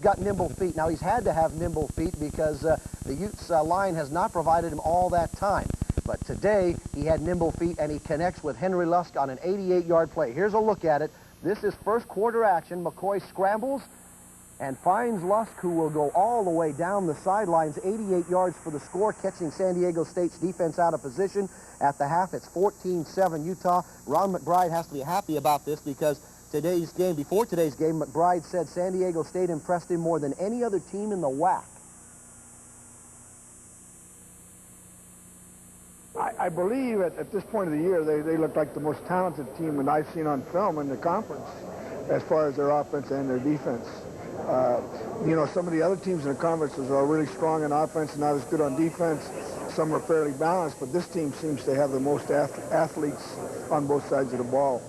Got nimble feet. Now, he's had to have nimble feet because the Utes line has not provided him all that time. But today, he had nimble feet, and he connects with Henry Lusk on an 88-yard play. Here's a look at it. This is first quarter action. McCoy scrambles and finds Lusk, who will go all the way down the sidelines, 88 yards for the score, catching San Diego State's defense out of position. At the half, it's 14-7 Utah. Ron McBride has to be happy about this because before today's game, McBride said San Diego State impressed him more than any other team in the WAC. I believe at this point of the year, they look like the most talented team that I've seen on film in the conference as far as their offense and their defense. You know, some of the other teams in the conference are really strong on offense and not as good on defense. Some are fairly balanced, but this team seems to have the most athletes on both sides of the ball.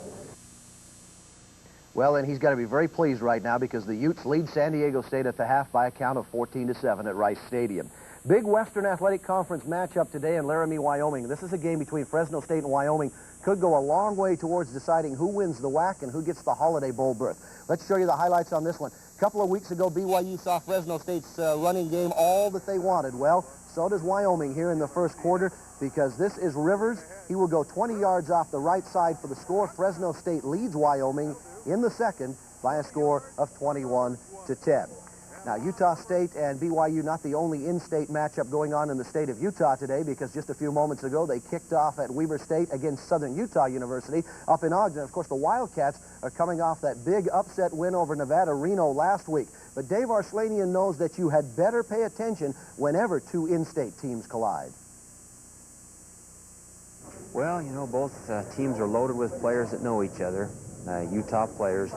Well, and he's got to be very pleased right now because the Utes lead San Diego State at the half by a count of 14-7 at Rice Stadium. Big Western Athletic Conference matchup today in Laramie, Wyoming. This is a game between Fresno State and Wyoming. Could go a long way towards deciding who wins the WAC and who gets the Holiday Bowl berth. Let's show you the highlights on this one. A couple of weeks ago, BYU saw Fresno State's running game all that they wanted. Well, so does Wyoming here in the first quarter because this is Rivers. He will go 20 yards off the right side for the score. Fresno State leads Wyoming in the second by a score of 21-10. Now, Utah State and BYU not the only in-state matchup going on in the state of Utah today because just a few moments ago they kicked off at Weber State against Southern Utah University up in Ogden. Of course, the Wildcats are coming off that big upset win over Nevada Reno last week. But Dave Arslanian knows that you had better pay attention whenever two in-state teams collide. Well, you know, both teams are loaded with players that know each other. Utah players,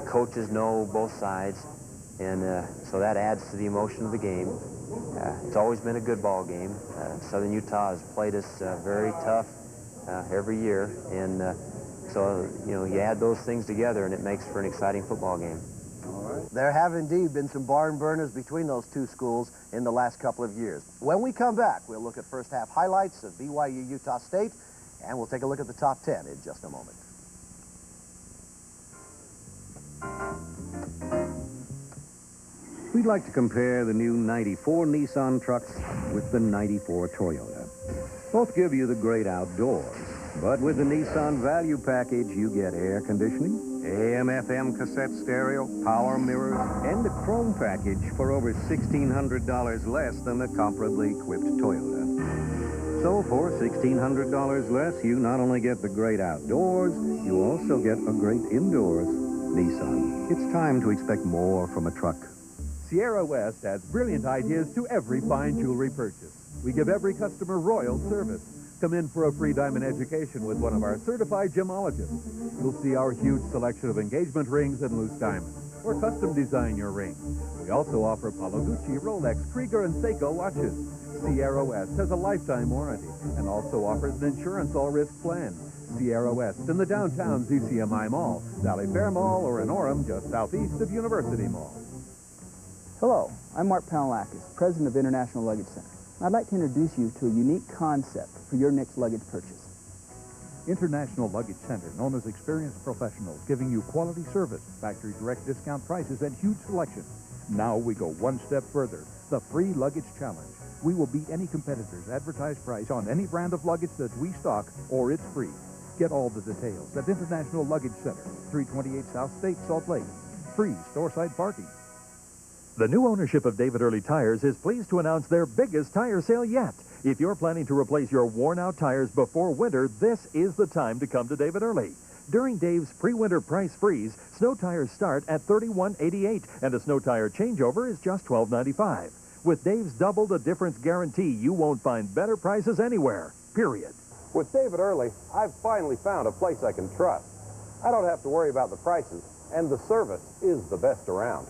coaches know both sides. And so that adds to the emotion of the game. It's always been a good ball game. Southern Utah has played us very tough every year. And so, you know, you add those things together and it makes for an exciting football game. There have indeed been some barn burners between those two schools in the last couple of years. When we come back, we'll look at first half highlights of BYU Utah State, and we'll take a look at the top 10 in just a moment. We'd like to compare the new 94 Nissan trucks with the 94 Toyota. Both give you the great outdoors, but with the Nissan Value Package, you get air conditioning, AM/FM cassette stereo, power mirrors, and the Chrome package for over $1,600 less than the comparably equipped Toyota. So for $1,600 less, you not only get the great outdoors, you also get a great indoors. Nissan, it's time to expect more from a truck. Sierra West adds brilliant ideas to every fine jewelry purchase. We give every customer royal service. Come in for a free diamond education with one of our certified gemologists. You'll see our huge selection of engagement rings and loose diamonds, or custom design your ring. We also offer Paulo Gucci, Rolex, Krieger, and Seiko watches. Sierra West has a lifetime warranty and also offers an insurance all-risk plan. Sierra West in the downtown ZCMI Mall, Valley Fair Mall, or in Orem, just southeast of University Mall. Hello, I'm Mark Panalakis, President of International Luggage Center. I'd like to introduce you to a unique concept for your next luggage purchase. International Luggage Center, known as experienced professionals, giving you quality service, factory direct discount prices, and huge selection. Now we go one step further, the free luggage challenge. We will beat any competitor's advertised price on any brand of luggage that we stock, or it's free. Get all the details at International Luggage Center, 328 South State, Salt Lake. Free store-side parking. The new ownership of David Early Tires is pleased to announce their biggest tire sale yet. If you're planning to replace your worn-out tires before winter, this is the time to come to David Early. During Dave's pre-winter price freeze, snow tires start at $31.88, and a snow tire changeover is just $12.95. With Dave's double the difference guarantee, you won't find better prices anywhere, period. With David Early, I've finally found a place I can trust. I don't have to worry about the prices, and the service is the best around.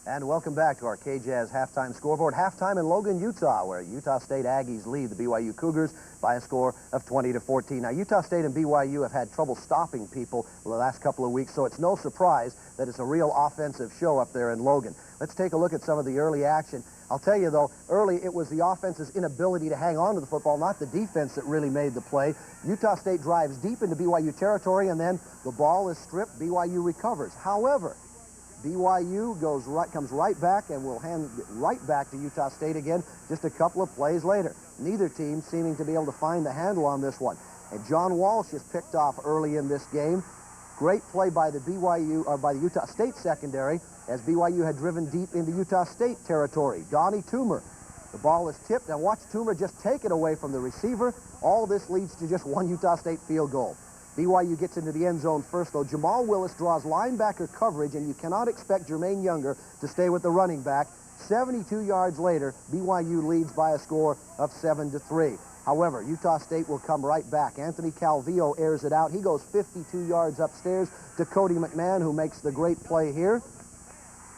And welcome back to our KJazz halftime scoreboard. Halftime in Logan, Utah, where Utah State Aggies lead the BYU Cougars by a score of 20-14. Now, Utah State and BYU have had trouble stopping people the last couple of weeks, so it's no surprise that it's a real offensive show up there in Logan. Let's take a look at some of the early action. I'll tell you, though, early it was the offense's inability to hang on to the football, not the defense that really made the play. Utah State drives deep into BYU territory, and then the ball is stripped. BYU recovers. However, BYU comes right back and will hand it right back to Utah State again just a couple of plays later. Neither team seeming to be able to find the handle on this one. And John Walsh is picked off early in this game. Great play by the Utah State secondary as BYU had driven deep into Utah State territory. Donnie Toomer. The ball is tipped, and watch Toomer just take it away from the receiver. All this leads to just one Utah State field goal. BYU gets into the end zone first, though. Jamal Willis draws linebacker coverage, and you cannot expect Jermaine Younger to stay with the running back. 72 yards later, BYU leads by a score of 7-3. However, Utah State will come right back. Anthony Calvillo airs it out. He goes 52 yards upstairs to Cody McMahon, who makes the great play here.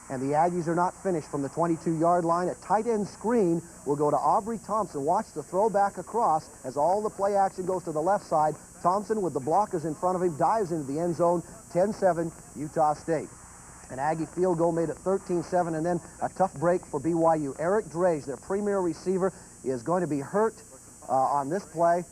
And the Aggies are not finished from the 22-yard line. A tight end screen will go to Aubrey Thompson. Watch the throw back across as all the play action goes to the left side. Thompson, with the blockers in front of him, dives into the end zone. 10-7, Utah State. An Aggie field goal made at 13-7, and then a tough break for BYU. Eric Drage, their premier receiver, is going to be hurt on this play.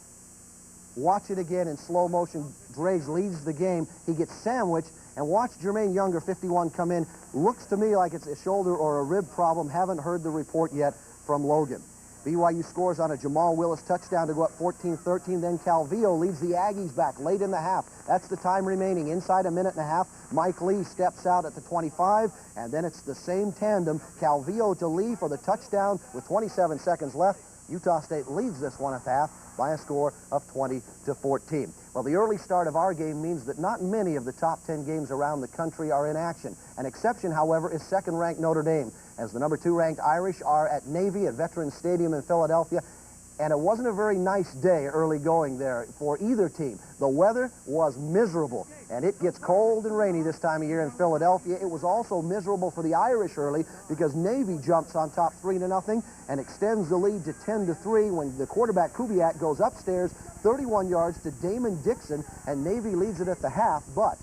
Watch it again in slow motion. Drage leads the game. He gets sandwiched, and watch Jermaine Younger, 51, come in. Looks to me like it's a shoulder or a rib problem. Haven't heard the report yet from Logan. BYU scores on a Jamal Willis touchdown to go up 14-13. Then Calvillo leads the Aggies back late in the half. That's the time remaining. Inside a minute and a half, Mike Lee steps out at the 25, and then it's the same tandem. Calvillo to Lee for the touchdown with 27 seconds left. Utah State leads this one at the half by a score of 20-14. Well, the early start of our game means that not many of the top 10 games around the country are in action. An exception, however, is second-ranked Notre Dame, as the number 2-ranked Irish are at Navy at Veterans Stadium in Philadelphia. And it wasn't a very nice day early going there for either team. The weather was miserable, and it gets cold and rainy this time of year in Philadelphia. It was also miserable for the Irish early because Navy jumps on top 3-0 and extends the lead to 10-3 when the quarterback Kubiak goes upstairs 31 yards to Damon Dixon, and Navy leads it at the half. But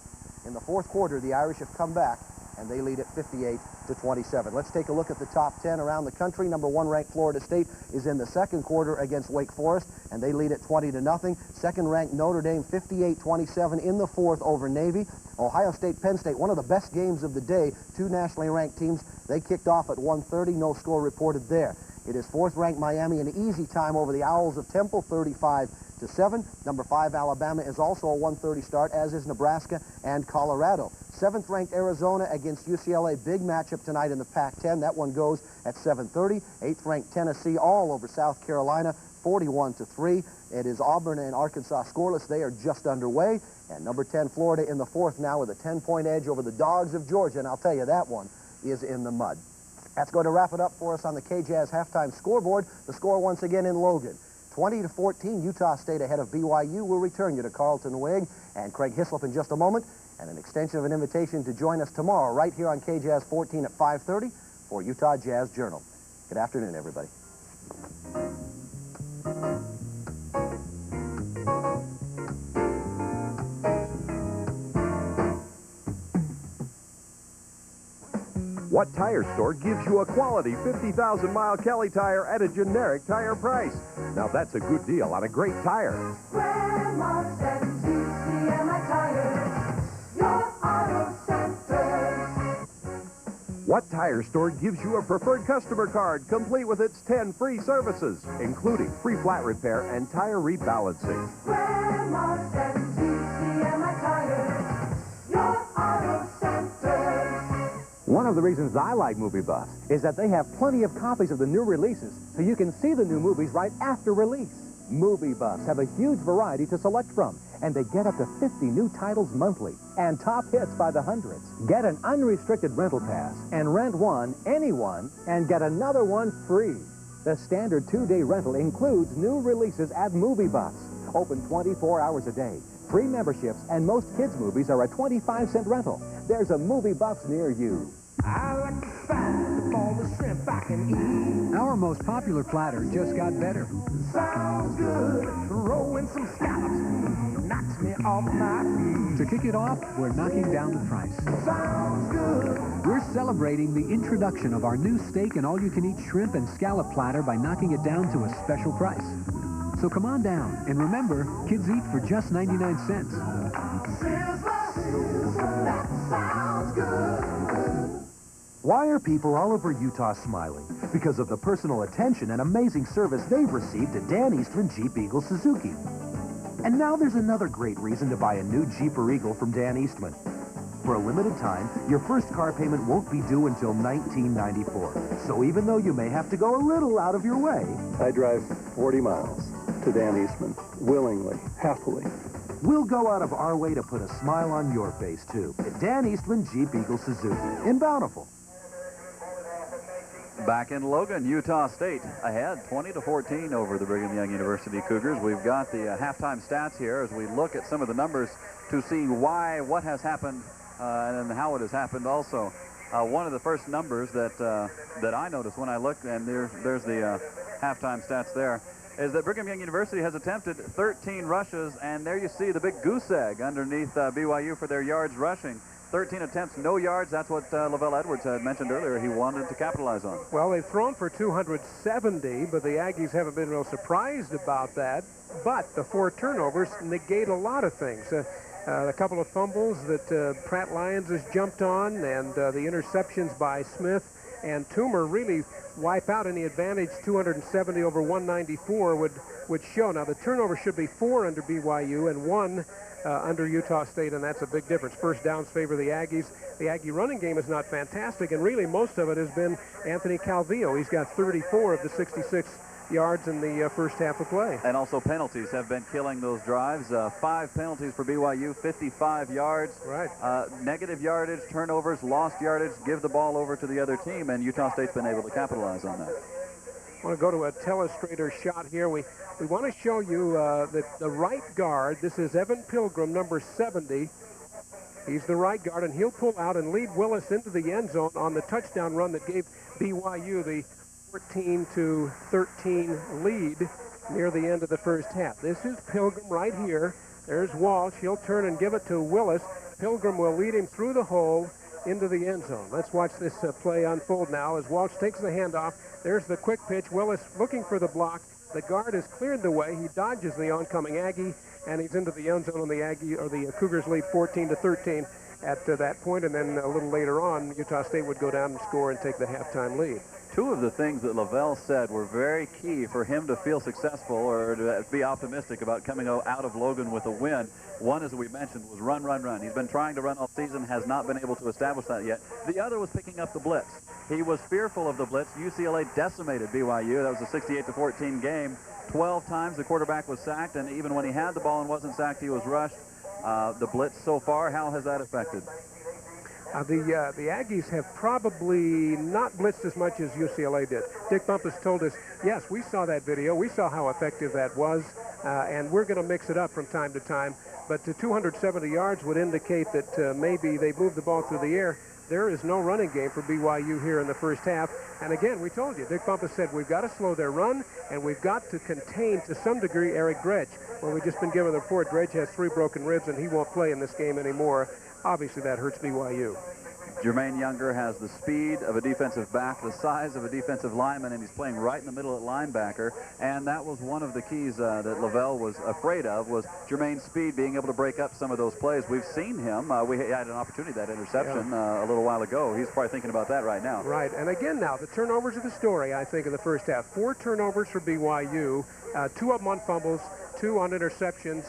in the fourth quarter, the Irish have come back, and they lead at 58-27. Let's take a look at the top 10 around the country. Number 1 ranked Florida State is in the second quarter against Wake Forest, and they lead at 20-0. Second ranked Notre Dame 58-27 in the fourth over Navy. Ohio State, Penn State, one of the best games of the day. Two nationally ranked teams. They kicked off at 1:30. No score reported there. It is fourth ranked Miami, an easy time over the Owls of Temple, 35-7. Number 5 Alabama is also a 1:30 start, as is Nebraska and Colorado. 7th ranked Arizona against UCLA. Big matchup tonight in the Pac-10. That one goes at 7:30. 8th ranked Tennessee all over South Carolina, 41-3. It is Auburn and Arkansas scoreless. They are just underway. And number 10 Florida in the fourth now with a 10-point edge over the Dogs of Georgia. And I'll tell you, that one is in the mud. That's going to wrap it up for us on the KJazz halftime scoreboard. The score once again in Logan. 20-14, Utah State ahead of BYU. We'll return you to Carlton Wigg and Craig Hislop in just a moment, and an extension of an invitation to join us tomorrow right here on KJazz 14 at 5:30 for Utah Jazz Journal. Good afternoon, everybody. What tire store gives you a quality 50,000-mile Kelly tire at a generic tire price? Now that's a good deal on a great tire. Grandma said, TCMI Tires, your auto centers. What tire store gives you a preferred customer card complete with its 10 free services, including free flat repair and tire rebalancing? Grandma said, TCMI Tires, your auto centers. One of the reasons I like MovieBuff is that they have plenty of copies of the new releases, so you can see the new movies right after release. MovieBuffs have a huge variety to select from, and they get up to 50 new titles monthly and top hits by the hundreds. Get an unrestricted rental pass and rent one, anyone, and get another one free. The standard 2-day rental includes new releases at MovieBuffs. Open 24 hours a day. Free memberships, and most kids' movies are a 25-cent rental. There's a MovieBuffs near you. I like the sound of all the the shrimp I can eat. Our most popular platter just got better. Sounds good. Throw in some scallops. Knocks me off my feet. To kick it off, we're knocking down the price. Sounds good. We're celebrating the introduction of our new steak and all-you-can-eat shrimp and scallop platter by knocking it down to a special price. So come on down, and remember, kids eat for just 99 cents. That sounds good. Why are people all over Utah smiling? Because of the personal attention and amazing service they've received at Dan Eastman Jeep Eagle Suzuki. And now there's another great reason to buy a new Jeep or Eagle from Dan Eastman. For a limited time, your first car payment won't be due until 1994. So even though you may have to go a little out of your way, I drive 40 miles to Dan Eastman, willingly, happily. We'll go out of our way to put a smile on your face, too, at Dan Eastman Jeep Eagle Suzuki in Bountiful. Back in Logan, Utah State ahead 20-14 over the Brigham Young University Cougars. We've got the halftime stats here as we look at some of the numbers to see what has happened and how it has happened also. One of the first numbers that I noticed when I looked, and there's the halftime stats there, is that Brigham Young University has attempted 13 rushes, and there you see the big goose egg underneath BYU for their yards rushing. 13 attempts, no yards. That's what Lavelle Edwards had mentioned earlier he wanted to capitalize on. Well, they've thrown for 270, but the Aggies haven't been real surprised about that. But the 4 turnovers negate a lot of things. A couple of fumbles that Pratt Lyons has jumped on, and the interceptions by Smith and Toomer really wipe out any advantage. 270 over 194 would show. Now, the turnover should be 4 under BYU and 1 under Utah State, and that's a big difference. First downs favor the Aggies. The Aggie running game is not fantastic, and really most of it has been Anthony Calvillo. He's got 34 of the 66 yards in the first half of play. And also penalties have been killing those drives. 5 penalties for BYU, 55 yards. Right. Negative yardage, turnovers, lost yardage, give the ball over to the other team, and Utah State's been able to capitalize on that. I want to go to a telestrator shot here. We want to show you that the right guard, this is Evan Pilgrim, number 70. He's the right guard, and he'll pull out and lead Willis into the end zone on the touchdown run that gave BYU the 14-13 lead near the end of the first half. This is Pilgrim right here. There's Walsh. He'll turn and give it to Willis. Pilgrim will lead him through the hole into the end zone. Let's watch this play unfold now as Walsh takes the handoff. There's the quick pitch. Willis looking for the block. The guard has cleared the way. He dodges the oncoming Aggie, and he's into the end zone, and the Cougars lead 14-13 at that point, and then a little later on, Utah State would go down and score and take the halftime lead. 2 of the things that Lavelle said were very key for him to feel successful or to be optimistic about coming out of Logan with a win. One, as we mentioned, was run, run, run. He's been trying to run all season, has not been able to establish that yet. The other was picking up the blitz. He was fearful of the blitz. UCLA decimated BYU. That was a 68-14 game. 12 times the quarterback was sacked, and even when he had the ball and wasn't sacked, he was rushed. The blitz so far, how has that affected? The Aggies have probably not blitzed as much as UCLA did. Dick Bumpus told us, yes, we saw that video. We saw how effective that was, and we're going to mix it up from time to time. But the 270 yards would indicate that maybe they moved the ball through the air. There is no running game for BYU here in the first half. And again, we told you, Dick Bumpus said we've got to slow their run, and we've got to contain, to some degree, Eric Dredge. Well, we've just been given the report Dredge has 3 broken ribs, and he won't play in this game anymore. Obviously, that hurts BYU. Jermaine Younger has the speed of a defensive back, the size of a defensive lineman, and he's playing right in the middle at linebacker. And that was one of the keys that Lavelle was afraid of, was Jermaine's speed, being able to break up some of those plays. We've seen him. We had an opportunity, that interception, a little while ago. He's probably thinking about that right now. Right. And again now, the turnovers are the story, I think, in the first half. 4 turnovers for BYU, 2 of them on fumbles, 2 on interceptions.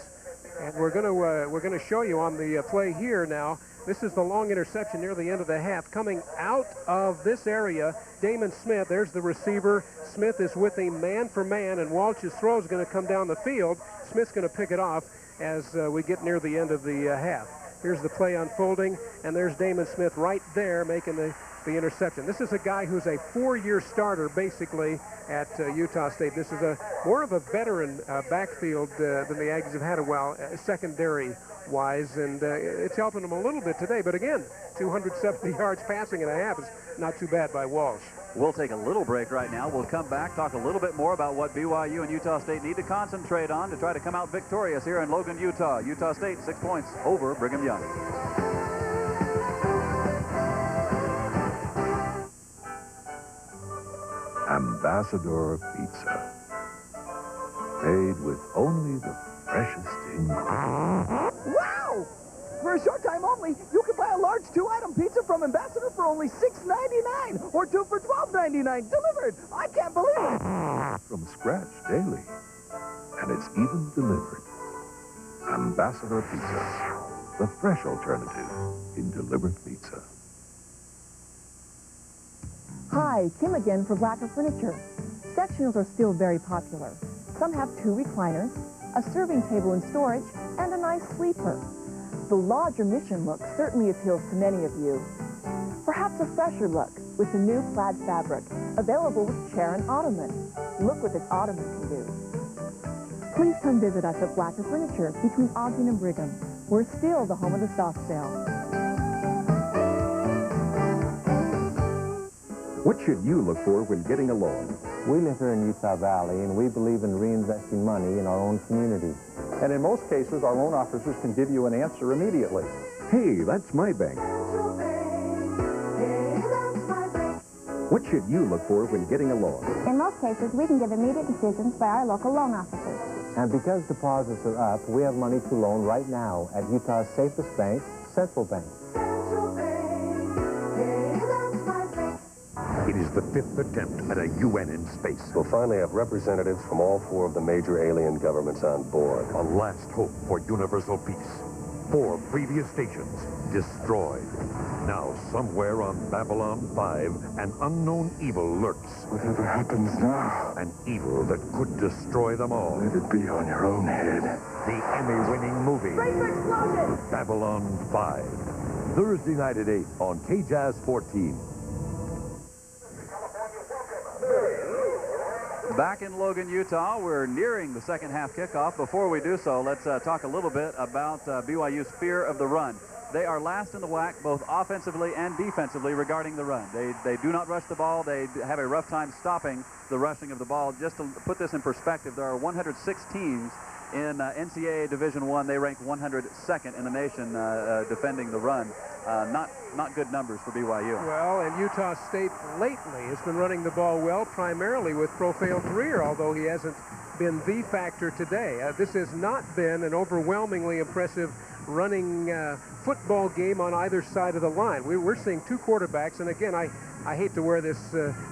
And we're going to show you on the play here now. This is the long interception near the end of the half. Coming out of this area, Damon Smith, there's the receiver. Smith is with him man for man, and Walsh's throw is going to come down the field. Smith's going to pick it off as we get near the end of the half. Here's the play unfolding, and there's Damon Smith right there making the interception. This is a guy who's a 4-year starter, basically, at Utah State. This is more of a veteran backfield than the Aggies have had a while, secondary-wise, and it's helping them a little bit today. But again, 270 yards passing in a half is not too bad by Walsh. We'll take a little break right now. We'll come back, talk a little bit more about what BYU and Utah State need to concentrate on to try to come out victorious here in Logan, Utah. Utah State 6 points over Brigham Young. Ambassador Pizza. Made with only the freshest ingredients. Wow! For a short time only, you can buy a large 2-item pizza from Ambassador for only $6.99 or 2 for $12.99 delivered. I can't believe it. From scratch daily. And it's even delivered. Ambassador Pizza. The fresh alternative in delivered pizza. Hi, Kim again for Blacker Furniture. Sectionals are still very popular. Some have 2 recliners, a serving table and storage, and a nice sleeper. The larger mission look certainly appeals to many of you. Perhaps a fresher look with the new plaid fabric, available with chair and ottoman. Look what this ottoman can do. Please come visit us at Blacker Furniture between Ogden and Brigham. We're still the home of the soft sale. What should you look for when getting a loan? We live here in Utah Valley, and we believe in reinvesting money in our own community. And in most cases, our loan officers can give you an answer immediately. Hey, that's my bank. What should you look for when getting a loan? In most cases, we can give immediate decisions by our local loan officers. And because deposits are up, we have money to loan right now at Utah's safest bank, Central Bank. It is the 5th attempt at a UN in space. We'll finally have representatives from all 4 of the major alien governments on board. A last hope for universal peace. 4 previous stations destroyed. Now, somewhere on Babylon 5, an unknown evil lurks. Whatever happens now, an evil that could destroy them all. let it be on your own head. The Emmy-winning movie, Babylon 5. Thursday night at 8 on KJazz 14. Back in Logan, Utah, we're nearing the second half kickoff. Before we do so, let's talk a little bit about BYU's fear of the run. They are last in the WAC, both offensively and defensively, regarding the run. They do not rush the ball. They have a rough time stopping the rushing of the ball. Just to put this in perspective, there are 106 teams in NCAA Division I. They rank 102nd in the nation defending the run. Not good numbers for BYU. Well, and Utah State lately has been running the ball well, primarily with Profale Greer, although he hasn't been the factor today. This has not been an overwhelmingly impressive running football game on either side of the line. We're seeing 2 quarterbacks, and again, I hate to wear this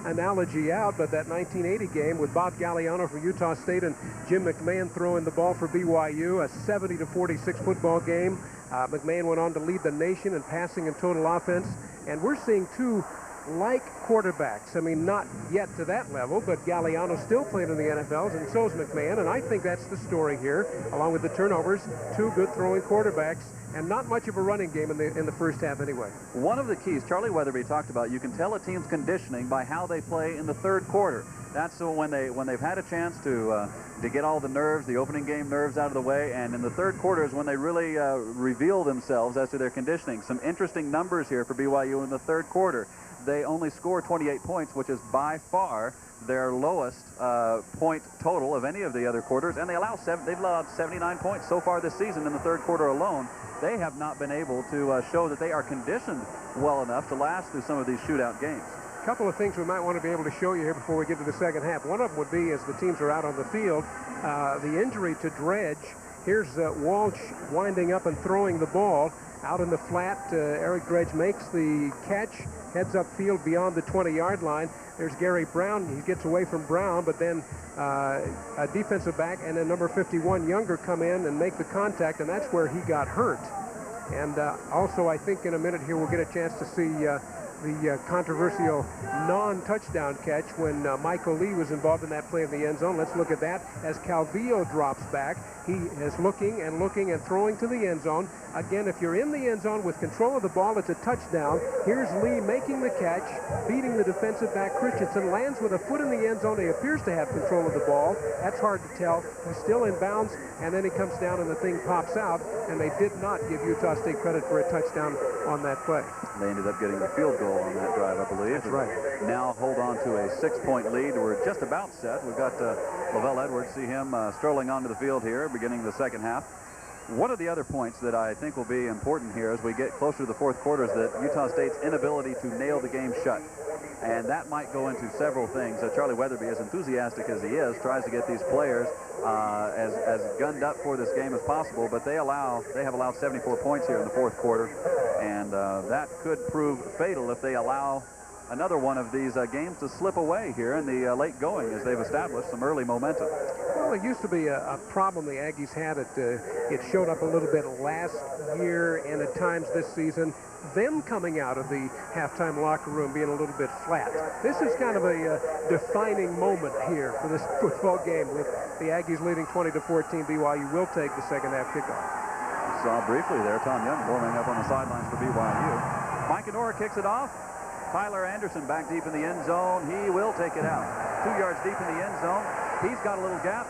analogy out, but that 1980 game with Bob Galliano for Utah State and Jim McMahon throwing the ball for BYU, a 70-46 football game. McMahon went on to lead the nation in passing and total offense, and we're seeing 2 like quarterbacks. I mean, not yet to that level, but Galliano still playing in the NFLs, and so is McMahon, and I think that's the story here, along with the turnovers, 2 good throwing quarterbacks, and not much of a running game in the first half anyway. One of the keys, Charlie Weatherby talked about, you can tell a team's conditioning by how they play in the third quarter. That's when they've had a chance to get all the nerves, the opening game nerves out of the way, and in the third quarter is when they really reveal themselves as to their conditioning. Some interesting numbers here for BYU in the third quarter. They only score 28 points, which is by far their lowest point total of any of the other quarters, and they've allowed 79 points so far this season in the third quarter alone. They have not been able to show that they are conditioned well enough to last through some of these shootout games. A couple of things we might want to be able to show you here before we get to the second half. One of them would be, as the teams are out on the field, the injury to Dredge. Here's Walsh winding up and throwing the ball out in the flat. Eric Dredge makes the catch, heads up field beyond the 20-yard line. There's Gary Brown. He gets away from Brown, but then a defensive back and then number 51 Younger come in and make the contact, and that's where he got hurt. And also, I think in a minute here we'll get a chance to see the controversial non-touchdown catch when Michael Lee was involved in that play in the end zone. Let's look at that as Calvillo drops back. He is looking and looking and throwing to the end zone. Again, if you're in the end zone with control of the ball, it's a touchdown. Here's Lee making the catch, beating the defensive back Christensen, lands with a foot in the end zone. He appears to have control of the ball. That's hard to tell. He's still in bounds, and then he comes down and the thing pops out, and they did not give Utah State credit for a touchdown on that play. They ended up getting the field goal on that drive, I believe. That's right. Now hold on to a 6-point lead. We're just about set. We've got Lavelle Edwards. See him strolling onto the field here, beginning the second half. One of the other points that I think will be important here as we get closer to the fourth quarter is that Utah State's inability to nail the game shut. And that might go into several things. Charlie Weatherby, as enthusiastic as he is, tries to get these players as gunned up for this game as possible, but they have allowed 74 points here in the fourth quarter, and that could prove fatal if they allow another one of these games to slip away here in the late going as they've established some early momentum. Well, it used to be a problem the Aggies had. It showed up a little bit last year and at times this season. Them coming out of the halftime locker room being a little bit flat. This is kind of a defining moment here for this football game with the Aggies leading 20-14. BYU will take the second half kickoff. Saw briefly there Tom Young warming up on the sidelines for BYU. Mike Enora kicks it off. Tyler Anderson back deep in the end zone. He will take it out. 2 yards deep in the end zone. He's got a little gap.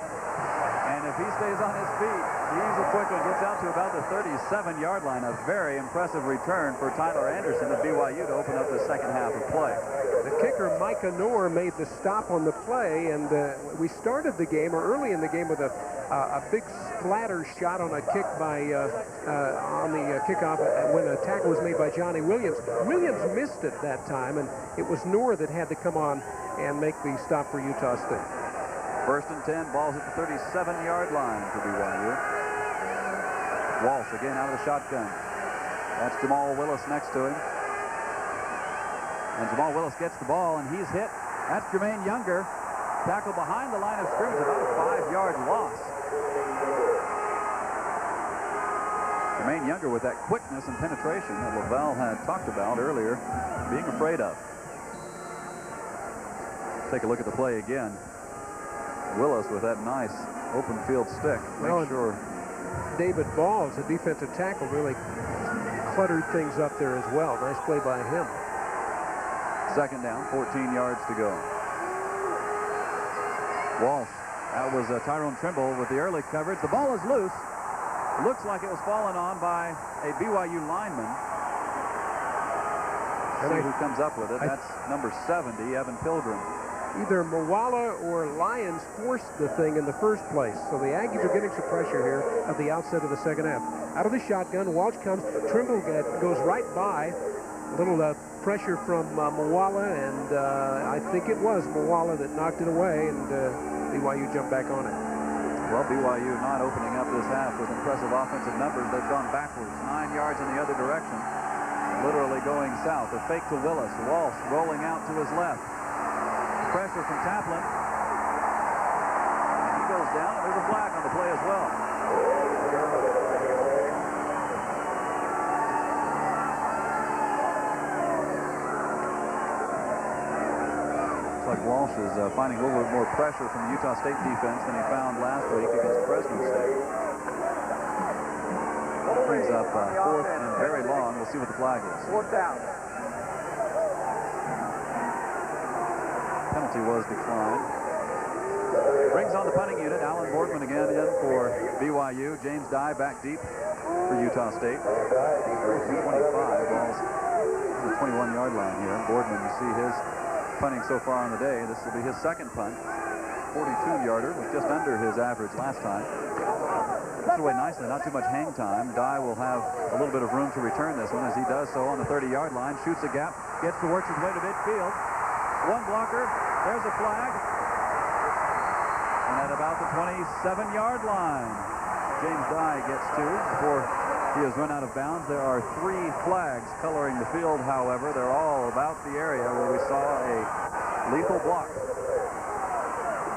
And if he stays on his feet, he's a quick one. Gets out to about the 37-yard line. A very impressive return for Tyler Anderson of BYU to open up the second half of play. The kicker, Micah Noor, made the stop on the play, and we started the game, or early in the game, with a big splatter shot on a kick by on the kickoff when a tackle was made by Johnny Williams. Williams missed it that time, and it was Noor that had to come on and make the stop for Utah State. First and 10, ball's at the 37-yard line for BYU. Walsh again out of the shotgun. That's Jamal Willis next to him. And Jamal Willis gets the ball, and he's hit. That's Jermaine Younger. Tackle behind the line of scrimmage, about a 5-yard loss. Jermaine Younger with that quickness and penetration that Lavelle had talked about earlier, being afraid of. Take a look at the play again. Willis with that nice open field stick. Make sure. David Balls, the defensive tackle, really cluttered things up there as well. Nice play by him. Second down, 14 yards to go. Walsh. That was Tyrone Trimble with the early coverage. The ball is loose. Looks like it was fallen on by a BYU lineman. See who comes up with it. That's number 70, Evan Pilgrim. Either Moala or Lyons forced the thing in the first place. So the Aggies are getting some pressure here at the outset of the second half. Out of the shotgun, Walsh comes. Trimble goes right by. A little pressure from Moala, and I think it was Moala that knocked it away, and BYU jumped back on it. Well, BYU not opening up this half with impressive offensive numbers. They've gone backwards, 9 yards in the other direction, literally going south. A fake to Willis. Walsh rolling out to his left. Pressure from Taplin. And he goes down, and there's a flag on the play as well. Looks like Walsh is finding a little bit more pressure from the Utah State defense than he found last week against Fresno State. Brings up fourth and very long. We'll see what the flag is. Fourth down. Penalty was declined. Brings on the punting unit. Alan Boardman again in for BYU. James Dye back deep for Utah State. 25 balls on the 21-yard line here. Boardman, you see his punting so far on the day. This will be his second punt. 42-yarder was just under his average last time. Puts it away nicely, not too much hang time. Dye will have a little bit of room to return this one as he does so on the 30-yard line. Shoots a gap, gets to work his way to midfield. One blocker, there's a flag. And at about the 27-yard line, James Dye gets to before he has run out of bounds. There are 3 flags coloring the field, however. They're all about the area where we saw a lethal block.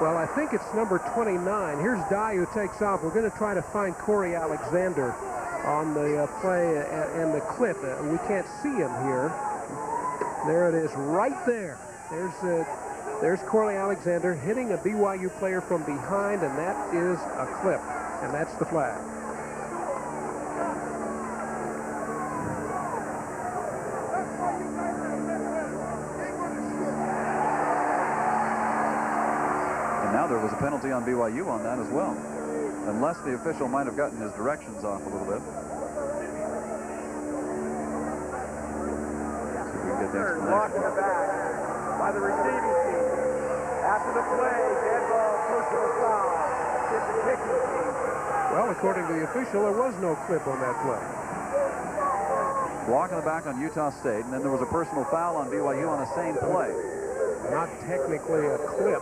Well, I think it's number 29. Here's Dye who takes off. We're going to try to find Corey Alexander on the play and the clip. We can't see him here. There it is right there. There's Corey Alexander hitting a BYU player from behind, and that is a clip. And that's the flag. And now there was a penalty on BYU on that as well. Unless the official might have gotten his directions off a little bit. See if we can get the explanation. In the back by the receiving team. After the play, dead ball, personal foul. It's the kicking team. Well, according to the official, there was no clip on that play. Block in the back on Utah State, and then there was a personal foul on BYU on the same play. Not technically a clip,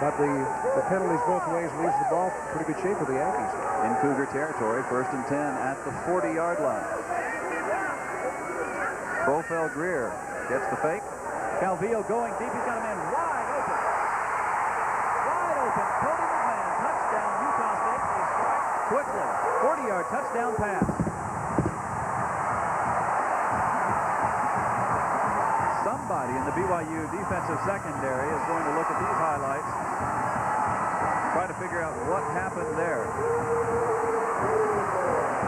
but the penalties both ways leaves the ball in pretty good shape for the Yankees. In Cougar territory, 1st and 10 at the 40-yard line. Profel Greer gets the fake. Calvillo going deep. He's got a man wide open. Wide open. Cody McMahon. Touchdown, Utah State. They strike quickly. 40-yard touchdown pass. Somebody in the BYU defensive secondary is going to look at these highlights, try to figure out what happened there.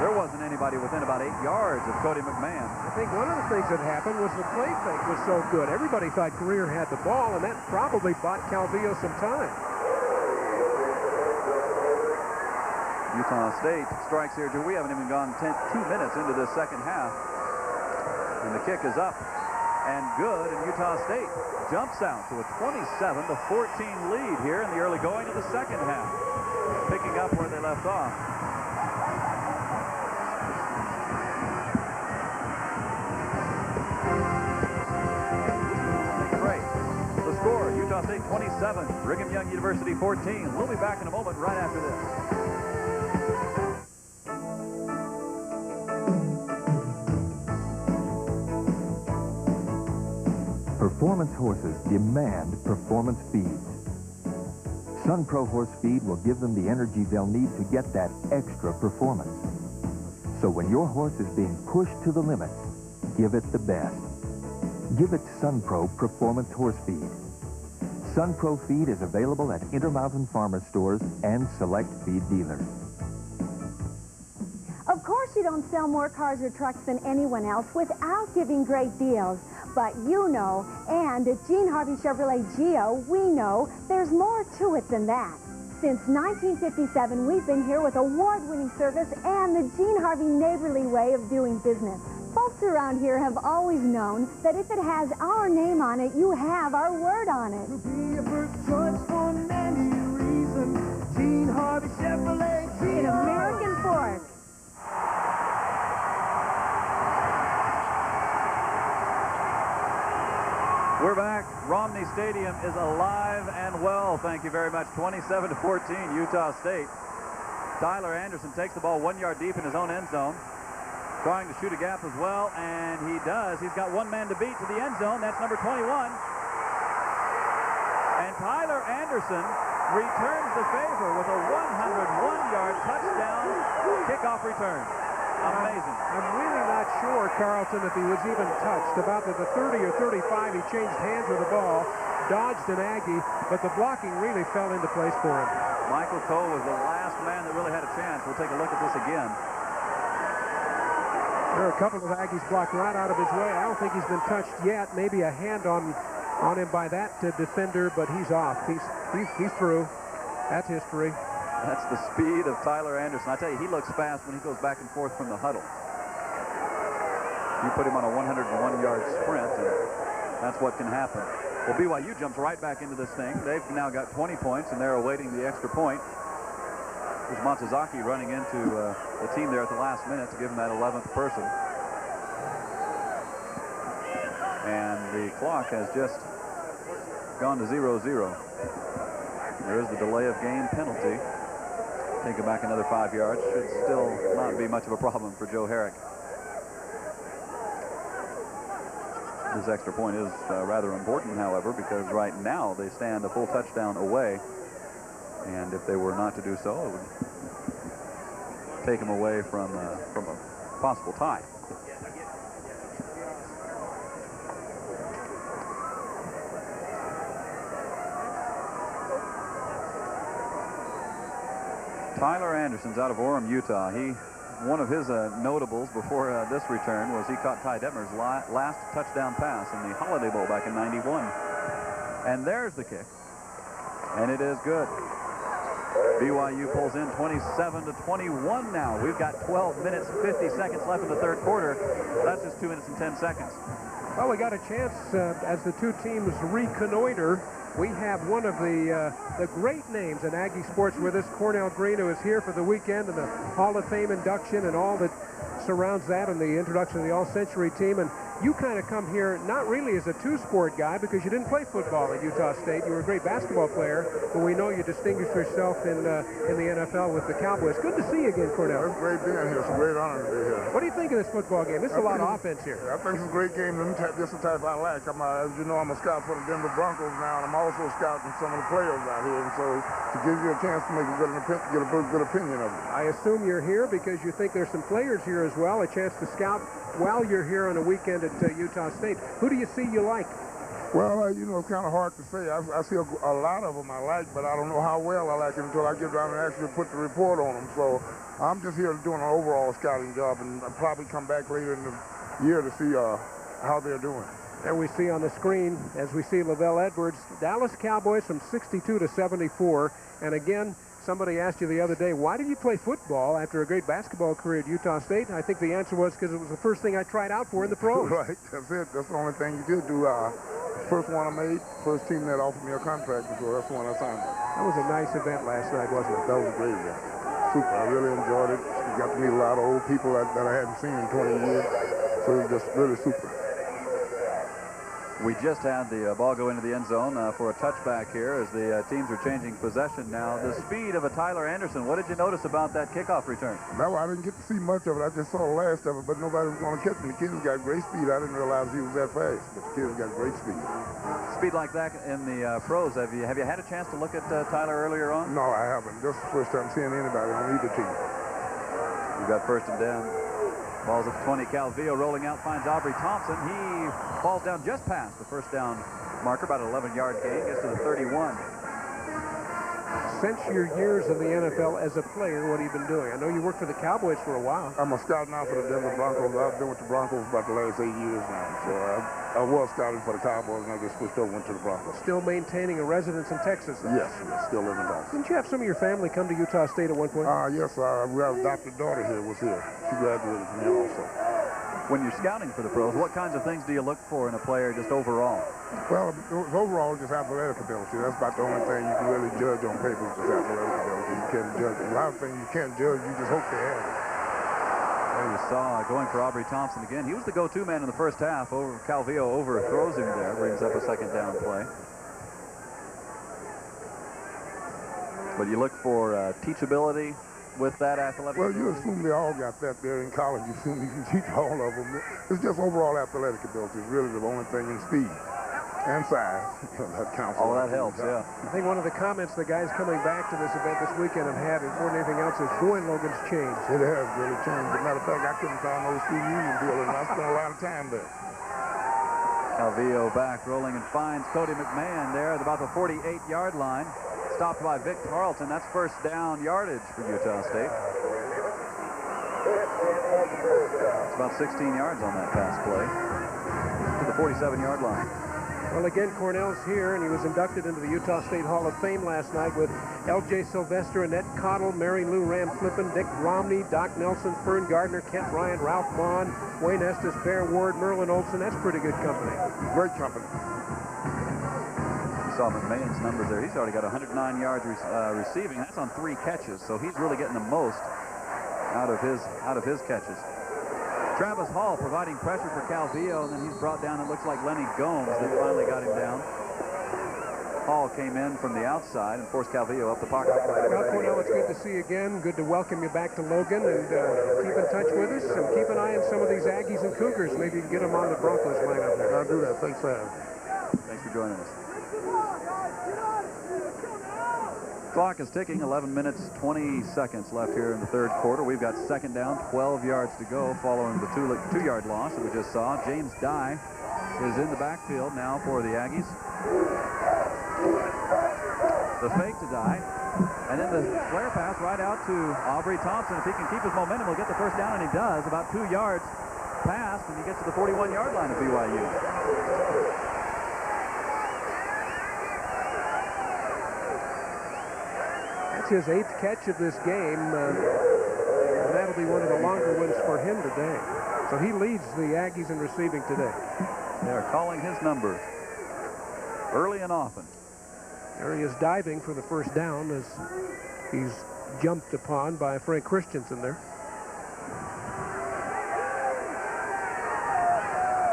There wasn't anybody within about 8 yards of Cody McMahon. I think one of the things that happened was the play fake was so good. Everybody thought Greer had the ball, and that probably bought Calvillo some time. Utah State strikes here. We haven't even gone 2 minutes into this second half. And the kick is up and good, and Utah State jumps out to a 27-14 lead here in the early going of the second half, picking up where they left off. Great. The score, Utah State 27, Brigham Young University 14. We'll be back in a moment right after this. Performance horses demand performance feeds. SunPro Horse Feed will give them the energy they'll need to get that extra performance. So when your horse is being pushed to the limit, give it the best. Give it SunPro Performance Horse Feed. SunPro Feed is available at Intermountain Farmer Stores and select feed dealers. Of course you don't sell more cars or trucks than anyone else without giving great deals. But you know, and at Gene Harvey Chevrolet Geo, we know there's more to it than that. Since 1957, we've been here with award-winning service and the Gene Harvey neighborly way of doing business. Folks around here have always known that if it has our name on it, you have our word on it. Be a first choice for many reasons. Gene Harvey Chevrolet Geo. In American Fork. We're back. Romney Stadium is alive and well. Thank you very much. 27-14, Utah State. Tyler Anderson takes the ball 1 yard deep in his own end zone. Trying to shoot a gap as well, and he does. He's got one man to beat to the end zone. That's number 21. And Tyler Anderson returns the favor with a 101-yard touchdown kickoff return. Amazing. I'm really not sure, Carlton, if he was even touched. About the 30 or 35, he changed hands with the ball, dodged an Aggie, but the blocking really fell into place for him. Michael Coe was the last man that really had a chance. We'll take a look at this again. There are a couple of Aggies blocked right out of his way. I don't think he's been touched yet. Maybe a hand on him by that defender, but he's off. He's through. That's history. That's the speed of Tyler Anderson. I tell you, he looks fast when he goes back and forth from the huddle. You put him on a 101-yard sprint, and that's what can happen. Well, BYU jumps right back into this thing. They've now got 20 points, and they're awaiting the extra point. There's Matsuzaki running into the team there at the last minute to give him that 11th person. And the clock has just gone to 0-0. There is the delay of game penalty. Take it back another 5 yards. Should still not be much of a problem for Joe Herrick. This extra point is rather important, however, because right now they stand a full touchdown away. And if they were not to do so, it would take them away from a possible tie. Tyler Anderson's out of Orem, Utah. One of his notables before this return was he caught Ty Detmer's last touchdown pass in the Holiday Bowl back in '91. And there's the kick. And it is good. BYU pulls in 27-21 now. We've got 12 minutes, 50 seconds left in the third quarter. That's just 2 minutes and 10 seconds. Well, we got a chance as the two teams reconnoiter. We have one of the great names in Aggie sports with us, Cornell Green, who is here for the weekend and the Hall of Fame induction and all that surrounds that and the introduction of the All-Century team. And you kind of come here not really as a two-sport guy because you didn't play football at Utah State. You were a great basketball player, but we know you distinguished yourself in the NFL with the Cowboys. Good to see you again, Cornell. It's great being here. It's a great honor to be here. What do you think of this football game? This is a lot of offense here. I think it's a great game. This is the type I like. As you know, I'm a scout for the Denver Broncos now, and I'm also scouting some of the players out here. And so to give you a chance to make a good opinion of it. I assume you're here because you think there's some players here as well, a chance to scout while you're here on a weekend at Utah State. Who do you see you like? Well, you know, it's kind of hard to say. I see a lot of them I like, but I don't know how well I like them until I get down and actually put the report on them. So I'm just here doing an overall scouting job, and I'll probably come back later in the year to see how they're doing. And we see on the screen, as we see Lavelle Edwards, Dallas Cowboys from 62 to 74. And again, somebody asked you the other day, why did you play football after a great basketball career at Utah State? I think the answer was because it was the first thing I tried out for in the pros. Right, that's it. That's the only thing you did do. First one I made, first team that offered me a contract, so that's the one I signed. That was a nice event last night, wasn't it? That was a great event. Super. I really enjoyed it. Got to meet a lot of old people that I hadn't seen in 20 years. So it was just really super. We just had the ball go into the end zone for a touchback here as the teams are changing possession now. The speed of a Tyler Anderson, what did you notice about that kickoff return? No, I didn't get to see much of it. I just saw the last of it, but nobody was going to catch him. The kid's got great speed. I didn't realize he was that fast, but the kid's got great speed. Speed like that in the pros. Have you had a chance to look at Tyler earlier on? No, I haven't. This is the first time seeing anybody on either team. You've got first and 10. Ball's at the 20. Calvillo rolling out, finds Aubrey Thompson. He falls down just past the first down marker, about an 11-yard gain, gets to the 31. Since your years in the NFL as a player, what have you been doing? I know you worked for the Cowboys for a while. I'm a scout now for the Denver Broncos. I've been with the Broncos about the last 8 years now. So I was scouting for the Cowboys, and I just switched over, went to the Broncos. Still maintaining a residence in Texas, though? Yes, still living in Dallas. Didn't you have some of your family come to Utah State at one point? Yes, we have adopted daughter here, was here. She graduated from here also. When you're scouting for the pros, what kinds of things do you look for in a player just overall? Well, overall, just athletic ability. That's about the only thing you can really judge on paper is just athletic ability. You can't judge. A lot of things you can't judge. You just hope they have it. There you saw going for Aubrey Thompson again. He was the go-to man in the first half. Calvillo overthrows him there, brings up a second down play. But you look for teachability with that athletic ability? You assume they all got that there in college. You assume you can teach all of them. It's just overall athletic ability is really the only thing in speed and size. That counts. Oh, that helps, yeah. I think one of the comments the guys coming back to this event this weekend have had, more than anything else, is Boy Logan's changed. It has really changed. As a matter of fact, I couldn't find no student union building, and I spent a lot of time there. Calvillo back, rolling, and finds Cody McMahon there at about the 48-yard line. Stopped by Vic Tarleton. That's first down yardage for Utah State. It's about 16 yards on that pass play to the 47-yard line. Well, again, Cornell's here, and he was inducted into the Utah State Hall of Fame last night with L.J. Sylvester, Annette Cottle, Mary Lou Ram Flippin, Dick Romney, Doc Nelson, Fern Gardner, Kent Ryan, Ralph Vaughn, Wayne Estes, Bear Ward, Merlin Olsen. That's pretty good company. Great company. Saw McMahon's numbers there. He's already got 109 yards receiving. That's on 3 catches, so he's really getting the most out of his catches. Travis Hall providing pressure for Calvillo, and then he's brought down, it looks like Lenny Gomes that finally got him down. Hall came in from the outside and forced Calvillo up the pocket. Well, Cornell, it's good to see you again. Good to welcome you back to Logan, and keep in touch with us, and keep an eye on some of these Aggies and Cougars. Maybe you can get them on the Broncos lineup there. I'll do that. Thanks for having me. Thanks for joining us. Clock is ticking, 11 minutes, 20 seconds left here in the third quarter. We've got second down, 12 yards to go following the two-yard loss that we just saw. James Dye is in the backfield now for the Aggies. The fake to Dye. And then the flare pass right out to Aubrey Thompson. If he can keep his momentum, he'll get the first down, and he does. About 2 yards past, and he gets to the 41-yard line of BYU. That's his 8th catch of this game. And that'll be one of the longer ones for him today. So he leads the Aggies in receiving today. They're calling his number early and often. There he is diving for the first down as he's jumped upon by Frank Christensen there.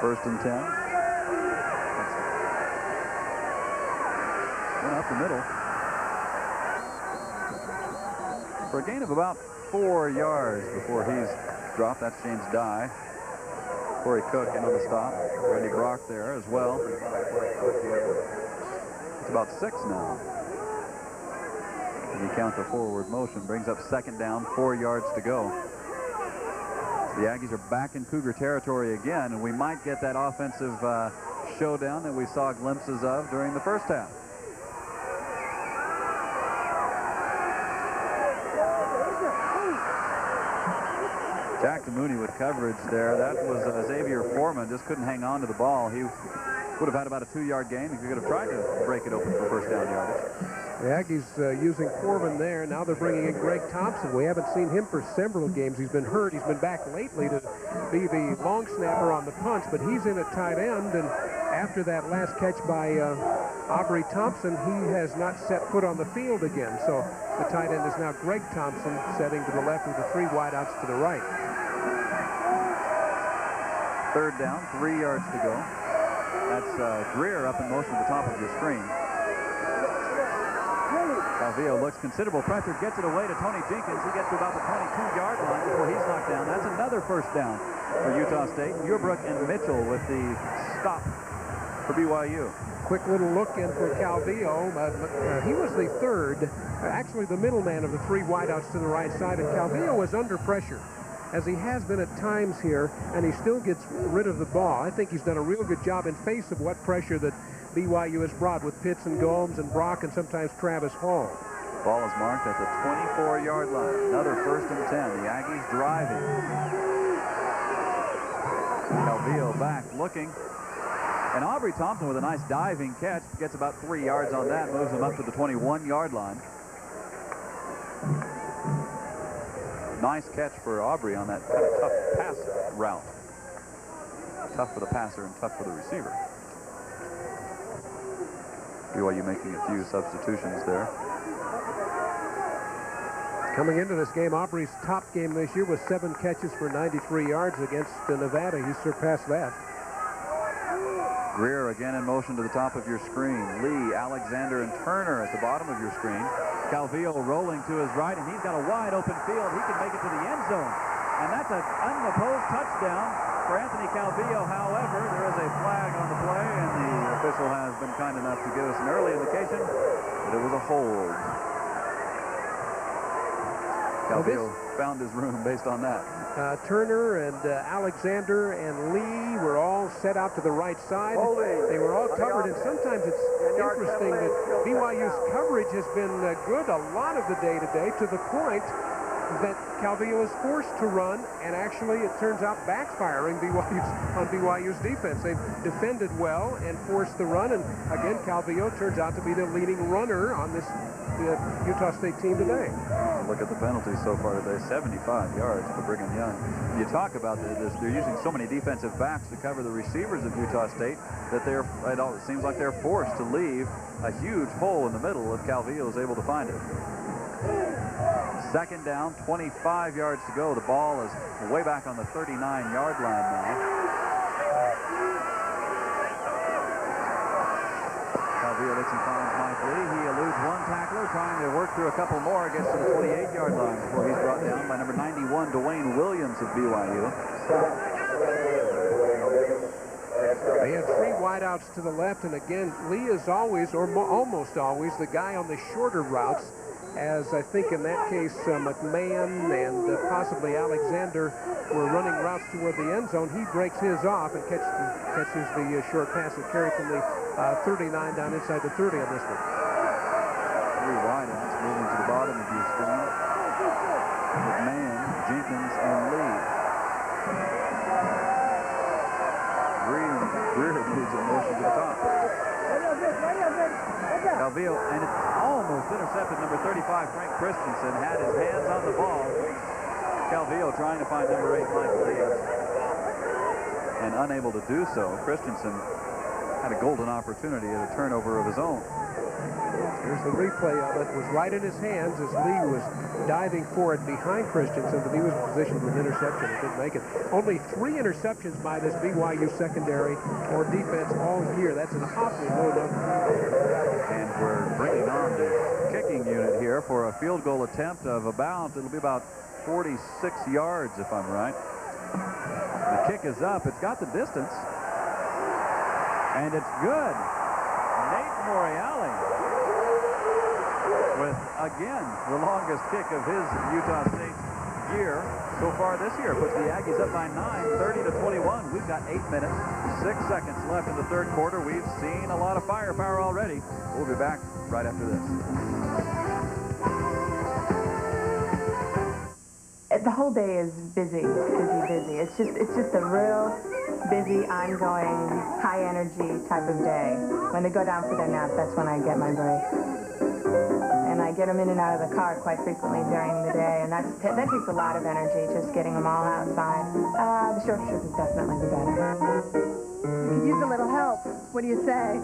1st and 10. Went up the middle. For a gain of about 4 yards before he's dropped. That's James Dye. Corey Cook in on the stop. Randy Brock there as well. It's about 6 now. And you count the forward motion. Brings up 2nd down, 4 yards to go. The Aggies are back in Cougar territory again, and we might get that offensive showdown that we saw glimpses of during the first half. Jackson Mooney with coverage there. That was Xavier Foreman. Just couldn't hang on to the ball. He would have had about a 2-yard gain. He could have tried to break it open for first down yardage. The Aggies using Foreman there. Now they're bringing in Greg Thompson. We haven't seen him for several games. He's been hurt. He's been back lately to be the long snapper on the punts, but he's in at tight end. And after that last catch by Aubrey Thompson, he has not set foot on the field again. So the tight end is now Greg Thompson, setting to the left with the 3 wideouts to the right. 3rd down, 3 yards to go. That's Greer up in motion at the top of your screen. Calvillo looks considerable pressure, gets it away to Tony Jenkins. He gets to about the 22-yard line before he's knocked down. That's another first down for Utah State. Muirbrook and Mitchell with the stop for BYU. Quick little look in for Calvillo. He was the 3rd, actually the middleman of the 3 wideouts to the right side, and Calvillo was under pressure, as he has been at times here, and he still gets rid of the ball. I think he's done a real good job in face of what pressure that BYU has brought with Pitts and Gomes and Brock and sometimes Travis Hall. Ball is marked at the 24-yard line. Another 1st and 10. The Aggies driving. Calvillo back looking. And Aubrey Thompson with a nice diving catch. Gets about 3 yards on that. Moves him up to the 21-yard line. Nice catch for Aubrey on that kind of tough pass route. Tough for the passer and tough for the receiver. BYU making a few substitutions there. Coming into this game, Aubrey's top game this year was 7 catches for 93 yards against Nevada. He surpassed that. Greer again in motion to the top of your screen. Lee, Alexander, and Turner at the bottom of your screen. Calvillo rolling to his right, and he's got a wide open field. He can make it to the end zone. And that's an unopposed touchdown for Anthony Calvillo. However, there is a flag on the play, and the official has been kind enough to give us an early indication that it was a hold. Calvillo found his room based on that. Turner and Alexander and Lee were all set out to the right side. They were all covered, and sometimes it's interesting that BYU's coverage has been good a lot of the day today, to the point that Calvillo is forced to run, and actually it turns out backfiring on BYU's defense. They've defended well and forced the run, and again Calvillo turns out to be the leading runner on this Utah State team today. Look at the penalties so far today. 75 yards for Brigham Young. You talk about this, they're using so many defensive backs to cover the receivers of Utah State that it seems like they're forced to leave a huge hole in the middle if Calvillo is able to find it. 2nd down, 25 yards to go. The ball is way back on the 39-yard line now. Calvillo looks and finds Mike Lee. He eludes one tackler, trying to work through a couple more. Gets to the 28-yard line before he's brought down by number 91, Dwayne Williams of BYU. They had 3 wideouts to the left, and again, Lee is always, or almost always, the guy on the shorter routes, as I think in that case McMahon and possibly Alexander were running routes toward the end zone. He breaks his off and catches the short pass that carried from the 39 down inside the 30 on this one. 3 wideouts. moving to the bottom of your screen. McMahon, Jenkins, and Lee. Greer moves in motion to the top. Calvillo, and it's almost intercepted. Number 35, Frank Christensen, had his hands on the ball. Calvillo trying to find number 8, Mike Lee, and unable to do so. Christensen had a golden opportunity at a turnover of his own. Here's the replay of it. It was right in his hands as Lee was diving for it behind Christensen, but he was positioned with an interception and didn't make it. Only 3 interceptions by this BYU secondary or defense all year. That's an awfully low number. And we're bringing on the kicking unit here for a field goal attempt of it'll be about 46 yards if I'm right. The kick is up. It's got the distance. And it's good. Nate Moriali with, again, the longest kick of his Utah State year so far this year. Puts the Aggies up by 9, 30-21. We've got 8 minutes, 6 seconds left in the third quarter. We've seen a lot of firepower already. We'll be back right after this. The whole day is busy. It's just a real busy, ongoing, high-energy type of day. When they go down for their nap, that's when I get my break. And I get them in and out of the car quite frequently during the day, and that takes a lot of energy, just getting them all outside. The short trip is definitely the better. You could use a little help. What do you say?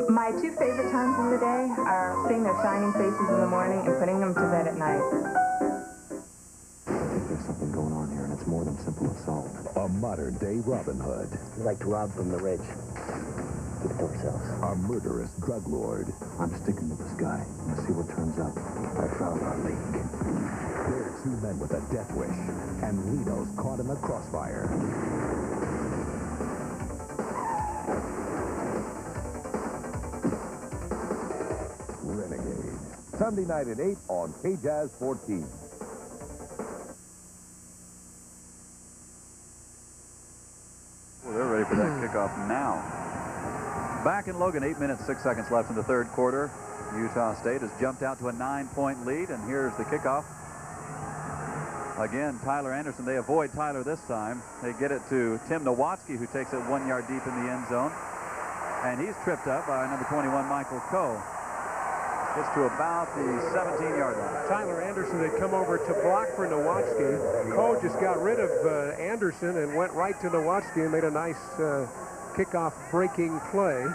My 2 favorite times in the day are seeing their shining faces in the morning and putting them to bed at night. I think there's something going on here, and it's more than simple assault. A modern-day Robin Hood. We like to rob from the rich. Keep it to ourselves. A murderous drug lord. I'm sticking with this guy. Let's see what turns up. I found our leak. They're 2 men with a death wish, and Lino's caught in the crossfire. Renegade. Sunday night at 8 on KJazz 14. Well, they're ready for that kickoff now. Back in Logan, 8 minutes, 6 seconds left in the third quarter. Utah State has jumped out to a 9-point lead, and here's the kickoff. Again, Tyler Anderson. They avoid Tyler this time. They get it to Tim Nowatzki, who takes it 1 yard deep in the end zone. And he's tripped up by number 21, Michael Coe. Gets to about the 17-yard line. Tyler Anderson had come over to block for Nowatzki. Coe just got rid of Anderson and went right to Nowatzki and made a nice kickoff breaking play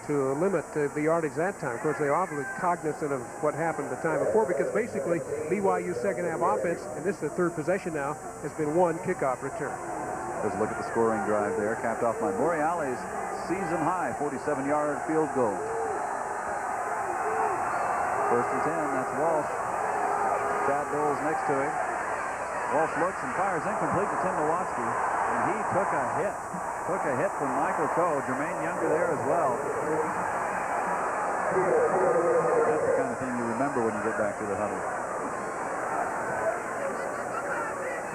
to limit the yardage that time. Of course, they were awfully cognizant of what happened the time before, because basically BYU's second half offense, and this is the third possession now, has been 1 kickoff return. There's a look at the scoring drive there, capped off by Moriali's season-high 47-yard field goal. First and 10, that's Walsh. Chad Dole's next to him. Walsh looks and fires incomplete to Tim Nowatzki, and he took a hit. Took a hit from Michael Coe. Jermaine Younger there as well. That's the kind of thing you remember when you get back to the huddle.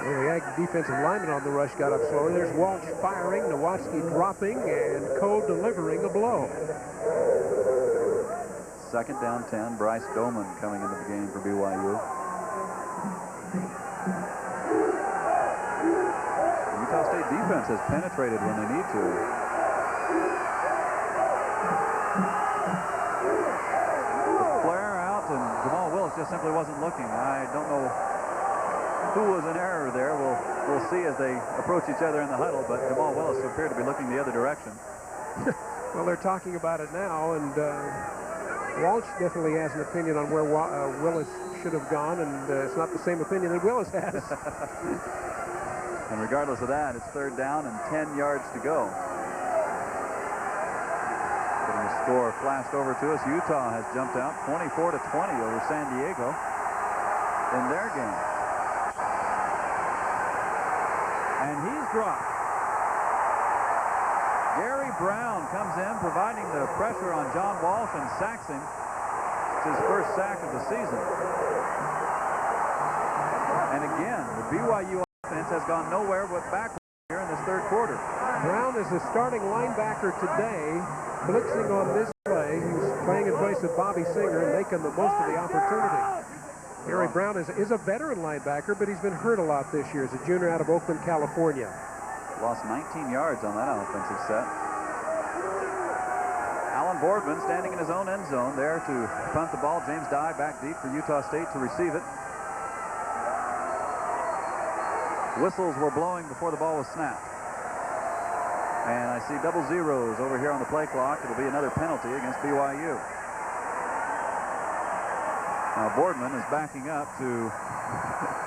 Well, the Ag defensive lineman on the rush got up slowly. There's Walsh firing, Nowatzki dropping, and Coe delivering a blow. Second down 10. Bryce Doman coming into the game for BYU. Utah State defense has penetrated when they need to. The flare out, and Jamal Willis just simply wasn't looking. I don't know who was in error there. We'll see as they approach each other in the huddle, but Jamal Willis appeared to be looking the other direction. Well, they're talking about it now, and Walsh definitely has an opinion on where Willis should have gone, and it's not the same opinion that Willis has. And regardless of that, it's third down and 10 yards to go. Getting the score flashed over to us. Utah has jumped out 24-20 over San Diego in their game. And he's dropped. Gary Brown comes in, providing the pressure on John Walsh, and sacks him. It's his first sack of the season. And again, the BYU offense has gone nowhere but backward here in this third quarter. Brown is the starting linebacker today, blitzing on this play. He's playing in place of Bobby Singer and making the most of the opportunity. Gary Brown is a veteran linebacker, but he's been hurt a lot this year as a junior out of Oakland, California. Lost 19 yards on that offensive set. Alan Boardman standing in his own end zone there to punt the ball. James Dye back deep for Utah State to receive it. Whistles were blowing before the ball was snapped. And I see double zeros over here on the play clock. It'll be another penalty against BYU. Now Boardman is backing up to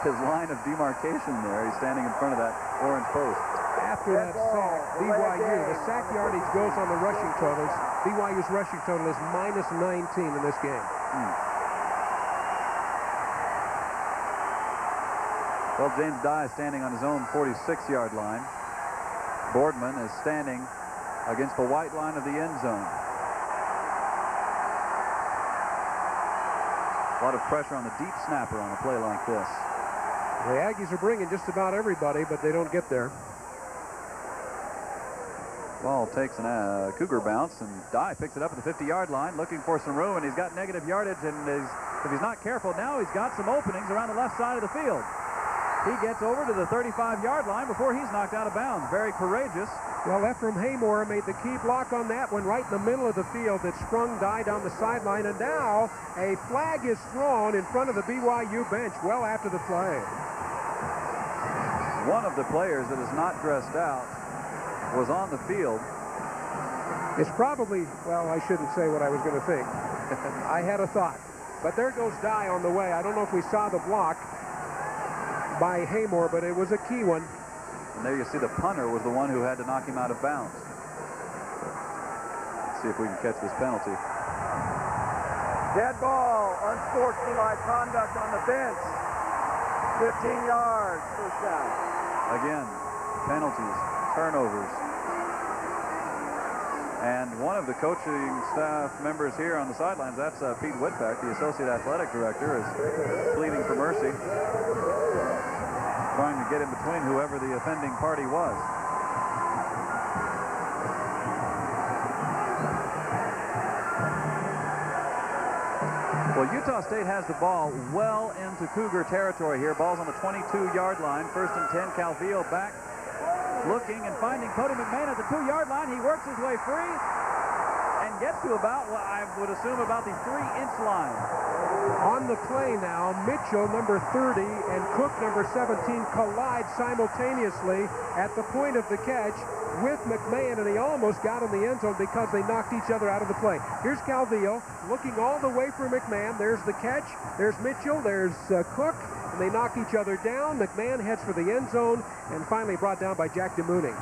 his line of demarcation there. He's standing in front of that orange post. After that sack, BYU, the sack yardage goes on the rushing totals. BYU's rushing total is -19 in this game. Well, James Dye is standing on his own 46-yard line. Boardman is standing against the white line of the end zone. A lot of pressure on the deep snapper on a play like this. The Aggies are bringing just about everybody, but they don't get there. Ball takes a Cougar bounce, and Dye picks it up at the 50-yard line, looking for some room, and he's got negative yardage, and if he's not careful now, he's got some openings around the left side of the field. He gets over to the 35-yard line before he's knocked out of bounds. Very courageous. Well, Ephraim Haymore made the key block on that one right in the middle of the field that sprung Dye down the sideline, and now a flag is thrown in front of the BYU bench well after the play. One of the players that is not dressed out was on the field. It's probably, well, I shouldn't say what I was going to think. I had a thought. But there goes Dye on the way. I don't know if we saw the block by Haymore, but it was a key one. And there you see the punter was the one who had to knock him out of bounds. Let's see if we can catch this penalty. Dead ball, unsportsmanlike conduct on the bench. 15 yards, first down. Again, penalties, turnovers. And one of the coaching staff members here on the sidelines, that's Pete Whitbeck, the associate athletic director, is pleading for mercy, trying to get in between whoever the offending party was. Well, Utah State has the ball well into Cougar territory here. Ball's on the 22-yard line. First and 10, Calvillo back, looking and finding Cody McMahon at the 2-yard line. He works his way free and gets to about, well, I would assume about the 3-inch line. On the play now, Mitchell, number 30, and Cook, number 17, collide simultaneously at the point of the catch with McMahon, and he almost got in the end zone because they knocked each other out of the play. Here's Calvillo looking all the way for McMahon. There's the catch. There's Mitchell. There's Cook. And they knock each other down. McMahon heads for the end zone and finally brought down by Jack DeMooning.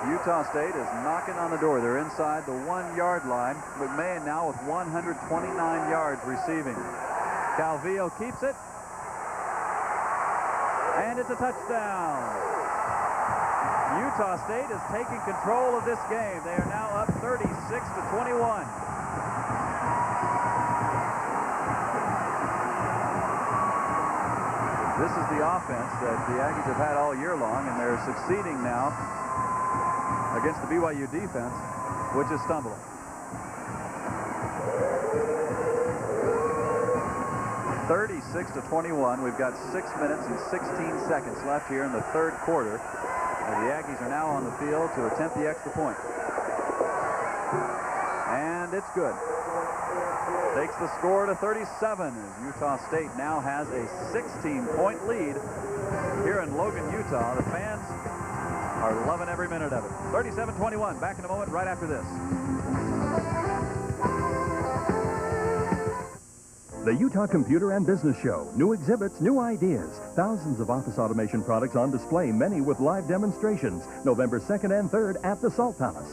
Utah State is knocking on the door. They're inside the 1-yard line. McMahon now with 129 yards receiving. Calvillo keeps it. And it's a touchdown. Utah State is taking control of this game. They are now up 36-21. This is the offense that the Aggies have had all year long, and they're succeeding now against the BYU defense, which is stumbling. (36-21). We've got 6 minutes and 16 seconds left here in the third quarter. And the Aggies are now on the field to attempt the extra point. And it's good. Takes the score to 37 as Utah State now has a 16-point lead here in Logan, Utah. The fans are loving every minute of it. 37-21. Back in a moment right after this. The Utah Computer and Business Show. New exhibits, new ideas. Thousands of office automation products on display, many with live demonstrations. November 2nd and 3rd at the Salt Palace.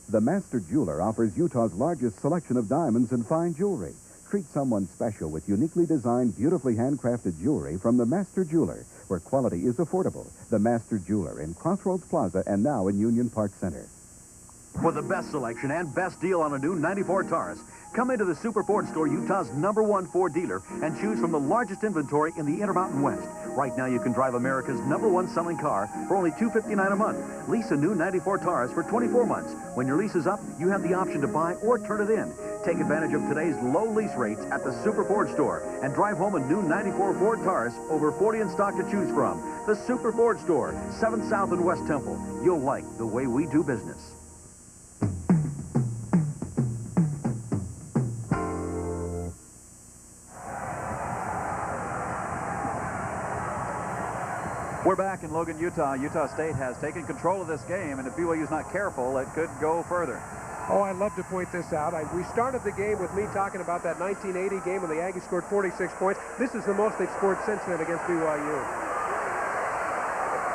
The Master Jeweler offers Utah's largest selection of diamonds and fine jewelry. Treat someone special with uniquely designed, beautifully handcrafted jewelry from the Master Jeweler, where quality is affordable. The Master Jeweler in Crossroads Plaza and now in Union Park Center. For the best selection and best deal on a new 94 Taurus, Come into the Super Ford store, Utah's #1 Ford dealer, and choose from the largest inventory in the Intermountain West. Right now, you can drive America's #1 selling car for only $259 a month. Lease a new 94 Taurus for 24 months. When your lease is up, you have the option to buy or turn it in. Take advantage of today's low lease rates at the Super Ford store and drive home a new 94 Ford Taurus, over 40 in stock to choose from. The Super Ford store, 7th South and West Temple. You'll like the way we do business. We're back in Logan, Utah. Utah State has taken control of this game, and if BYU's not careful, it could go further. Oh, I'd love to point this out. We started the game with me talking about that 1980 game when the Aggies scored 46 points. This is the most they've scored since then against BYU.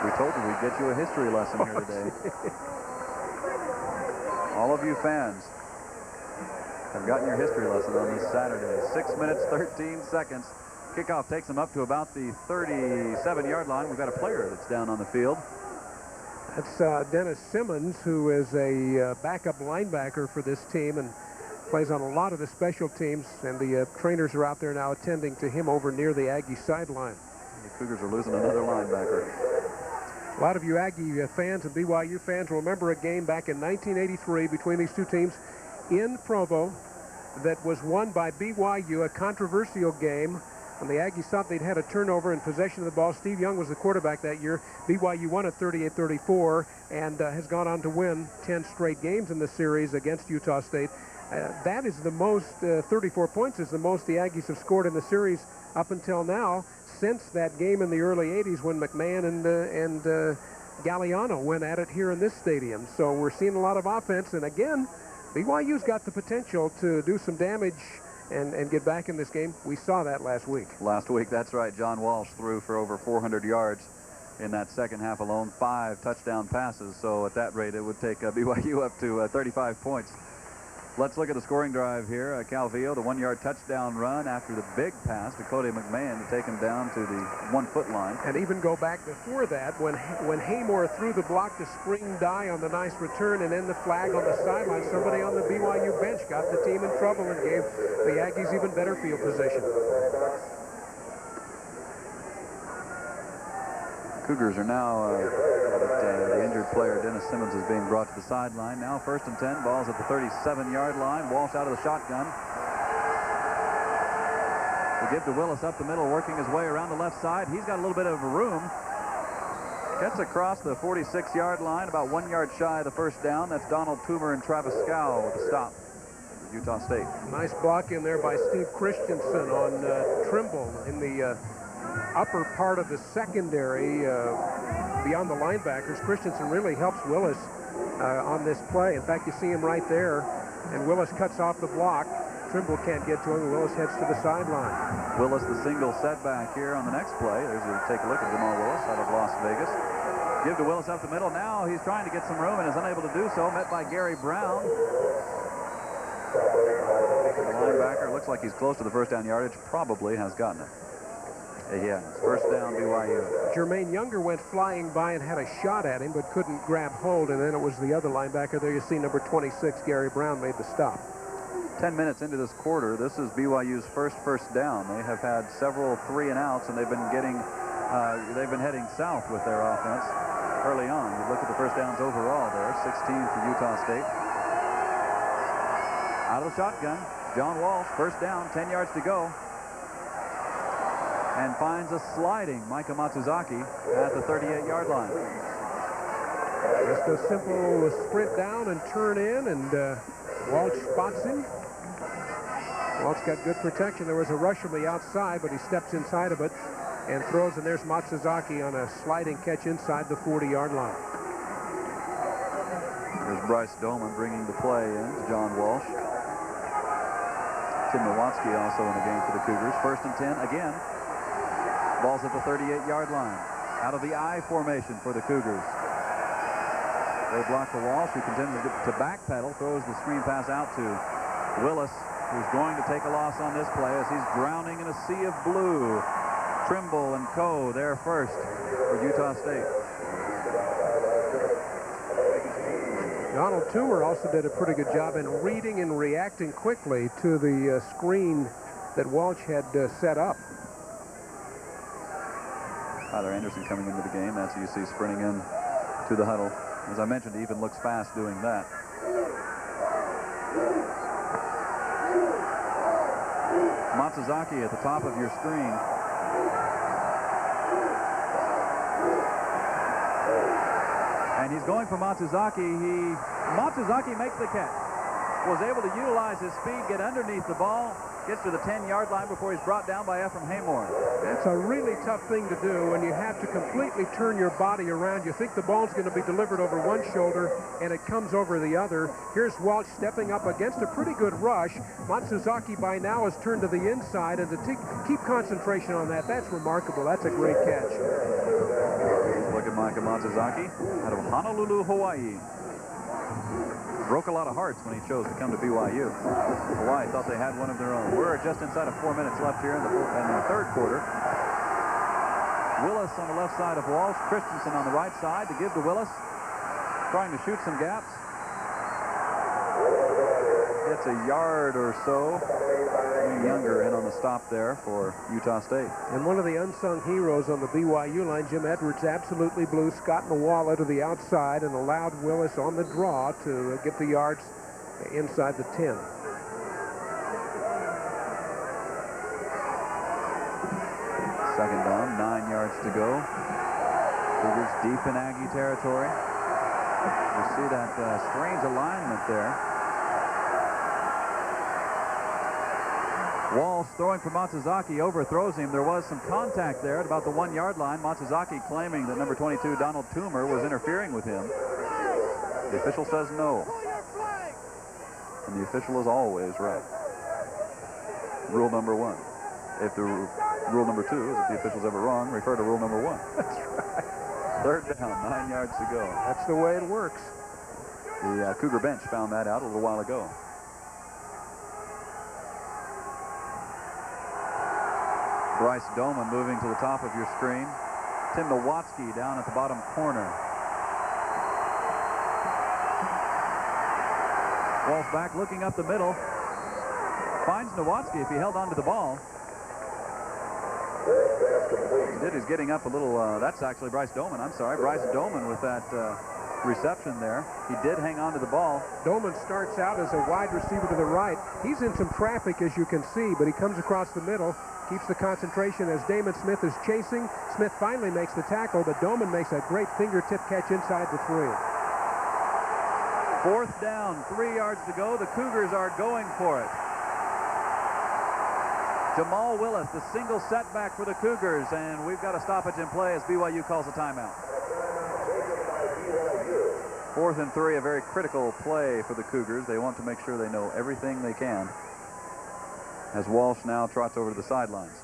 We told you we'd get you a history lesson here today. All of you fans have gotten your history lesson on this Saturday. 6 minutes, 13 seconds. Kickoff takes them up to about the 37-yard line. We've got a player that's down on the field. That's Dennis Simmons, who is a backup linebacker for this team and plays on a lot of the special teams, and the trainers are out there now attending to him over near the Aggie sideline. The Cougars are losing another linebacker. A lot of you Aggie fans and BYU fans will remember a game back in 1983 between these two teams in Provo that was won by BYU, a controversial game. When the Aggies thought they'd had a turnover in possession of the ball, Steve Young was the quarterback that year. BYU won at 38-34 and has gone on to win 10 straight games in the series against Utah State. That is the most, 34 points is the most the Aggies have scored in the series up until now, since that game in the early 80s when McMahon and Galliano went at it here in this stadium. So we're seeing a lot of offense, and again, BYU's got the potential to do some damage and get back in this game. We saw that last week. Last week, that's right. John Walsh threw for over 400 yards in that second half alone, 5 touchdown passes. So at that rate, it would take BYU up to 35 points. Let's look at the scoring drive here. Calvillo, the 1-yard touchdown run after the big pass to Cody McMahon to take him down to the 1-foot line. And even go back before that when Haymore threw the block to Spring Dye on the nice return and then the flag on the sideline. Somebody on the BYU bench got the team in trouble and gave the Aggies even better field position. Cougars are now, the injured player, Dennis Simmons, is being brought to the sideline. Now 1st and 10, ball's at the 37-yard line. Walsh out of the shotgun. To give to Willis up the middle, working his way around the left side. He's got a little bit of room. Gets across the 46-yard line, about 1 yard shy of the first down. That's Donald Toomer and Travis Scow with a stop for Utah State. Nice block in there by Steve Christensen on Trimble in the upper part of the secondary beyond the linebackers. Christensen really helps Willis on this play. In fact, you see him right there, and Willis cuts off the block. Trimble can't get to him, and Willis heads to the sideline. Willis, the single setback here on the next play. There's a take a look at Jamal Willis out of Las Vegas. Give to Willis up the middle. Now he's trying to get some room and is unable to do so. Met by Gary Brown. The linebacker looks like he's close to the first down yardage. Probably has gotten it. Yeah, first down BYU. Jermaine Younger went flying by and had a shot at him, but couldn't grab hold, and then it was the other linebacker. There you see number 26, Gary Brown, made the stop. 10 minutes into this quarter, this is BYU's first down. They have had several 3-and-outs, and they've been heading south with their offense early on. You look at the first downs overall there, 16 for Utah State. Out of the shotgun, John Walsh, first down, 10 yards to go. And finds a sliding Micah Matsuzaki at the 38-yard line. Just a simple sprint down and turn in, and Walsh spots him. Walsh got good protection. There was a rush from the outside, but he steps inside of it and throws, and there's Matsuzaki on a sliding catch inside the 40-yard line. There's Bryce Doman bringing the play in to John Walsh. Tim Nowatzki also in the game for the Cougars. 1st and 10 again. Ball's at the 38-yard line. Out of the I formation for the Cougars. They block for Walsh, who continues to backpedal, throws the screen pass out to Willis, who's going to take a loss on this play as he's drowning in a sea of blue. Trimble and Co. there first for Utah State. Donald Toomer also did a pretty good job in reading and reacting quickly to the screen that Walsh had set up. Tyler Anderson coming into the game. That's who you see sprinting in to the huddle. As I mentioned, he even looks fast doing that. Matsuzaki at the top of your screen. And he's going for Matsuzaki. Matsuzaki makes the catch. Was able to utilize his speed, get underneath the ball, gets to the 10-yard line before he's brought down by Ephraim Haymore. That's a really tough thing to do when you have to completely turn your body around. You think the ball's going to be delivered over one shoulder, and it comes over the other. Here's Walsh stepping up against a pretty good rush. Matsuzaki by now has turned to the inside, and to keep concentration on that, that's remarkable. That's a great catch. Look at Micah Matsuzaki out of Honolulu, Hawaii. Broke a lot of hearts when he chose to come to BYU. Hawaii thought they had one of their own. We're just inside of 4 minutes left here in the third quarter. Willis on the left side of Walsh. Christensen on the right side to give to Willis. Trying to shoot some gaps. Gets a yard or so. Younger in on the stop there for Utah State. And one of the unsung heroes on the BYU line, Jim Edwards, absolutely blew Scott Nwala to the outside and allowed Willis on the draw to get the yards inside the 10. Second down, 9 yards to go. Cougars deep in Aggie territory. You see that strange alignment there. Walsh throwing for Matsuzaki, overthrows him. There was some contact there at about the 1-yard line. Matsuzaki claiming that number 22, Donald Toomer, was interfering with him. The official says no. And the official is always right. Rule number 1. If the rule number 2 is if the official's ever wrong, refer to rule number 1. That's right. Third down, 9 yards to go. That's the way it works. The Cougar bench found that out a little while ago. Bryce Doman moving to the top of your screen. Tim Nowatzki down at the bottom corner. Walsh back looking up the middle. Finds Nowatzki if he held on to the ball. He did. He's getting up a little. That's actually Bryce Doman. I'm sorry. Bryce Doman with that reception there. He did hang on to the ball. Doman starts out as a wide receiver to the right. He's in some traffic, as you can see, but he comes across the middle. Keeps the concentration as Damon Smith is chasing. Smith finally makes the tackle, but Doman makes a great fingertip catch inside the 3. Fourth down, 3 yards to go. The Cougars are going for it. Jamal Willis, the single setback for the Cougars, and we've got a stoppage in play as BYU calls a timeout. 4th and 3, a very critical play for the Cougars. They want to make sure they know everything they can. As Walsh now trots over to the sidelines.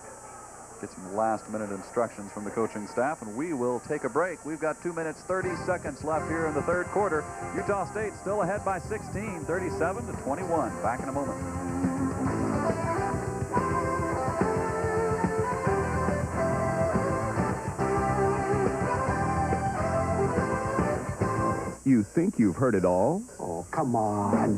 Get some last-minute instructions from the coaching staff, and we will take a break. We've got 2 minutes, 30 seconds left here in the third quarter. Utah State still ahead by 16, 37-21. Back in a moment. You think you've heard it all? Oh, come on.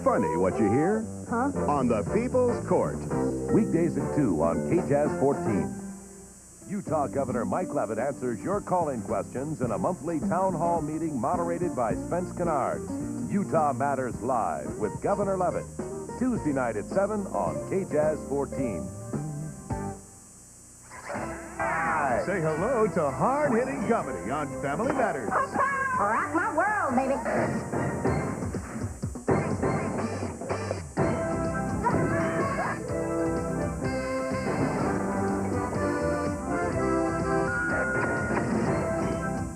Funny what you hear? Huh? On the People's Court. Weekdays at 2 on KJAZ 14. Utah Governor Mike Leavitt answers your call-in questions in a monthly town hall meeting moderated by Spence Kennard. Utah Matters Live with Governor Leavitt. Tuesday night at 7 on KJAZ 14. Say hello to hard-hitting comedy on Family Matters. Rock my world, baby.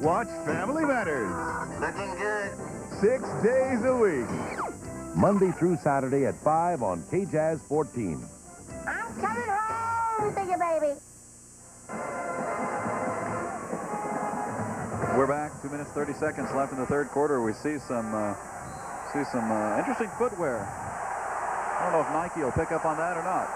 Watch Family Matters. Looking good. 6 days a week. Monday through Saturday at 5 on KJAZ 14. I'm coming home to you, baby. We're back. 2 minutes, 30 seconds left in the third quarter. We see some interesting footwear. I don't know if Nike will pick up on that or not.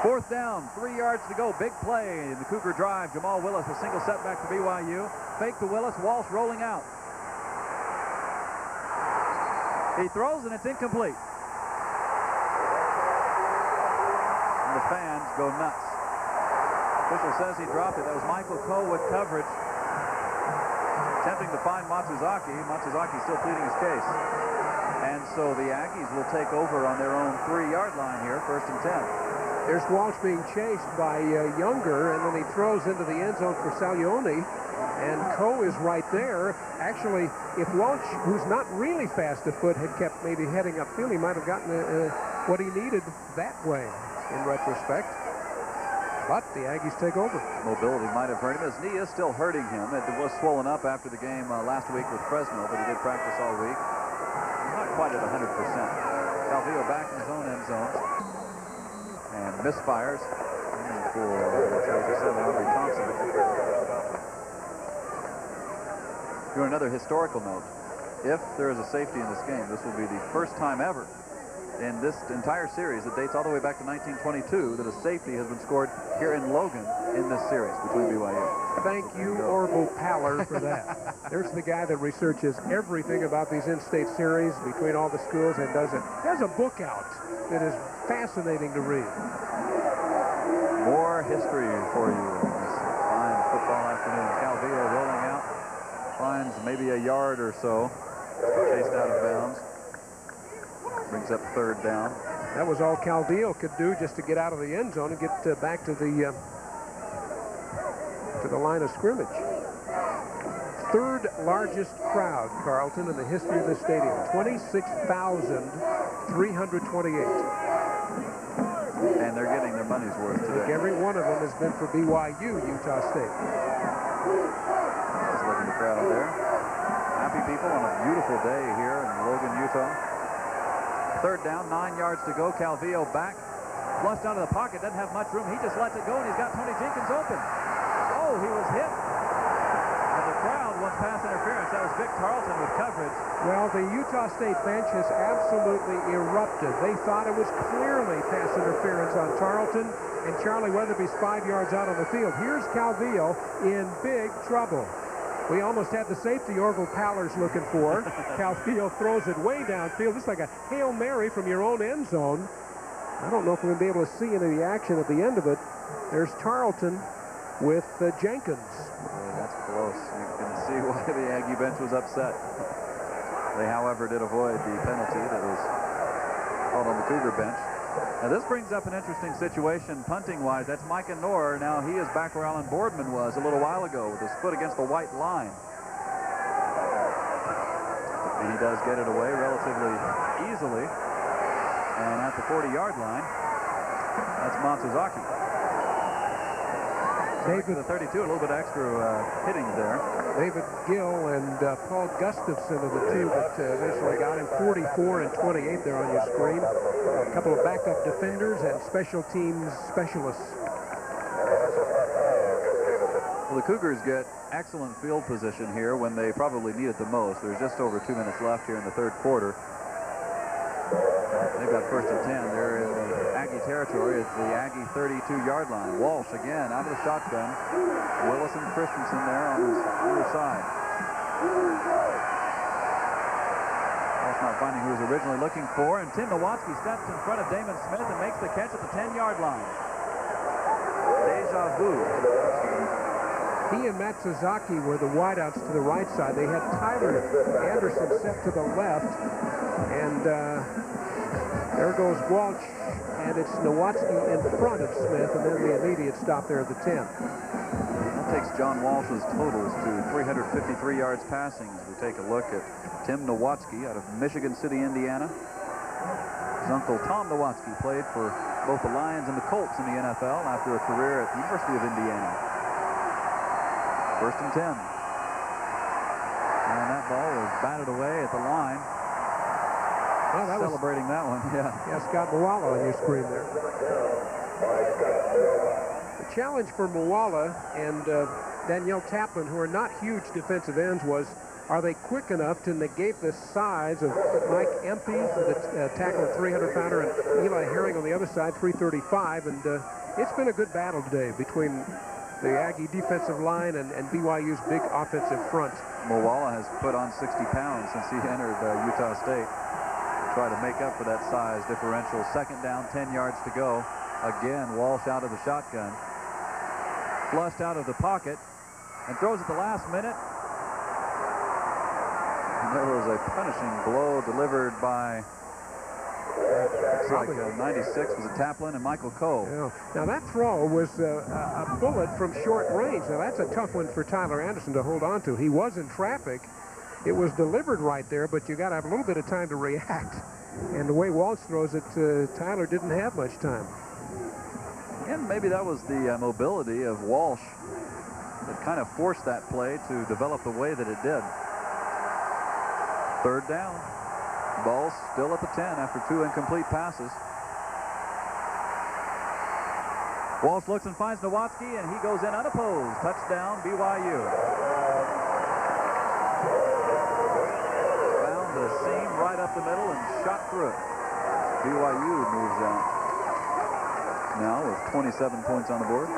4th down, 3 yards to go. Big play in the Cougar drive. Jamal Willis, a single setback for BYU. Fake to Willis. Walsh rolling out. He throws, and it's incomplete. And the fans go nuts. Official says he dropped it. That was Michael Coe with coverage. Attempting to find Matsuzaki. Matsuzaki still pleading his case. And so the Aggies will take over on their own 3-yard line here, 1st and 10. There's Walsh being chased by Younger, and then he throws into the end zone for Salioni, and Coe is right there. Actually, if Walsh, who's not really fast of foot, had kept maybe heading upfield, he might have gotten what he needed that way, in retrospect. But the Aggies take over. Mobility might have hurt him. His knee is still hurting him. It was swollen up after the game last week with Fresno, but he did practice all week. Not quite at 100%. Calvillo back in his own end zone. And misfires for Aubrey Thompson. Here, another historical note. If there is a safety in this game, this will be the first time ever in this entire series that dates all the way back to 1922 that a safety has been scored here in Logan in this series between BYU. Thank you, Orville Paller, for that. There's the guy that researches everything about these in-state series between all the schools and does it. He has a book out that is fascinating to read. More history for you this fine football afternoon. Calvillo rolling out, finds maybe a yard or so, chased out of bounds. Brings up 3rd down. That was all Calvillo could do, just to get out of the end zone and get back to the line of scrimmage. 3rd largest crowd, Carlton, in the history of the stadium. 26,328. And they're getting their money's worth today. Every one of them has been for BYU, Utah State. Just look at the crowd there. Happy people on a beautiful day here in Logan, Utah. 3rd down, 9 yards to go. Calvillo back. Flushed out of the pocket. Doesn't have much room. He just lets it go, and he's got Tony Jenkins open. Oh, he was hit. And the crowd wants pass interference. That was Vic Tarleton with coverage. Well, the Utah State bench has absolutely erupted. They thought it was clearly pass interference on Tarleton, and Charlie Weatherby's 5 yards out on the field. Here's Calvillo in big trouble. We almost had the safety Orville Paller's looking for. Calvillo throws it way downfield. It's like a Hail Mary from your own end zone. I don't know if we're going to be able to see any of the action at the end of it. There's Tarleton with Jenkins. Boy, that's close. You can see why the Aggie bench was upset. They, however, did avoid the penalty that was called on the Cougar bench. Now, this brings up an interesting situation punting-wise. That's Micah Knorr. Now, he is back where Alan Boardman was a little while ago with his foot against the white line. And he does get it away relatively easily. And at the 40-yard line, that's Matsuzaki. David, the 32, a little bit extra hitting there. David Gill and Paul Gustafson are the two that eventually got him. 44 and 28 there on your screen. A couple of backup defenders and special teams specialists. Well, the Cougars get excellent field position here when they probably need it the most. There's just over 2 minutes left here in the 3rd quarter. They've got 1st and 10. They're in the Aggie territory at the Aggie 32-yard line. Walsh again out of the shotgun. Willis and Christensen there on his other side. Walsh not finding who he was originally looking for, and Tim Nowatzki steps in front of Damon Smith and makes the catch at the 10-yard line. Deja vu. He and Matsuzaki were the wideouts to the right side. They had Tyler Anderson set to the left, and there goes Walsh, and it's Nowatzki in front of Smith, and then the immediate stop there at the 10. That takes John Walsh's totals to 353 yards passing as we take a look at Tim Nowatzki out of Michigan City, Indiana. His uncle Tom Nowatzki played for both the Lions and the Colts in the NFL after a career at the University of Indiana. 1st and 10. And that ball was batted away at the line. Well, celebrating that one, yeah. Yeah, Scott Moala on your screen there. The challenge for Moala and Danielle Taplin, who are not huge defensive ends, was, Are they quick enough to negate the size of Mike Empey, the tackle 300-pounder, and Eli Herring on the other side, 335? And it's been a good battle today between the Aggie defensive line and BYU's big offensive front. Moala has put on 60 pounds since he entered Utah State to try to make up for that size differential. Second down, 10 yards to go. Again, Walsh out of the shotgun. Flushed out of the pocket and throws at the last minute. And there was a punishing blow delivered by, looks like 96 was a Taplin and Michael Coe. Yeah. Now that throw was a bullet from short range. Now that's a tough one for Tyler Anderson to hold on to. He was in traffic. It was delivered right there, but you got to have a little bit of time to react. And the way Walsh throws it, Tyler didn't have much time. And maybe that was the mobility of Walsh that kind of forced that play to develop the way that it did. Third down. Ball still at the 10 after 2 incomplete passes. Walsh looks and finds Nowatzki, and he goes in unopposed. Touchdown, BYU. Found the seam right up the middle and shot through it. BYU moves out now with 27 points on the board.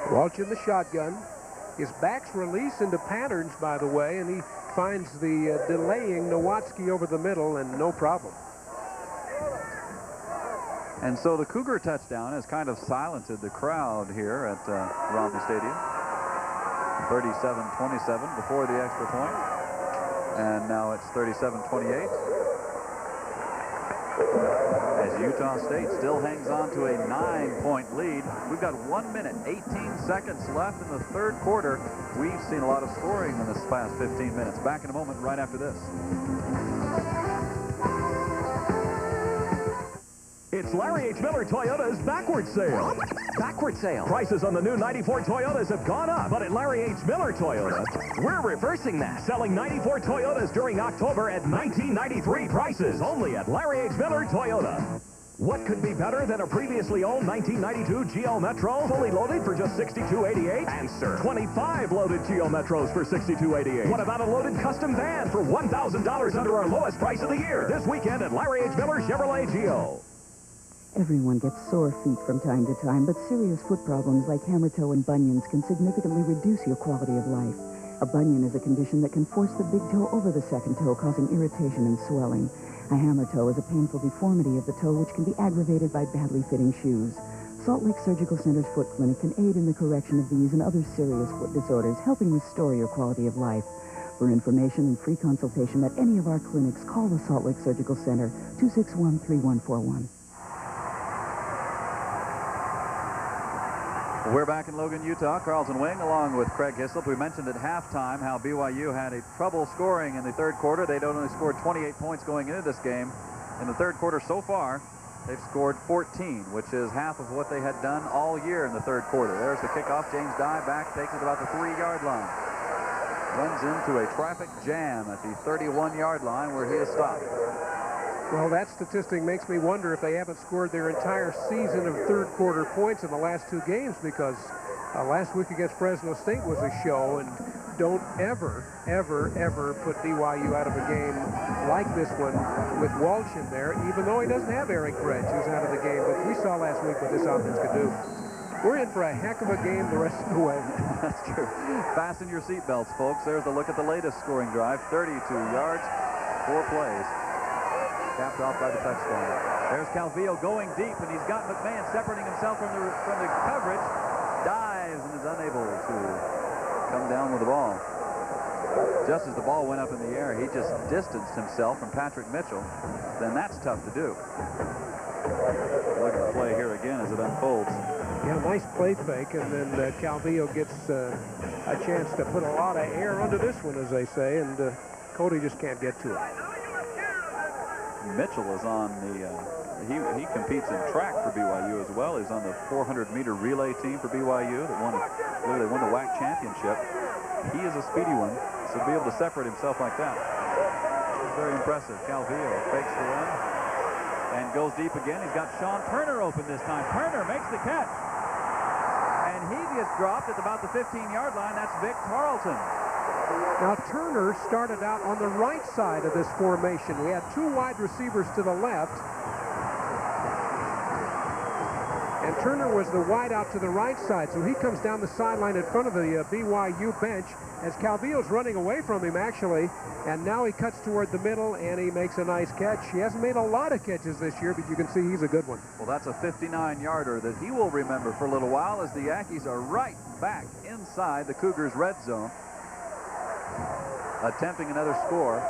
Walsh in the shotgun. His back's release into patterns, by the way, and he finds the delaying Nowatzki over the middle, and no problem. And so the Cougar touchdown has kind of silenced the crowd here at Romney Stadium. 37-27 before the extra point. And now it's 37-28. As Utah State still hangs on to a 9-point lead. We've got 1 minute, 18 seconds left in the third quarter. We've seen a lot of scoring in this past 15 minutes. Back in a moment right after this. It's Larry H. Miller Toyota's backward sale. Backward sale? Prices on the new 94 Toyotas have gone up, but at Larry H. Miller Toyota, we're reversing that. Selling 94 Toyotas during October at 1993 prices only at Larry H. Miller Toyota. What could be better than a previously owned 1992 Geo Metro fully loaded for just $62.88? Answer. 25 loaded Geo Metros for $62.88. What about a loaded custom van for $1,000 under our lowest price of the year? This weekend at Larry H. Miller Chevrolet Geo. Everyone gets sore feet from time to time, but serious foot problems like hammer toe and bunions can significantly reduce your quality of life. A bunion is a condition that can force the big toe over the second toe, causing irritation and swelling. A hammer toe is a painful deformity of the toe which can be aggravated by badly fitting shoes. Salt Lake Surgical Center's Foot Clinic can aid in the correction of these and other serious foot disorders, helping restore your quality of life. For information and free consultation at any of our clinics, call the Salt Lake Surgical Center, 261-3141. We're back in Logan, Utah. Carlton Wing along with Craig Hislop. We mentioned at halftime how BYU had a trouble scoring in the third quarter. They'd only scored 28 points going into this game. In the third quarter so far, they've scored 14, which is half of what they had done all year in the third quarter. There's the kickoff. James Dye back, takes it about the 3-yard line. Runs into a traffic jam at the 31-yard line where he is stopped. Well, that statistic makes me wonder if they haven't scored their entire season of third quarter points in the last 2 games, because last week against Fresno State was a show, and don't ever, ever, ever put BYU out of a game like this one with Walsh in there, even though he doesn't have Eric Dredge, who's out of the game. But we saw last week what this offense could do. We're in for a heck of a game the rest of the way. That's true. Fasten your seatbelts, folks. There's a look at the latest scoring drive. 32 yards, 4 plays. Capped off by the touchdown. There's Calvillo going deep, and he's got McMahon separating himself from the coverage. Dives and is unable to come down with the ball. Just as the ball went up in the air, he just distanced himself from Patrick Mitchell. Then that's tough to do. Look at the play here again as it unfolds. Yeah, nice play fake, and then Calvillo gets a chance to put a lot of air under this one, as they say, and Cody just can't get to it. Mitchell is on the, he competes in track for BYU as well. He's on the 400-meter relay team for BYU that won, they won the WAC championship. He is a speedy one, so to be able to separate himself like that is very impressive. Calvillo fakes the run and goes deep again. He's got Sean Turner open this time. Turner makes the catch, and he gets dropped at about the 15-yard line. That's Vic Tarleton. Now, Turner started out on the right side of this formation. We had two wide receivers to the left. And Turner was the wide out to the right side, so he comes down the sideline in front of the BYU bench as Calvillo's running away from him, actually. And now he cuts toward the middle, and he makes a nice catch. He hasn't made a lot of catches this year, but you can see he's a good one. Well, that's a 59-yarder that he will remember for a little while as the Aggies are right back inside the Cougars' red zone, attempting another score.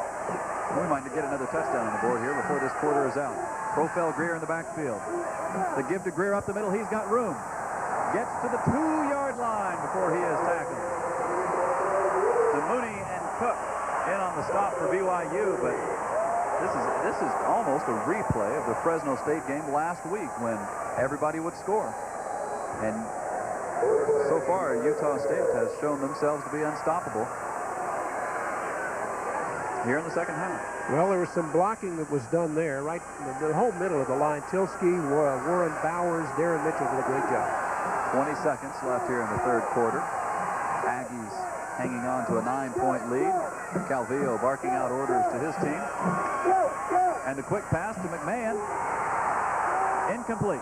We might get another touchdown on the board here before this quarter is out. Profel Greer in the backfield. The give to Greer up the middle. He's got room. Gets to the 2-yard line before he is tackled. The Mooney and Cook in on the stop for BYU, but this is almost a replay of the Fresno State game last week when everybody would score. And so far, Utah State has shown themselves to be unstoppable here in the second half. Well, there was some blocking that was done there, right in the whole middle of the line. Tilsky, Warren Bowers, Darren Mitchell did a great job. 20 seconds left here in the third quarter. Aggies hanging on to a 9-point lead. Calvillo barking out orders to his team. And a quick pass to McMahon. Incomplete.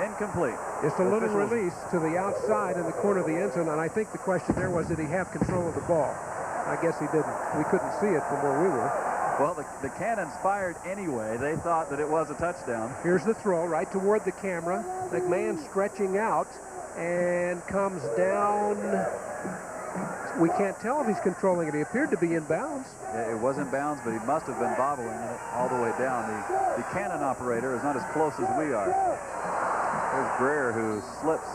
Incomplete. Just a little release to the outside in the corner of the end zone, and I think the question there was, did he have control of the ball? I guess he didn't. We couldn't see it from where we were. Well, the cannons fired anyway. They thought that it was a touchdown. Here's the throw right toward the camera. McMahon stretching out and comes down. We can't tell if he's controlling it. He appeared to be in bounds. Yeah, it was in bounds, but he must have been bobbling it all the way down. The cannon operator is not as close as we are. There's Greer, who slips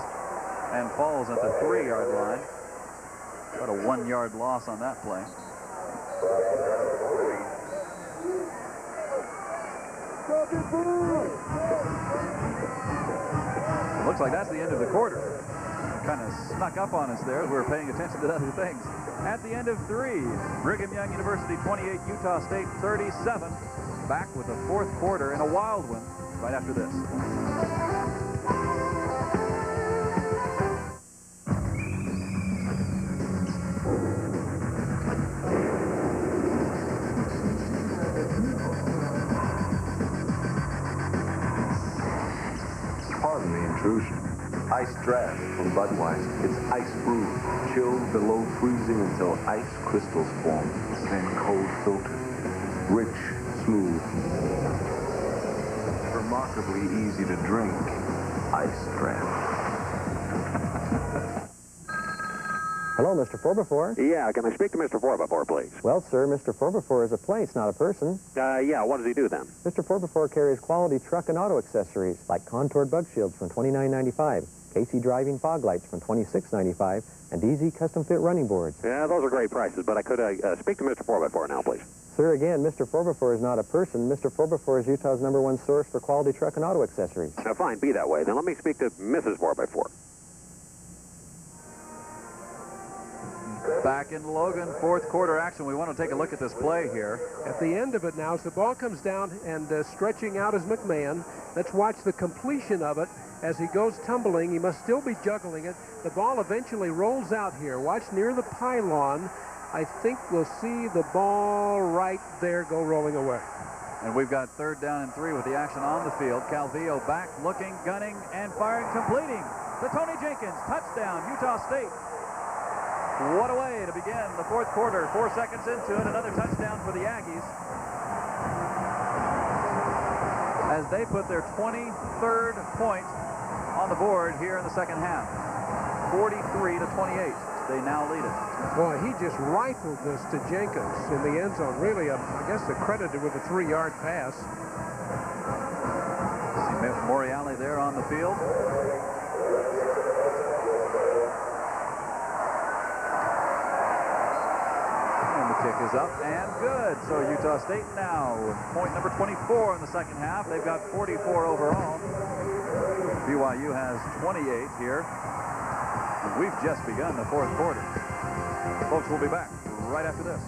and falls at the 3-yard line. About a 1-yard loss on that play. Looks like that's the end of the quarter. Kind of snuck up on us there as we were paying attention to other things. At the end of 3, Brigham Young University 28, Utah State 37. Back with the fourth quarter in a wild one right after this. Pardon the intrusion. Ice draft from Budweiser. It's ice brewed, chilled below freezing until ice crystals form, then cold filtered. Rich, smooth, remarkably easy to drink. Ice draft. Hello, Mr. Forbefore. Yeah, can I speak to Mr. Forbefore, please? Well, sir, Mr. Forbefore is a place, not a person. Yeah, what does he do then? Mr. Forbefore carries quality truck and auto accessories like contoured bug shields from $29.95, Casey driving fog lights from $26.95, and Easy custom fit running boards. Yeah, those are great prices, but I could speak to Mr. Forbefore now, please. Sir, again, Mr. Forbefore is not a person. Mr. Forbefore is Utah's #1 source for quality truck and auto accessories. Fine, be that way. Then let me speak to Mrs. Forbefore. Back in Logan, fourth quarter action. We want to take a look at this play here. At the end of it now, as the ball comes down and stretching out is McMahon. Let's watch the completion of it. As he goes tumbling, he must still be juggling it. The ball eventually rolls out here. Watch near the pylon. I think we'll see the ball right there go rolling away. And we've got 3rd down and 3 with the action on the field. Calvillo back, looking, gunning, and firing, completing. To Tony Jenkins, touchdown, Utah State. What a way to begin the fourth quarter. 4 seconds into it, another touchdown for the Aggies, as they put their 23rd point on the board here in the second half. 43-28. They now lead it. Boy, he just rifled this to Jenkins in the end zone. Really, I guess accredited with a 3-yard pass. See Moriali there on the field. Kick is up and good. So Utah State now with point number 24 in the second half. They've got 44 overall. BYU has 28 here. And we've just begun the fourth quarter. Folks, we'll be back right after this.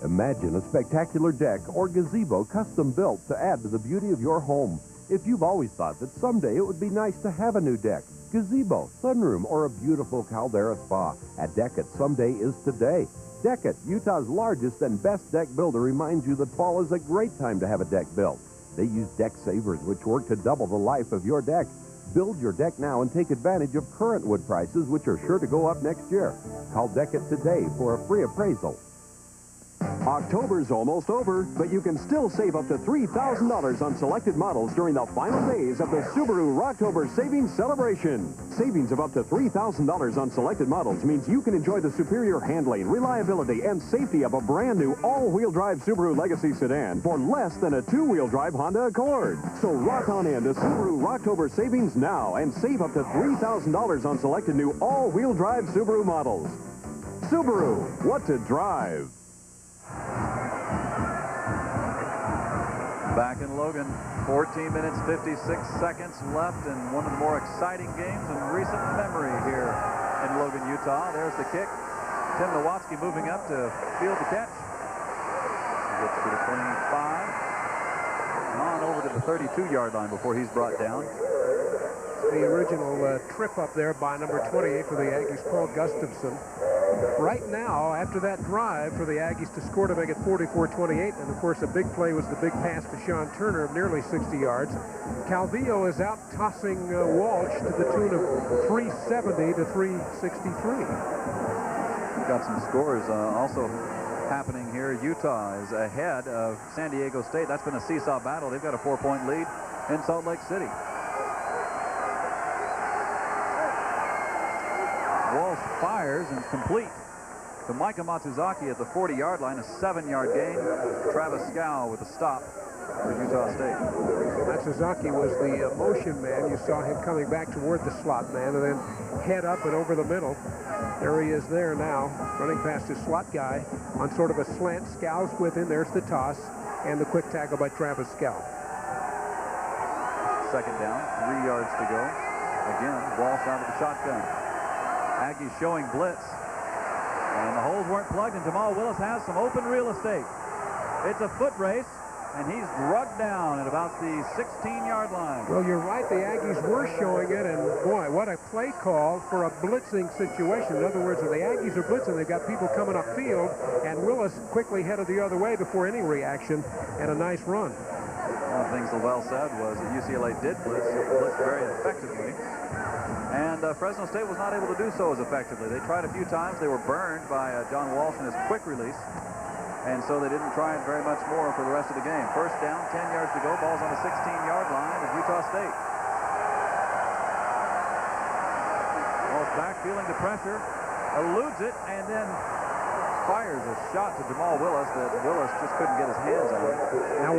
Imagine a spectacular deck or gazebo custom built to add to the beauty of your home. If you've always thought that someday it would be nice to have a new deck, gazebo, sunroom, or a beautiful caldera spa, at Deckett, someday is today. Deckett, Utah's largest and best deck builder, reminds you that fall is a great time to have a deck built. They use deck savers, which work to double the life of your deck. Build your deck now and take advantage of current wood prices, which are sure to go up next year. Call Deckett today for a free appraisal. October's almost over, but you can still save up to $3,000 on selected models during the final days of the Subaru Rocktober Savings Celebration. Savings of up to $3,000 on selected models means you can enjoy the superior handling, reliability, and safety of a brand new all-wheel drive Subaru Legacy sedan for less than a two-wheel drive Honda Accord. So rock on in to Subaru Rocktober Savings now and save up to $3,000 on selected new all-wheel drive Subaru models. Subaru, what to drive? Back in Logan, 14 minutes, 56 seconds left in one of the more exciting games in recent memory here in Logan, Utah. There's the kick. Tim Nowatzki moving up to field the catch. He gets to the 25. And on over to the 32-yard line before he's brought down. The original trip up there by number 28 for the Aggies, Paul Gustafson. Right now, after that drive for the Aggies to score to make it 44-28, and of course the big play was the big pass to Sean Turner of nearly 60 yards. Calvillo is out tossing Walsh to the tune of 370 to 363. Got some scores also happening here. Utah is ahead of San Diego State. That's been a seesaw battle. They've got a 4-point lead in Salt Lake City. Walsh fires and complete to Micah Matsuzaki at the 40-yard line, a 7-yard gain. Travis Scow with a stop for Utah State. Matsuzaki was the motion man. You saw him coming back toward the slot man and then head up and over the middle. There he is there now, running past his slot guy on sort of a slant. Scow's with him. There's the toss and the quick tackle by Travis Scow. Second down, 3 yards to go. Again, Walsh out of the shotgun. Aggies showing blitz. And the holes weren't plugged, and Jamal Willis has some open real estate. It's a foot race, and he's drugged down at about the 16-yard line. Well, you're right. The Aggies were showing it, and boy, what a play call for a blitzing situation. In other words, when the Aggies are blitzing, they've got people coming upfield, and Willis quickly headed the other way before any reaction, and a nice run. One of the things Lavelle said was that UCLA did blitz very effectively. And Fresno State was not able to do so as effectively. They tried a few times. They were burned by John Walsh in his quick release. And so they didn't try it very much more for the rest of the game. First down, 10 yards to go. Ball's on the 16-yard line of Utah State. Walsh back, feeling the pressure, eludes it, and then fires a shot to Jamal Willis that Willis just couldn't get his hands on. Now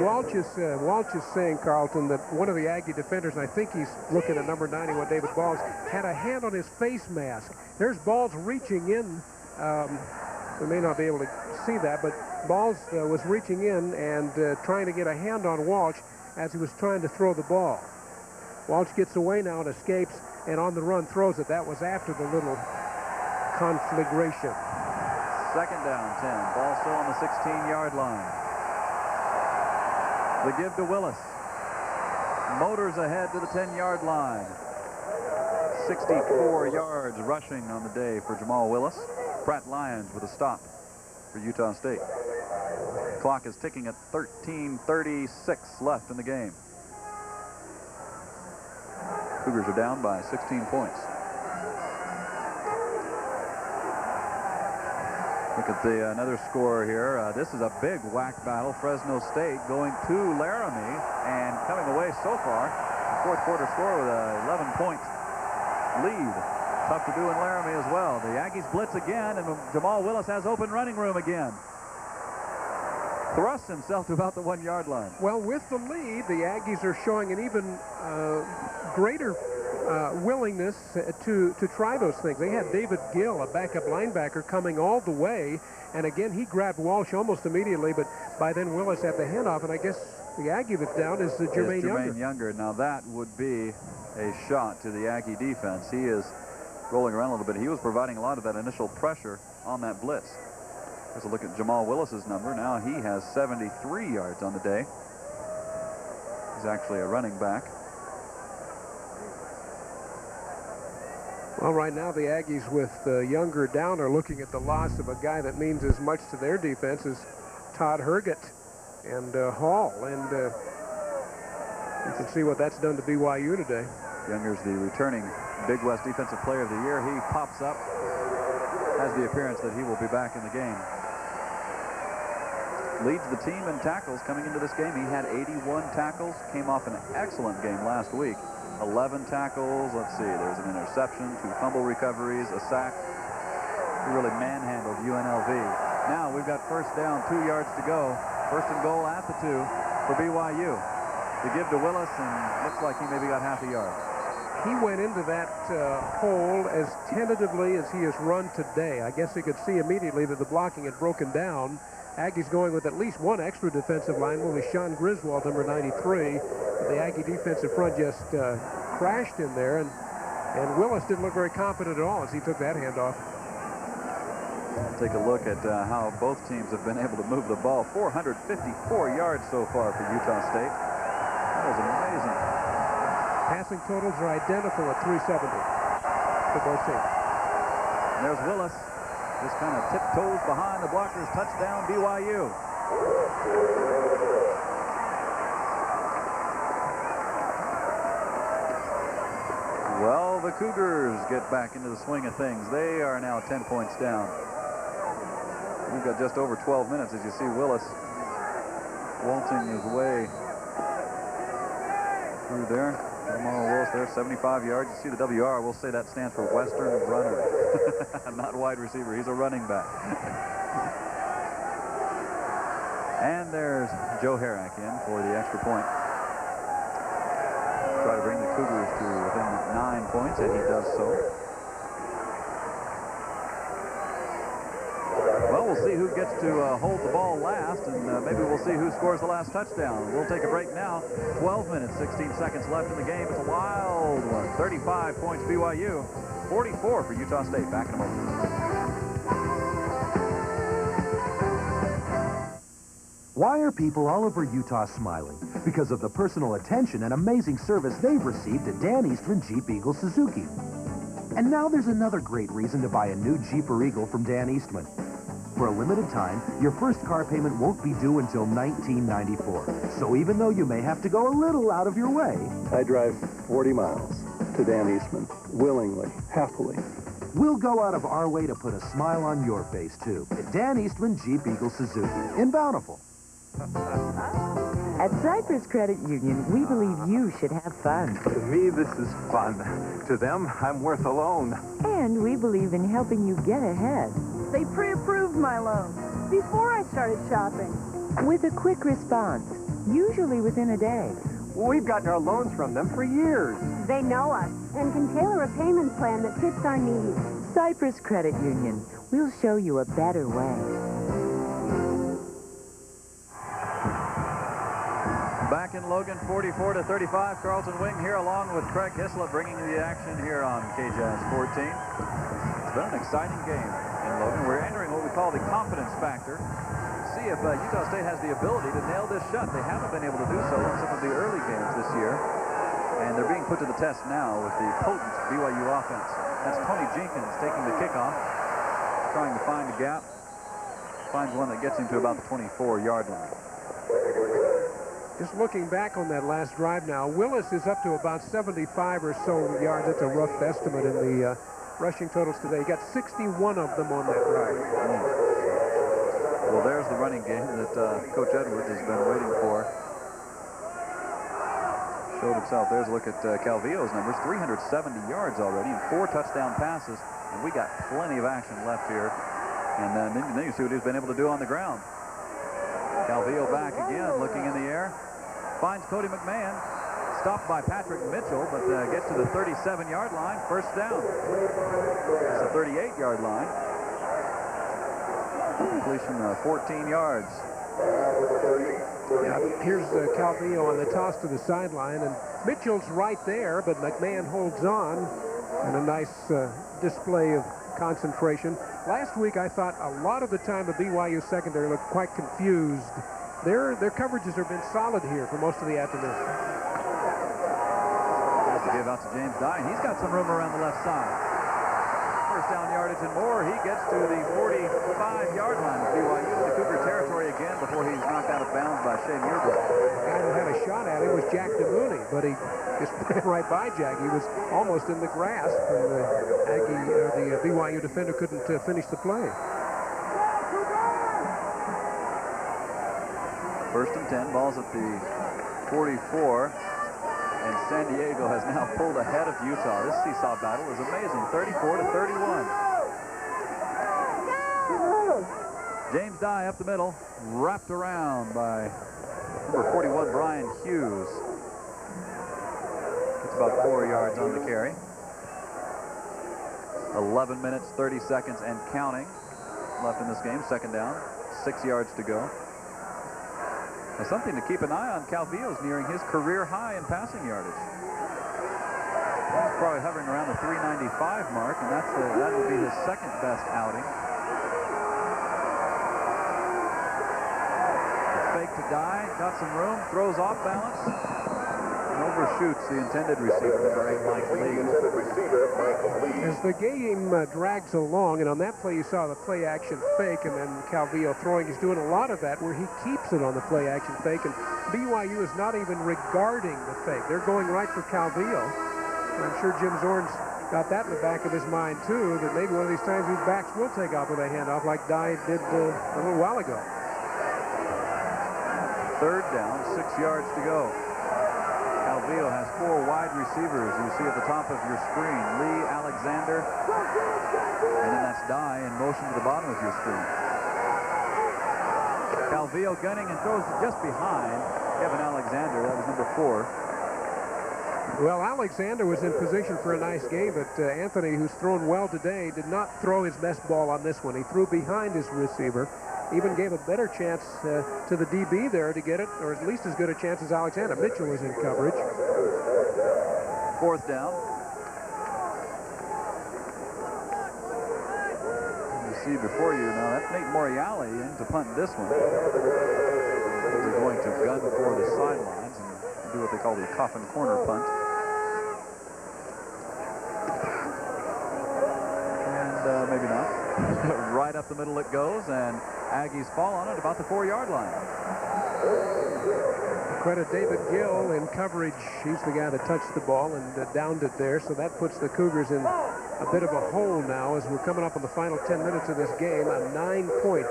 Walsh is saying, Carlton, that one of the Aggie defenders, and I think he's looking at number 91, David Balls, had a hand on his face mask. There's Balls reaching in. We may not be able to see that, but Balls was reaching in and trying to get a hand on Walsh as he was trying to throw the ball. Walsh gets away now and escapes, and on the run throws it. That was after the little conflagration. Second down, 10. Ball still on the 16-yard line. The give to Willis. Motors ahead to the 10-yard line. 64 yards rushing on the day for Jamal Willis. Pratt Lyons with a stop for Utah State. Clock is ticking at 13:36 left in the game. Cougars are down by 16 points. Look at another score here. This is a big whack battle. Fresno State going to Laramie and coming away so far. Fourth quarter score with an 11-point lead. Tough to do in Laramie as well. The Aggies blitz again, and Jamal Willis has open running room again. Thrusts himself to about the 1-yard line. Well, with the lead, the Aggies are showing an even greater willingness to try those things. They had David Gill, a backup linebacker, coming all the way, and again he grabbed Walsh almost immediately, but by then Willis had the handoff, and I guess the Aggie that's down is Jermaine Younger. Now that would be a shot to the Aggie defense. He is rolling around a little bit. He was providing a lot of that initial pressure on that blitz. Here's a look at Jamal Willis's number. Now he has 73 yards on the day. He's actually a running back. Well, right now the Aggies with Younger down are looking at the loss of a guy that means as much to their defense as Todd Herget and Hall. And you can see what that's done to BYU today. Younger's the returning Big West Defensive Player of the Year. He pops up, has the appearance that he will be back in the game. Leads the team in tackles coming into this game. He had 81 tackles, came off an excellent game last week. 11 tackles, let's see, there's an interception, 2 fumble recoveries, a sack. He really manhandled UNLV. Now we've got first down, 2 yards to go. First and goal at the 2 for BYU. To give to Willis, and looks like he maybe got half a yard. He went into that hole as tentatively as he has run today. I guess he could see immediately that the blocking had broken down. Aggies going with at least one extra defensive lineman with Sean Griswold, number 93. The Aggie defensive front just crashed in there, and Willis didn't look very confident at all as he took that handoff. Take a look at how both teams have been able to move the ball. 454 yards so far for Utah State. That was amazing. Passing totals are identical at 370 for both teams. And there's Willis. Just kind of tiptoes behind the blockers. Touchdown, BYU. Well, the Cougars get back into the swing of things. They are now 10 points down. We've got just over 12 minutes as you see Willis waltzing his way through there. Jamal Willis there, 75 yards. You see the WR, we'll say that stands for Western Runner. Not wide receiver, he's a running back. And there's Joe Herrick in for the extra point. Try to bring the Cougars to within 9 points, and he does so. Well, we'll see who gets to hold the ball last, and maybe we'll see who scores the last touchdown. We'll take a break now. 12 minutes, 16 seconds left in the game. It's a wild one. 35 points BYU, 44 for Utah State. Back in a moment. Why are people all over Utah smiling? Because of the personal attention and amazing service they've received at Dan Eastman Jeep Eagle Suzuki. And now there's another great reason to buy a new Jeep or Eagle from Dan Eastman. For a limited time, your first car payment won't be due until 1994. So even though you may have to go a little out of your way, I drive 40 miles to Dan Eastman, willingly, happily. We'll go out of our way to put a smile on your face, too, at Dan Eastman Jeep Eagle Suzuki in Bountiful. At Cypress Credit Union, we believe you should have fun. To me, this is fun. To them, I'm worth a loan. And we believe in helping you get ahead. They pre-approved my loan before I started shopping. With a quick response, usually within a day. We've gotten our loans from them for years. They know us and can tailor a payment plan that fits our needs. Cypress Credit Union. We'll show you a better way. Back in Logan, 44-35. Carlton Wing here along with Craig Hislop bringing you the action here on KJAZ 14. It's been an exciting game in Logan. We're entering what we call the confidence factor. See if Utah State has the ability to nail this shut. They haven't been able to do so in some of the early games this year. And they're being put to the test now with the potent BYU offense. That's Tony Jenkins taking the kickoff, trying to find a gap. Finds one that gets him to about the 24-yard line. Just looking back on that last drive now, Willis is up to about 75 or so yards. That's a rough estimate in the rushing totals today. He got 61 of them on that drive. Well, there's the running game that Coach Edwards has been waiting for. Showed himself. There's a look at Calvillo's numbers. 370 yards already and 4 touchdown passes. And we got plenty of action left here. And then you see what he's been able to do on the ground. Calvillo back again, looking in the air. Finds Cody McMahon. Stopped by Patrick Mitchell, but gets to the 37-yard line. First down. It's the 38-yard line. Completion 14 yards. Yeah, here's Calvillo on the toss to the sideline, and Mitchell's right there, but McMahon holds on. And a nice display of concentration. Last week, I thought a lot of the time the BYU secondary looked quite confused their coverages have been solid here for most of the afternoon. Has to give out to James Dye. He's got some room around the left side. First down yardage and more. He gets to the 45-yard line of BYU in the Cougar territory again before he's knocked out of bounds by Shea Muirwood. The guy who had a shot at him was Jack DeMooney, but he just ran right by Jack. He was almost in the grasp, and the BYU defender couldn't finish the play. First and 10, balls at the 44. And San Diego has now pulled ahead of Utah. This seesaw battle is amazing. 34-31. James Dye up the middle, wrapped around by number 41, Brian Hughes. It's about 4 yards on the carry. 11 minutes, 30 seconds, and counting left in this game. Second down, 6 yards to go. Now, something to keep an eye on. Calvillo's nearing his career high in passing yardage. He's probably hovering around the 395 mark, and that would be his second best outing. The fake to Dye, got some room, throws off balance, and overshoots the intended receiver, number 8, Mike Lee. As the game drags along, and on that play you saw the play action fake, and then Calvillo throwing. He's doing a lot of that where he keeps it on the play action fake, and BYU is not even regarding the fake. They're going right for Calvillo. And I'm sure Jim Zorn's got that in the back of his mind too, that maybe one of these times these backs will take off with a handoff like Dye did a little while ago. Third down, 6 yards to go. Calvillo has 4 wide receivers you see at the top of your screen. Lee, Alexander, and then that's Dye in motion to the bottom of your screen. Calvillo gunning and throws just behind Kevin Alexander. That was number 4. Well, Alexander was in position for a nice game, but Anthony, who's thrown well today, did not throw his best ball on this one. He threw behind his receiver. Even gave a better chance to the DB there to get it, or at least as good a chance as Alexander. Mitchell was in coverage. Fourth down. You see before you now, that's Nate Moriali in to punt this one. They're going to gun for the sidelines and do what they call the coffin corner punt. And maybe not. Right up the middle it goes, and Aggies fall on it about the 4-yard line. Credit David Gill in coverage. He's the guy that touched the ball and downed it there, so that puts the Cougars in a bit of a hole now as we're coming up on the final 10 minutes of this game, a 9-point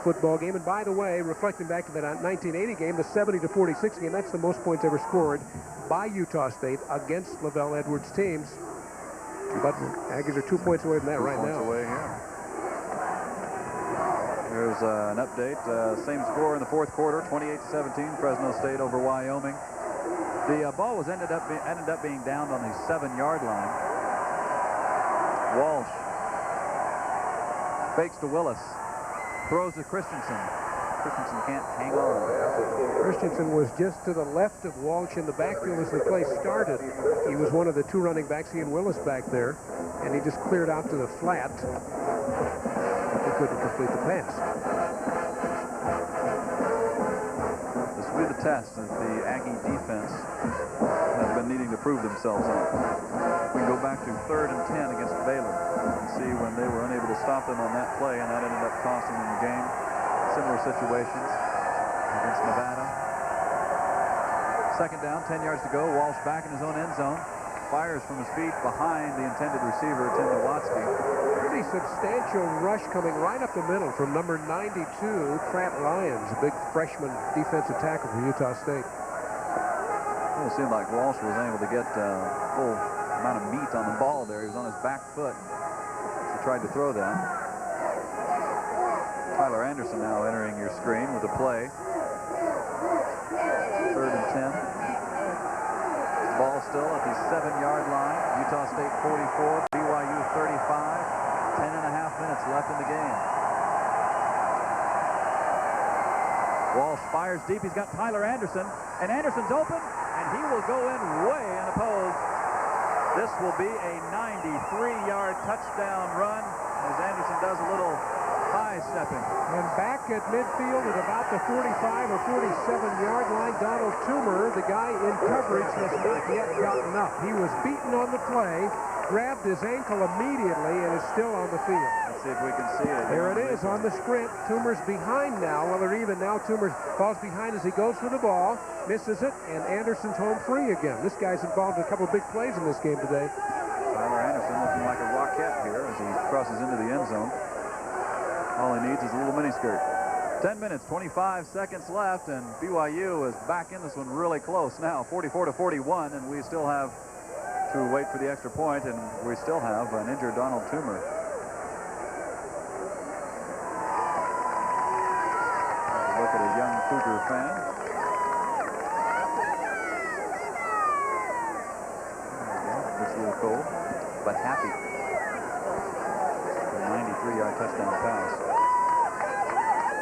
football game. And by the way, reflecting back to that 1980 game, the 70-46 game, that's the most points ever scored by Utah State against Lavelle Edwards teams. But Aggies are 2 points away from that right now. Away here. Here's an update. Same score in the fourth quarter, 28-17, Fresno State over Wyoming. The ball was ended up being downed on the 7-yard line. Walsh fakes to Willis, throws to Christensen. Christensen can't hang on. Christensen was just to the left of Walsh in the backfield as the play started. He was one of the 2 running backs, he and Willis back there, and he just cleared out to the flat. He couldn't complete the pass. This will be the test that the Aggie defense has been needing to prove themselves on. We can go back to 3rd and 10 against Baylor and see when they were unable to stop them on that play, and that ended up costing them the game. Similar situations against Nevada. Second down, 10 yards to go. Walsh back in his own end zone. Fires from his feet behind the intended receiver, Tim Nowatzki. Pretty substantial rush coming right up the middle from number 92, Pratt Lyons, a big freshman defensive tackle for Utah State. Well, it seemed like Walsh was able to get full amount of meat on the ball there. He was on his back foot. He tried to throw that. Tyler Anderson now entering your screen with a play. 3rd and 10. Ball still at the 7-yard line. Utah State 44, BYU 35. 10.5 minutes left in the game. Walsh fires deep. He's got Tyler Anderson, and Anderson's open, and he will go in way unopposed. This will be a 93-yard touchdown run as Anderson does a little high stepping. And back at midfield at about the 45 or 47-yard line, Donald Toomer, the guy in coverage, has not yet gotten up. He was beaten on the play, grabbed his ankle immediately, and is still on the field. Let's see if we can see it. There it is on the sprint. Toomer's behind now. Well, they're even now. Toomer falls behind as he goes for the ball, misses it, and Anderson's home free again. This guy's involved in a couple of big plays in this game today. Tyler Anderson looking like a rocket here as he crosses into the end zone. All he needs is a little miniskirt. 10 minutes, 25 seconds left, and BYU is back in this one really close now, 44-41, and we still have to wait for the extra point, and we still have an injured Donald Toomer. Look at a young Cougar fan. Looks a little cold, but happy. A 93-yard touchdown pass.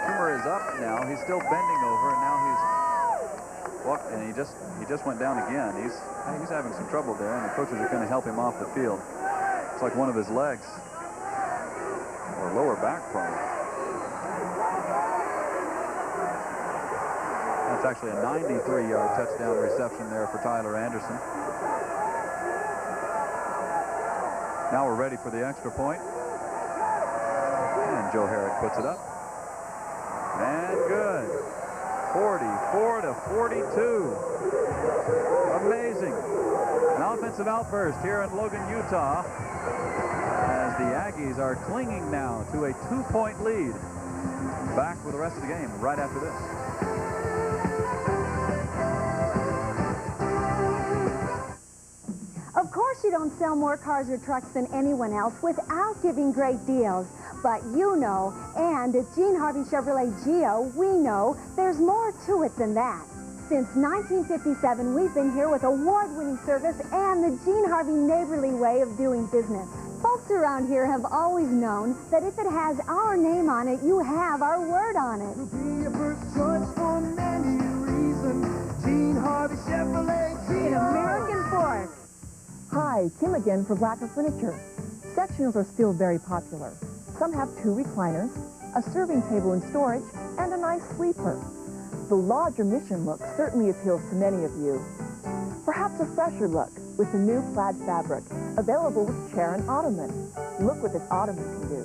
Toomer is up now. He's still bending over, and now he's walked, and he just went down again. He's having some trouble there, and the coaches are going to help him off the field. It's like one of his legs or lower back problem. That's actually a 93-yard touchdown reception there for Tyler Anderson. Now we're ready for the extra point. And Joe Herrick puts it up. And good. 44-42. Amazing. An offensive outburst here in Logan, Utah, as the Aggies are clinging now to a 2-point lead. Back with the rest of the game right after this. Of course you don't sell more cars or trucks than anyone else without giving great deals. But you know, and at Gene Harvey Chevrolet Geo, we know there's more to it than that. Since 1957, we've been here with award-winning service and the Gene Harvey neighborly way of doing business. Folks around here have always known that if it has our name on it, you have our word on it. Be your first choice for many reasons. Gene Harvey Chevrolet Geo. In American Fork. Hi, Kim again for Blacker Furniture. Sectionals are still very popular. Some have 2 recliners, a serving table and storage, and a nice sleeper. The larger mission look certainly appeals to many of you. Perhaps a fresher look with the new plaid fabric, available with chair and ottoman. Look what this ottoman can do.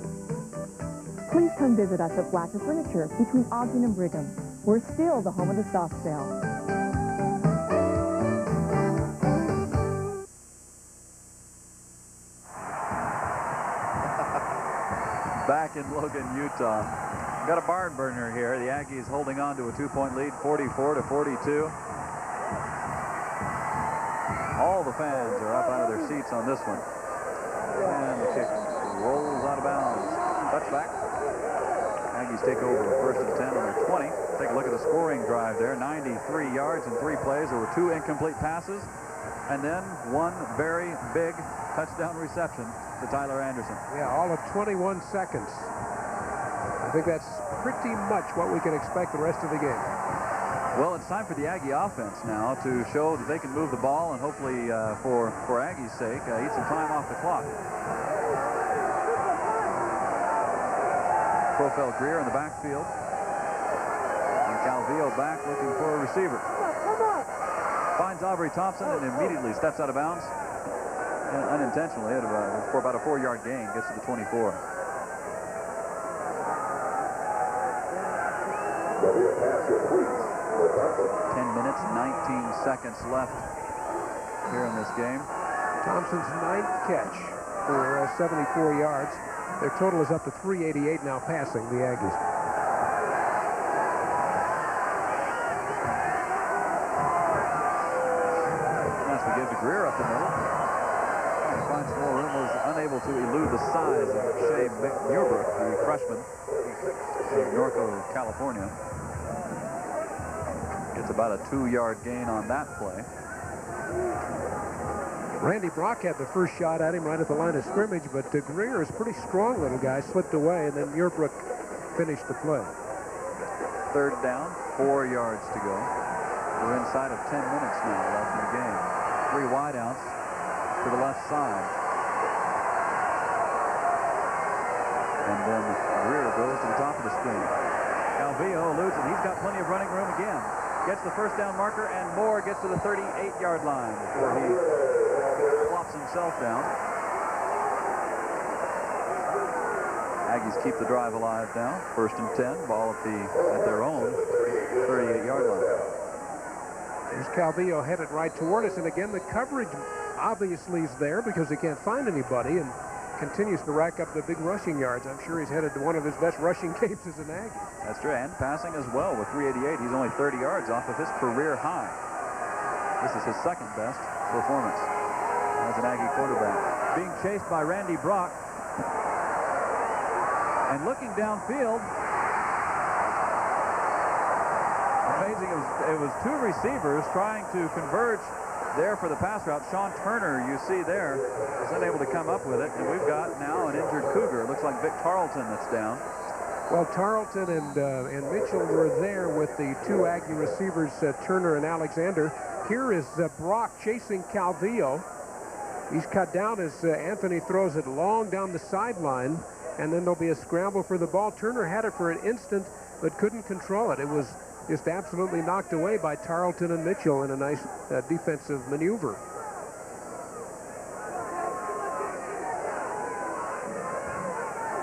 Please come visit us at Blacker Furniture between Ogden and Brigham. We're still the home of the soft sale. Back in Logan, Utah. Got a barn burner here. The Aggies holding on to a 2-point lead, 44-42. All the fans are up out of their seats on this one. And the kick rolls out of bounds. Touchback. Aggies take over 1st and 10 on their 20. Take a look at the scoring drive there. 93 yards in 3 plays. There were 2 incomplete passes. And then 1 very big touchdown reception to Tyler Anderson. Yeah, all of 21 seconds. I think that's pretty much what we can expect the rest of the game. Well, it's time for the Aggie offense now to show that they can move the ball and hopefully, for Aggie's sake, eat some time off the clock. Profel Greer in the backfield. And Calvillo back looking for a receiver. Finds Aubrey Thompson and immediately steps out of bounds. And unintentionally, for about a 4-yard gain, gets to the 24. 10 minutes, 19 seconds left here in this game. Thompson's 9th catch for 74 yards. Their total is up to 388 now passing, the Aggies. That's the give to Greer up the middle. Finds more room, was unable to elude the size of Shea Muirbrook, the freshman from Norco, California. Gets about a 2-yard gain on that play. Randy Brock had the first shot at him right at the line of scrimmage, but Greer is a pretty strong little guy, slipped away, and then Muirbrook finished the play. 3rd down, 4 yards to go. We're inside of 10 minutes now left in the game. 3 wideouts to the left side. And then Greer goes to the top of the screen. Calvillo eludes it. He's got plenty of running room again. Gets the first down marker, and Moore gets to the 38-yard line before he flops himself down. Aggies keep the drive alive now. 1st and 10. Ball at their own 38-yard line. There's Calvillo headed right toward us, and again the coverage obviously is there because he can't find anybody and continues to rack up the big rushing yards. I'm sure he's headed to one of his best rushing games as an Aggie. That's true, and passing as well with 388. He's only 30 yards off of his career high. This is his second best performance as an Aggie quarterback. Being chased by Randy Brock. And looking downfield, amazing, it was two receivers trying to converge there for the pass route. Sean Turner, you see there, is unable to come up with it, and we've got now an injured Cougar. It looks like Vic Tarleton that's down. Well, Tarleton and Mitchell were there with the two Aggie receivers, Turner and Alexander. Here is Brock chasing Calvillo. He's cut down as Anthony throws it long down the sideline, and then there'll be a scramble for the ball. Turner had it for an instant, but couldn't control it. It was just absolutely knocked away by Tarleton and Mitchell in a nice defensive maneuver.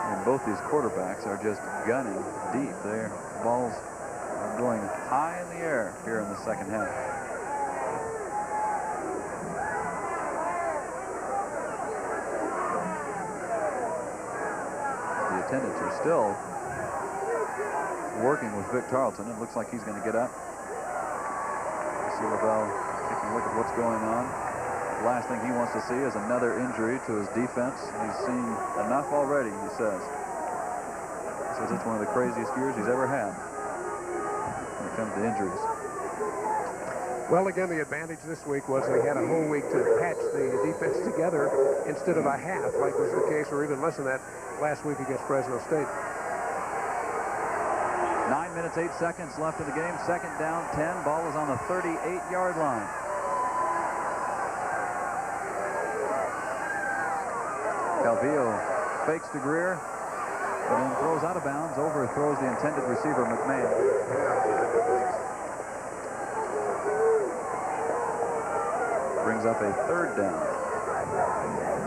And both these quarterbacks are just gunning deep. Their balls are going high in the air here in the second half. The attendants are still working with Vic Tarleton. It looks like he's going to get up. You see Lavelle taking a look at what's going on. The last thing he wants to see is another injury to his defense. He's seen enough already, he says. He says it's one of the craziest years he's ever had when it comes to injuries. Well, again, the advantage this week was they had a whole week to patch the defense together instead of a half, like was the case, or even less than that, last week against Fresno State. 9 minutes, 8 seconds left in the game. Second down, 10. Ball is on the 38-yard line. Calvillo fakes to Greer, and then throws out of bounds, overthrows the intended receiver, McMahon. Brings up a 3rd down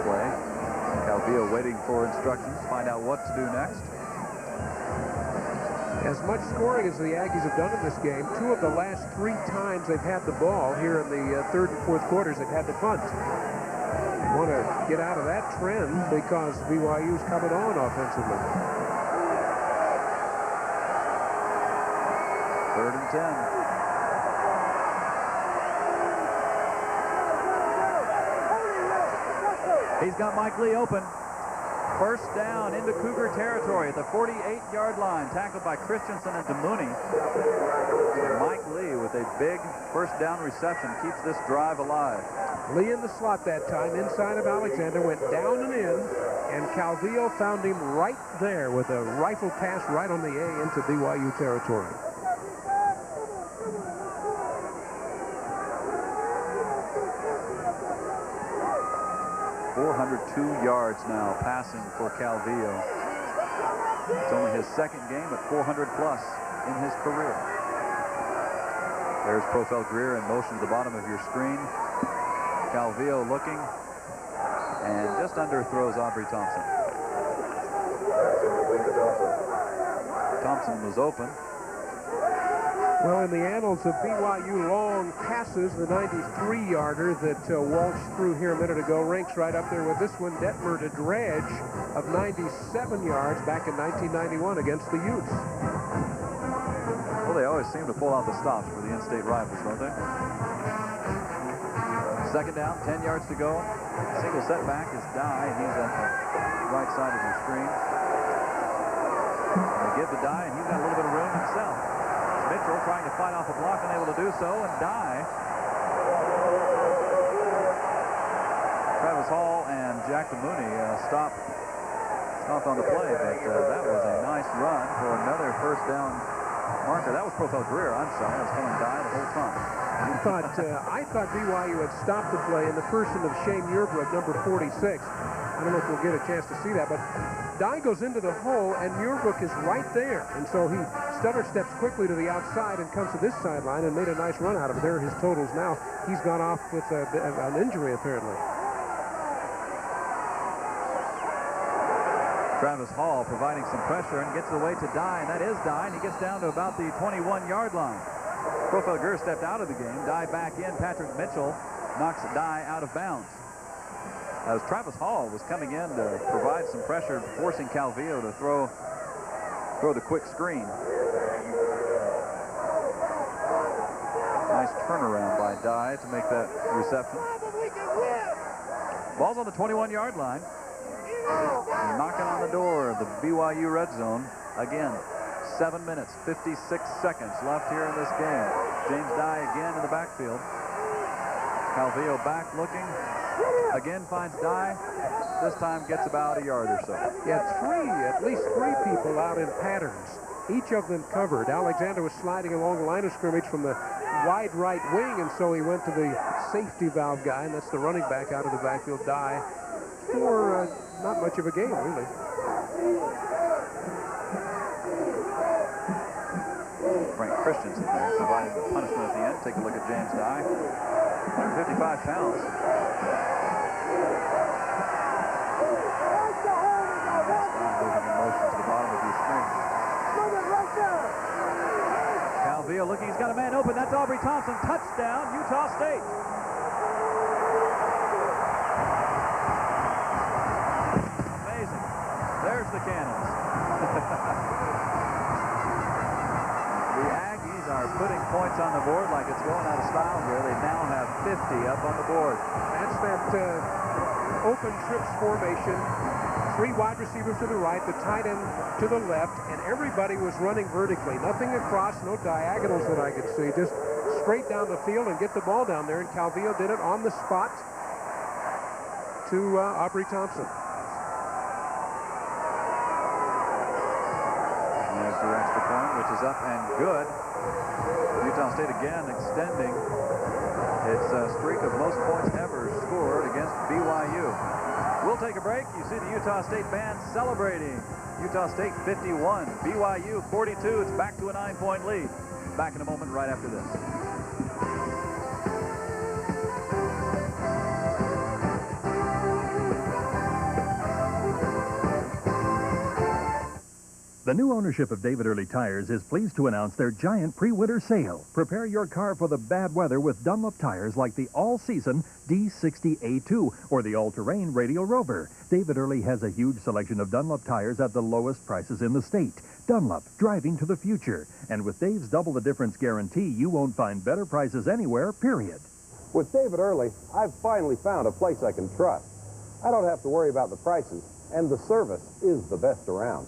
play. Calvillo waiting for instructions, find out what to do next. As much scoring as the Aggies have done in this game, 2 of the last 3 times they've had the ball here in the 3rd and 4th quarters, they've had to punt. Want to get out of that trend because BYU's coming on offensively. 3rd and 10. He's got Mike Lee open. First down into Cougar territory at the 48-yard line. Tackled by Christensen and DeMooney. Mike Lee with a big first down reception keeps this drive alive. Lee in the slot that time, inside of Alexander, went down and in, and Calvillo found him right there with a rifle pass right on the A into BYU territory. .402 yards now passing for Calvillo. It's only his second game at 400+ in his career. There's Profel Greer in motion to the bottom of your screen. Calvillo looking and just underthrows Aubrey Thompson. Thompson was open. Well, in the annals of BYU long passes, the 93-yarder that Walsh threw here a minute ago ranks right up there with this one. Detmer to Dredge of 97 yards back in 1991 against the Utes. Well, they always seem to pull out the stops for the in-state rivals, don't they? Second down, 10 yards to go. Single setback is Dye, and he's at the right side of your screen. And they give to Dye, and he's got a little bit of room himself. Mitchell trying to fight off a block, unable to do so, and Dye. Travis Hall and Jack DeMooney stopped on the play, but that was a nice run for another first down marker. That was Profile Greer. I'm sorry. I was calling Dye the whole time. I thought BYU had stopped the play in the person of Shane Muirbrook, number 46. I don't know if we'll get a chance to see that, but Dye goes into the hole, and Muirbrook is right there. And so he stutter steps quickly to the outside and comes to this sideline and made a nice run out of it. There are his totals now. He's gone off with an injury, apparently. Travis Hall providing some pressure and gets away to Dye, and that is Dye, and he gets down to about the 21-yard line. Profile Greer stepped out of the game. Dye back in. Patrick Mitchell knocks Dye out of bounds. As Travis Hall was coming in to provide some pressure, forcing Calvillo to throw the quick screen. Nice turnaround by Dye to make that reception. Ball's on the 21-yard line. And knocking on the door of the BYU red zone again. 7 minutes, 56 seconds left here in this game. James Dye again in the backfield. Calvillo back looking. Again finds Dye. This time gets about a yard or so. Yeah, at least three people out in patterns. Each of them covered. Alexander was sliding along the line of scrimmage from the wide right wing, and so he went to the safety valve guy, and that's the running back out of the backfield, Dye, for not much of a game, really. Frank Christensen there providing the punishment at the end. Take a look at James Dye. 155 pounds. Moving in motion to the bottom of your screen. Calvillo looking, he's got a man open. That's Aubrey Thompson. Touchdown, Utah State. Amazing. There's the Cannons. The Aggies are putting points on the board like it's going out of style here. They now have 50 up on the board. That's that open trips formation. Three wide receivers to the right, the tight end to the left, and everybody was running vertically. Nothing across, no diagonals that I could see. Just straight down the field and get the ball down there, and Calvillo did it on the spot to Aubrey Thompson. And there's the extra point, which is up and good. Utah State again extending its streak of most points ever scored against BYU. We'll take a break. You see the Utah State band celebrating. Utah State 51, BYU 42. It's back to a 9-point lead. Back in a moment right after this. The new ownership of David Early Tires is pleased to announce their giant pre-winter sale. Prepare your car for the bad weather with Dunlop tires like the all-season D60A2 or the all-terrain Radial Rover. David Early has a huge selection of Dunlop tires at the lowest prices in the state. Dunlop, driving to the future. And with Dave's double the difference guarantee, you won't find better prices anywhere, period. With David Early, I've finally found a place I can trust. I don't have to worry about the prices, and the service is the best around.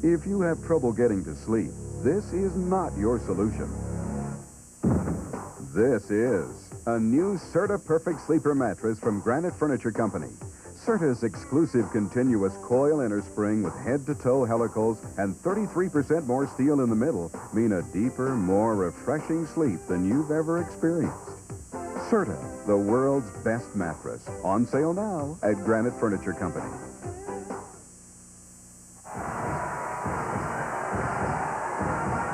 If you have trouble getting to sleep, this is not your solution. This is a new Serta Perfect Sleeper mattress from Granite Furniture Company. Serta's exclusive continuous coil inner spring with head-to-toe helicals and 33% more steel in the middle mean a deeper, more refreshing sleep than you've ever experienced. Serta, the world's best mattress. On sale now at Granite Furniture Company.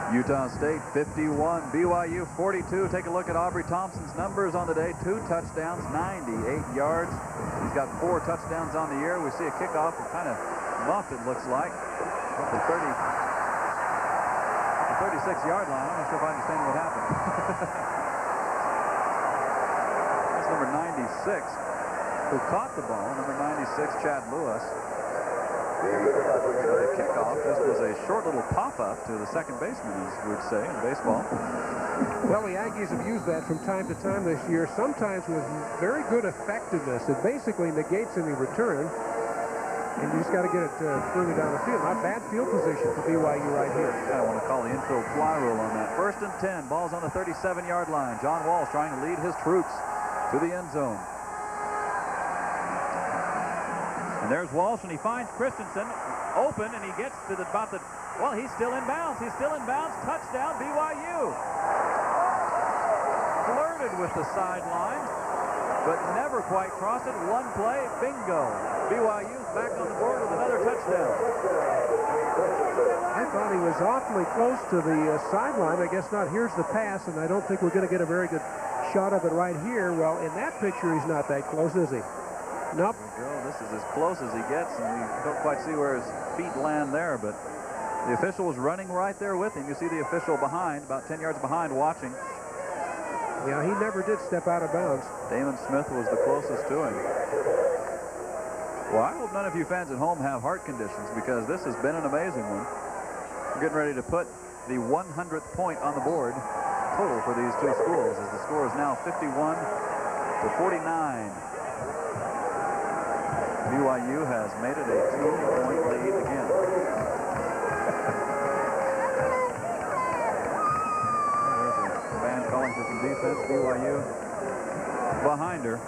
Utah State 51, BYU 42. Take a look at Aubrey Thompson's numbers on the day. 2 touchdowns, 98 yards. He's got 4 touchdowns on the year. We see a kickoff, kind of muffed it looks like. At the 36-yard line. I'm not sure if I understand what happened. That's number 96 who caught the ball. Number 96, Chad Lewis. The kickoff just was a short little pop-up to the second baseman, as we'd say in baseball. Well, the Aggies have used that from time to time this year, sometimes with very good effectiveness. It basically negates any return, and you just got to get it further down the field. Not bad field position for BYU right here. I want to call the infield fly rule on that. 1st and 10, ball's on the 37-yard line. John Walsh trying to lead his troops to the end zone. And there's Walsh, and he finds Christensen open, and he gets to about the Well, he's still in bounds. He's still in bounds. Touchdown, BYU. Flirted with the sideline, but never quite crossed it. One play, bingo. BYU's back on the board with another touchdown. I thought he was awfully close to the sideline. I guess not. Here's the pass, and I don't think we're going to get a very good shot of it right here. Well, in that picture, he's not that close, is he? Nope. There we go. This is as close as he gets, and we don't quite see where his feet land there, but the official was running right there with him. You see the official behind, about 10 yards behind, watching. Yeah, he never did step out of bounds. Damon Smith was the closest to him. Well, I hope none of you fans at home have heart conditions, because this has been an amazing one. We're getting ready to put the 100th point on the board total for these two schools, as the score is now 51-49. BYU has made it a 2-point lead again. There's a fan calling for some defense. BYU behind her.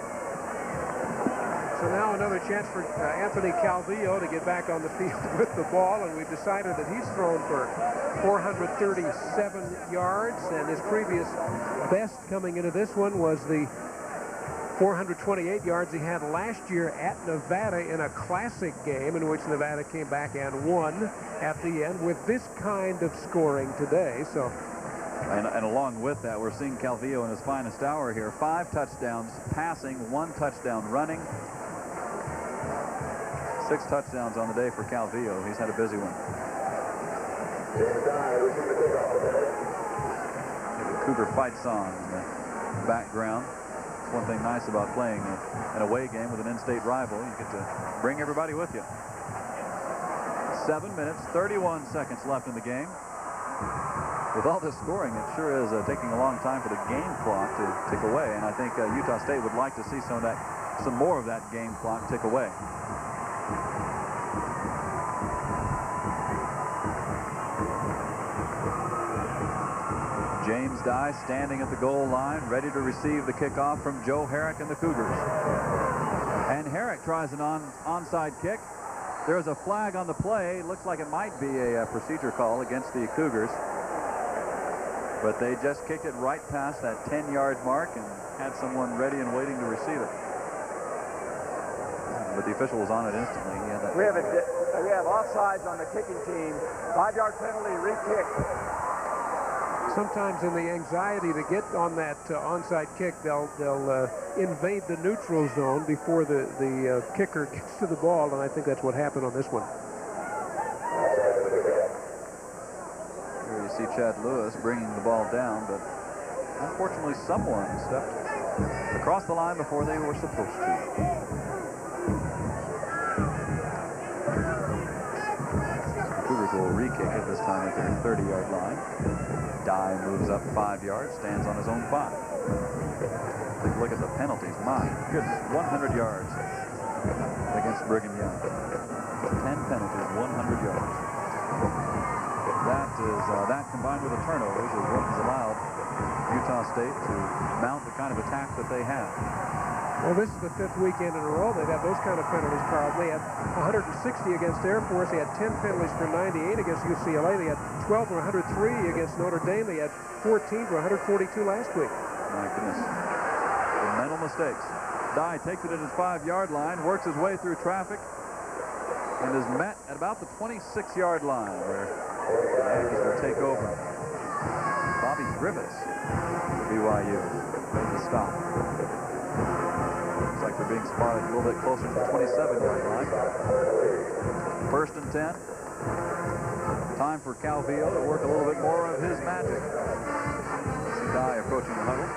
So now another chance for Anthony Calvillo to get back on the field with the ball, and we've decided that he's thrown for 437 yards, and his previous best coming into this one was the 428 yards he had last year at Nevada in a classic game in which Nevada came back and won at the end with this kind of scoring today. So, and along with that, we're seeing Calvillo in his finest hour here. 5 touchdowns passing, 1 touchdown running. 6 touchdowns on the day for Calvillo. He's had a busy one. The Cougar fight song in the background. It's one thing nice about playing an away game with an in-state rival. You get to bring everybody with you. 7 minutes, 31 seconds left in the game. With all this scoring, it sure is taking a long time for the game clock to tick away, and I think Utah State would like to see some more of that game clock tick away. James Dye standing at the goal line, ready to receive the kickoff from Joe Herrick and the Cougars. And Herrick tries an onside kick. There's a flag on the play. Looks like it might be a procedure call against the Cougars. But they just kicked it right past that 10-yard mark and had someone ready and waiting to receive it. But the official was on it instantly. We have offsides on the kicking team. 5-yard penalty, re-kick. sometimes in the anxiety to get on that onside kick, they'll invade the neutral zone before the kicker gets to the ball, and I think that's what happened on this one. Here you see Chad Lewis bringing the ball down, but unfortunately someone stepped across the line before they were supposed to. Cougars will re-kick it this time at their 30-yard line. Dye moves up 5 yards, stands on his own 5. Take a look at the penalties. My goodness, 100 yards against Brigham Young. 10 penalties, 100 yards. That combined with the turnovers is what has allowed Utah State to mount the kind of attack that they have. Well, this is the 5th weekend in a row they've had those kind of penalties, Carl. They had 160 against Air Force. They had 10 penalties for 98 against UCLA. They had 12 for 103 against Notre Dame. They had 14 for 142 last week. My goodness. The mental mistakes. Dye takes it at his 5-yard line, works his way through traffic, and is met at about the 26-yard line where the Aggies will take over. Bobby Gribbets for BYU made the stop. Looks like they're being spotted a little bit closer to the 27-yard line. 1st and 10. Time for Calvillo to work a little bit more of his magic. See Dye approaching the huddle.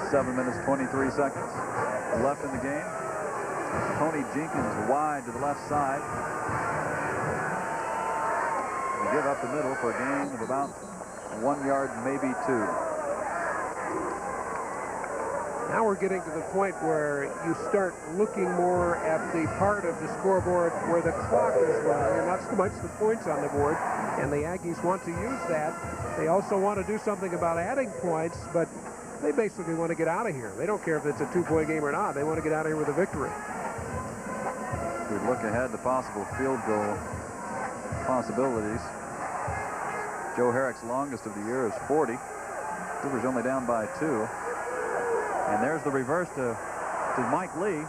Seven minutes, 23 seconds left in the game. Tony Jenkins wide to the left side. They give up the middle for a gain of about 1 yard, maybe 2. Now we're getting to the point where you start looking more at the part of the scoreboard where the clock is running and not so much the points on the board. And the Aggies want to use that. They also want to do something about adding points, but they basically want to get out of here. They don't care if it's a 2-point game or not. They want to get out of here with a victory. look ahead to possible field goal possibilities. Joe Herrick's longest of the year is 40. Cougars only down by 2. And there's the reverse to Mike Lee.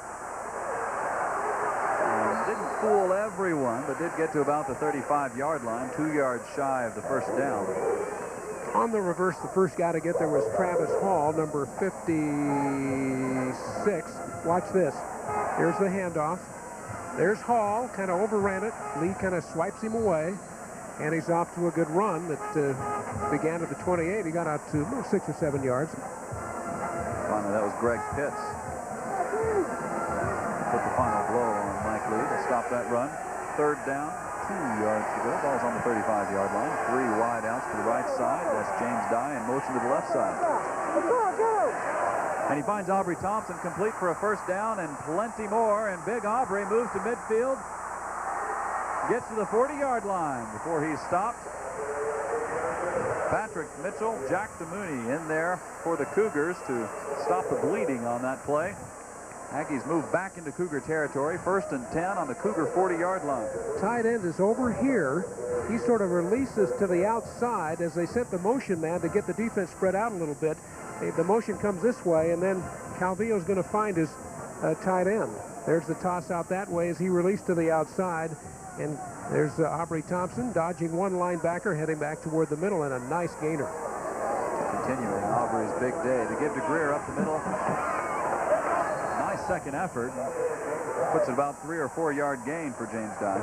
Didn't fool everyone, but did get to about the 35-yard line, 2 yards shy of the first down. On the reverse, the first guy to get there was Travis Hall, number 56. Watch this. Here's the handoff. There's Hall, kind of overran it. Lee kind of swipes him away, and he's off to a good run that began at the 28. He got out to 6 or 7 yards. Finally, that was Greg Pitts. Put the final blow on Mike Lee to stop that run. 3rd down, 2 yards to go. Ball's on the 35-yard line. 3 wide outs to the right side. That's James Dye in motion to the left side. And he finds Aubrey Thompson complete for a first down and plenty more. And Big Aubrey moves to midfield. Gets to the 40-yard line before he's stopped. Patrick Mitchell, Jack DeMooney in there for the Cougars to stop the bleeding on that play. Aggies move back into Cougar territory. 1st and 10 on the Cougar 40-yard line. Tight end is over here. He sort of releases to the outside as they set the motion man to get the defense spread out a little bit. The motion comes this way, and then Calvillo's going to find his tight end. There's the toss out that way as he released to the outside. And there's Aubrey Thompson dodging one linebacker, heading back toward the middle, and a nice gainer. Continuing Aubrey's big day to give to Greer up the middle. Nice second effort. Puts it about 3 or 4 yard gain for James Dye.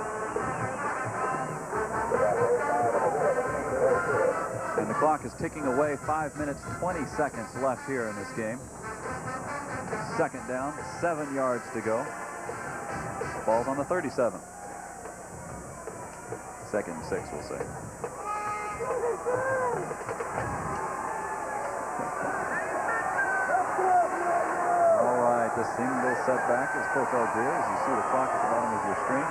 And the clock is ticking away. 5 minutes, 20 seconds left here in this game. 2nd down, 7 yards to go. Ball's on the 37. 2nd and 6, we'll say. All right, the single setback is Profel Greer, as you see the clock at the bottom of your screen.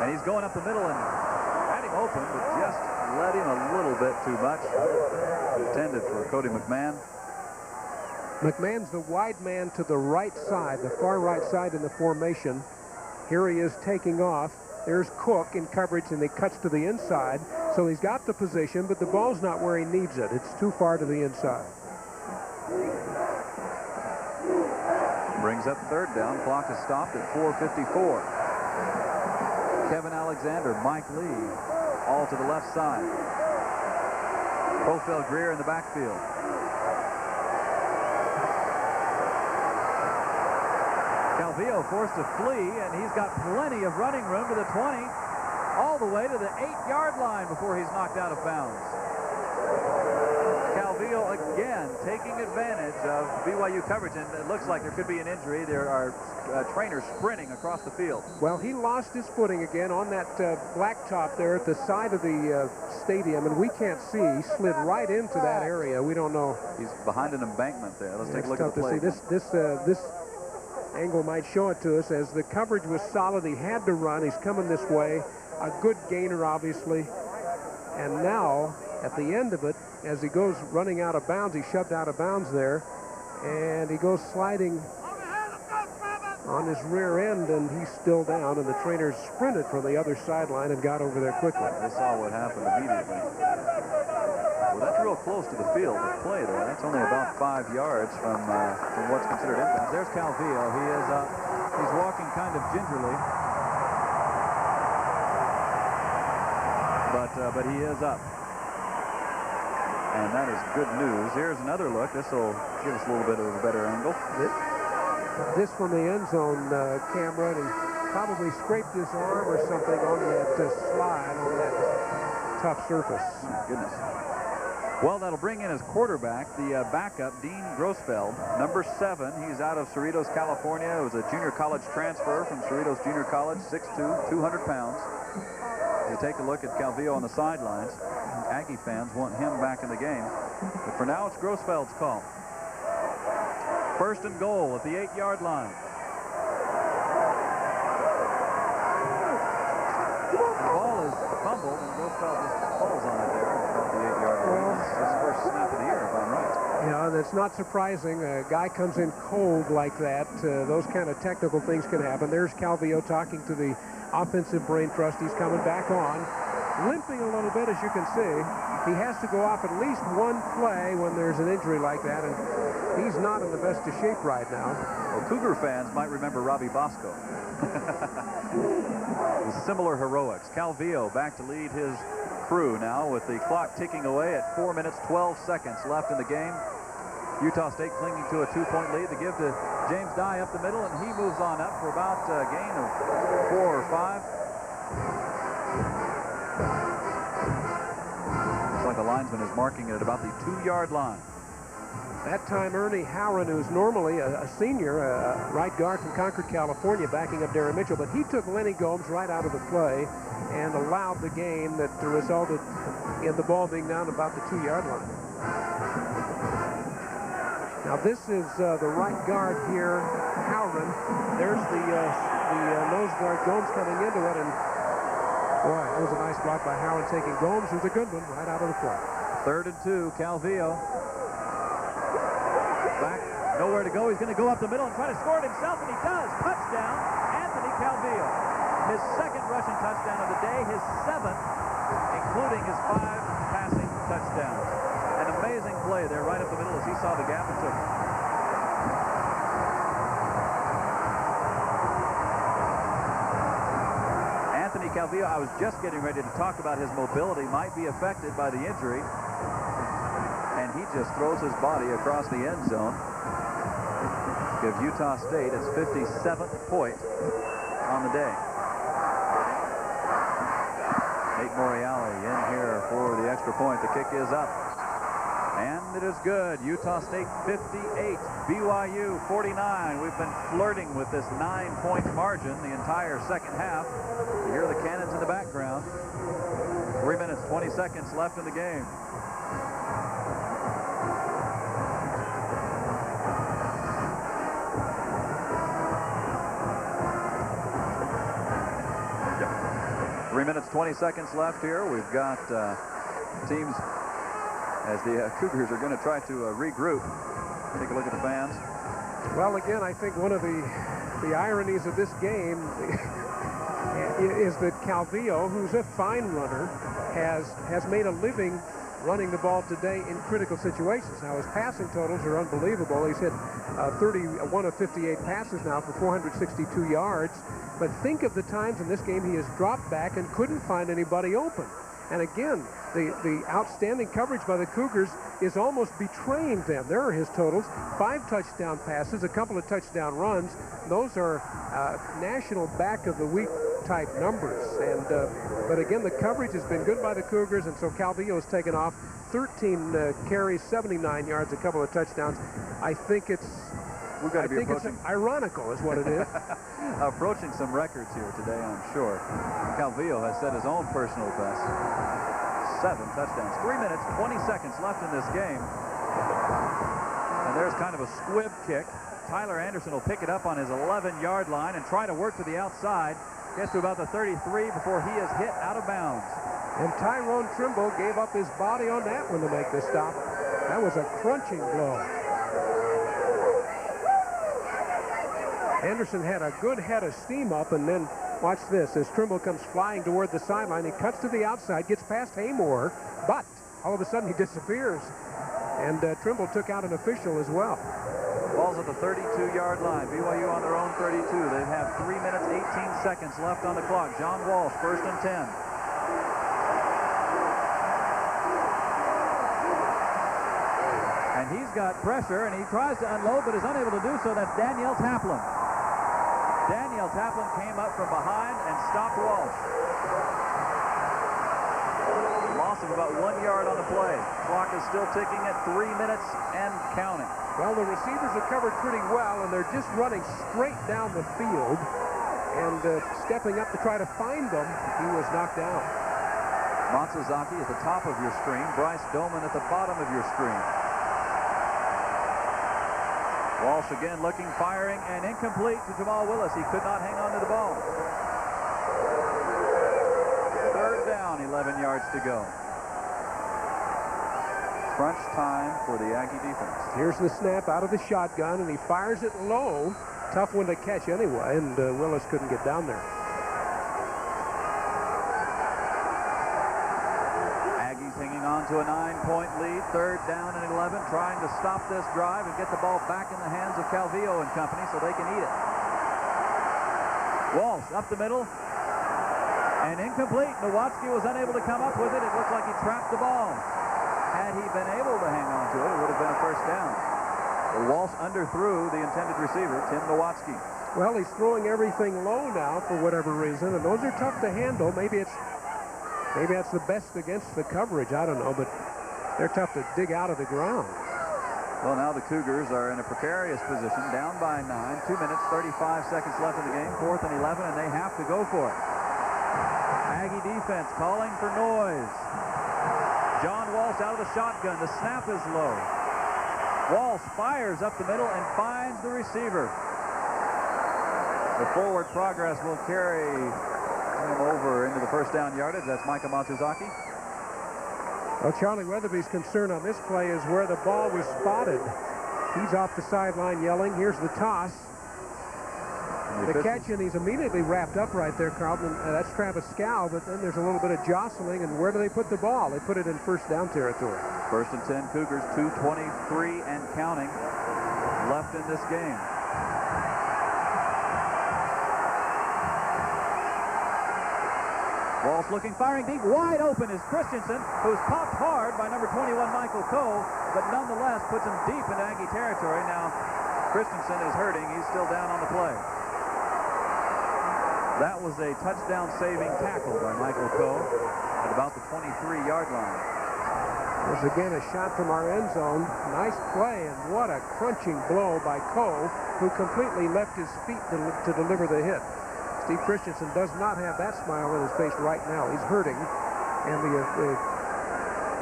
And he's going up the middle and had him open, but just let him a little bit too much. Intended for Cody McMahon. McMahon's the wide man to the right side, the far right side in the formation. Here he is taking off. There's Cook in coverage, and he cuts to the inside. So he's got the position, but the ball's not where he needs it. It's too far to the inside. Brings up 3rd down. Clock is stopped at 4:54. Kevin Alexander, Mike Lee, all to the left side. Profel Greer in the backfield. Calvillo forced to flee, and he's got plenty of running room to the 20, all the way to the 8-yard line before he's knocked out of bounds. Calvillo again taking advantage of BYU coverage, and it looks like there could be an injury. There are trainers sprinting across the field. Well, he lost his footing again on that blacktop there at the side of the stadium, and we can't see. He slid right into that area. We don't know. He's behind an embankment there. Let's take a look at the play. This angle might show it to us. As the coverage was solid, he had to run. He's coming this way. A good gainer, obviously. And now, at the end of it, as he goes running out of bounds, he shoved out of bounds there, and he goes sliding on his rear end, and he's still down, and the trainers sprinted from the other sideline and got over there quickly. They saw what happened immediately. Well, that's real close to the field of play there. That's only about 5 yards from what's considered inbounds. There's Calvillo. He is he's walking kind of gingerly, but he is up. And that is good news. Here's another look. This will give us a little bit of a better angle. This from the end zone camera, and he probably scraped his arm or something on that slide on that tough surface. My goodness. Well, that'll bring in as quarterback the backup, Dean Grossfeld, number 7. He's out of Cerritos, California. It was a junior college transfer from Cerritos Junior College, 6'2", 200 pounds. You take a look at Calvillo on the sidelines. Aggie fans want him back in the game. But for now, it's Grossfeld's call. 1st and goal at the 8-yard line. The ball is fumbled, and Grossfeld just falls on it there at the 8-yard line. It's his first snap of the year, if I'm right. Yeah, that's not surprising. A guy comes in cold like that. Those kind of technical things can happen. There's Calvillo talking to the offensive brain trust. He's coming back on, limping a little bit, as you can see. He has to go off at least one play when there's an injury like that, and he's not in the best of shape right now. Well, Cougar fans might remember Robbie Bosco. Similar heroics. Calvillo back to lead his crew now with the clock ticking away at 4 minutes, 12 seconds left in the game. Utah State clinging to a 2-point lead. The give to James Dye up the middle, and he moves on up for about a gain of 4 or 5. Looks like the linesman is marking it at about the 2-yard line. That time, Ernie Howren, who's normally a senior, a right guard from Concord, California, backing up Darren Mitchell, but he took Lenny Gomes right out of the play and allowed the gain that resulted in the ball being down about the 2-yard line. Now, this is the right guard here, Howren. There's the nose guard, Gomes, coming into it, and boy, that was a nice block by Howren, taking Gomes, who's a good one, right out of the play. 3rd and 2, Calvillo. Back, nowhere to go. He's going to go up the middle and try to score it himself, and he does. Touchdown, Anthony Calvillo. His 2nd rushing touchdown of the day, his 7th, including his 5 passing touchdowns. An amazing play there right up the middle as he saw the gap and took it. Anthony Calvillo, I was just getting ready to talk about his mobility might be affected by the injury. And he just throws his body across the end zone. Give Utah State its 57th point on the day. Nate Moriali in here for the extra point. The kick is up. And it is good. Utah State 58, BYU 49. We've been flirting with this 9-point margin the entire second half. You hear the cannons in the background. 3 minutes, 20 seconds left in the game. Yep. 3 minutes, 20 seconds left here. We've got teams as the Cougars are going to try to regroup. Take a look at the fans. Well, again, I think one of the ironies of this game is that Calvillo, who's a fine runner, has made a living running the ball today in critical situations. Now, his passing totals are unbelievable. He's hit 31 of 58 passes now for 462 yards. But think of the times in this game he has dropped back and couldn't find anybody open. And again, the outstanding coverage by the Cougars is almost betraying them. There are his totals: 5 touchdown passes, a couple of touchdown runs. Those are national back of the week type numbers. And but again, the coverage has been good by the Cougars, and so Calvillo has taken off 13 carries, 79 yards, a couple of touchdowns. I think it's ironical is what it is. Approaching some records here today, I'm sure. Calvillo has set his own personal best. 7 touchdowns. 3 minutes, 20 seconds left in this game. And there's kind of a squib kick. Tyler Anderson will pick it up on his 11-yard line and try to work to the outside. Gets to about the 33 before he is hit out of bounds. And Tyrone Trimble gave up his body on that one to make the stop. That was a crunching blow. Anderson had a good head of steam up, and then watch this. As Trimble comes flying toward the sideline, he cuts to the outside, gets past Haymore, but all of a sudden he disappears. And Trimble took out an official as well. Ball's at the 32-yard line. BYU on their own 32. They have 3 minutes, 18 seconds left on the clock. John Walsh, 1st and 10. And he's got pressure, and he tries to unload, but is unable to do so. That's Daniel Taplin. Daniel Taplin came up from behind and stopped Walsh. Loss of about 1 yard on the play. Clock is still ticking at 3 minutes and counting. Well, the receivers are covered pretty well, and they're just running straight down the field. And stepping up to try to find them, he was knocked down. Matsuzaki at the top of your screen. Bryce Doman at the bottom of your screen. Walsh again looking, firing, and incomplete to Jamal Willis. He could not hang on to the ball. 3rd down, 11 yards to go. crunch time for the Aggie defense. Here's the snap out of the shotgun, and he fires it low. Tough one to catch anyway, and Willis couldn't get down there. Aggies hanging on to a 9-point lead. 3rd down and 11, trying to stop this drive and get the ball back in the hands of Calvillo and company so they can eat it. Walsh up the middle. And incomplete. Nowatzki was unable to come up with it. It looked like he trapped the ball. Had he been able to hang on to it, it would have been a 1st down. But Walsh underthrew the intended receiver, Tim Nowatzki. Well, he's throwing everything low now for whatever reason, and those are tough to handle. Maybe that's the best against the coverage. I don't know, but they're tough to dig out of the ground. Well, now the Cougars are in a precarious position, down by 9, 2 minutes, 35 seconds left in the game, 4th and 11, and they have to go for it. Aggie defense calling for noise. John Walsh out of the shotgun. The snap is low. Walsh fires up the middle and finds the receiver. The forward progress will carry him over into the 1st down yardage. That's Micah Matsuzaki. Well, Charlie Weatherby's concern on this play is where the ball was spotted. He's off the sideline yelling. Here's the toss. The catch, and he's immediately wrapped up right there, Carlton. That's Travis Scow, but then there's a little bit of jostling, and where do they put the ball? They put it in 1st down territory. 1st and 10 Cougars, 2:23 and counting left in this game. Walsh looking, firing deep, wide open is Christensen, who's popped hard by number 21, Michael Coe, but nonetheless puts him deep into Aggie territory. Now, Christensen is hurting. He's still down on the play. That was a touchdown-saving tackle by Michael Coe at about the 23-yard line. There's again a shot from our end zone. Nice play, and what a crunching blow by Coe, who completely left his feet to deliver the hit. Steve Christensen does not have that smile on his face right now. He's hurting, and the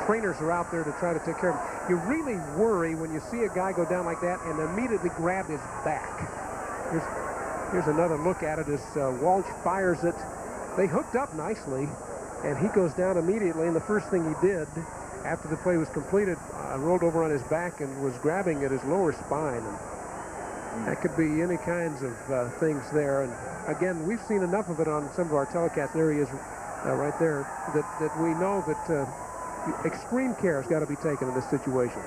trainers are out there to try to take care of him. You really worry when you see a guy go down like that and immediately grab his back. Here's another look at it as Walsh fires it. They hooked up nicely, and he goes down immediately, and the first thing he did after the play was completed, rolled over on his back and was grabbing at his lower spine. And that could be any kinds of things there. And again, we've seen enough of it on some of our telecasts. There he is right there, that we know that extreme care has got to be taken in this situation.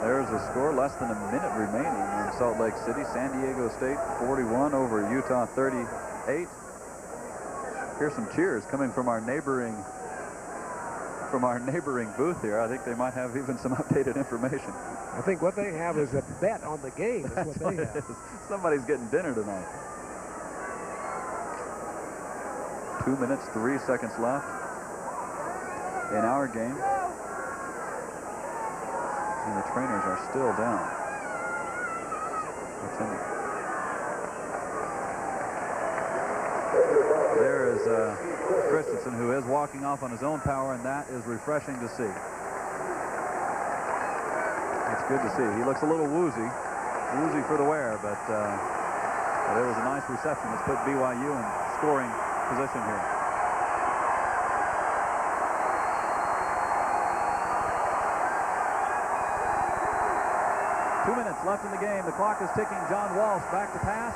There's a score, less than a minute remaining in Salt Lake City. San Diego State 41 over Utah 38. Here's some cheers coming from our neighboring booth here. I think they might have even some updated information. I think what they have is a bet on the game. That's what they have. Somebody's getting dinner tonight. 2 minutes, 3 seconds left in our game. And the trainers are still down. There is Christensen, who is walking off on his own power, and that is refreshing to see. It's good to see. He looks a little woozy for the wear, but there was a nice reception that's put BYU in scoring position here. Left in the game. The clock is ticking. John Walsh back to pass.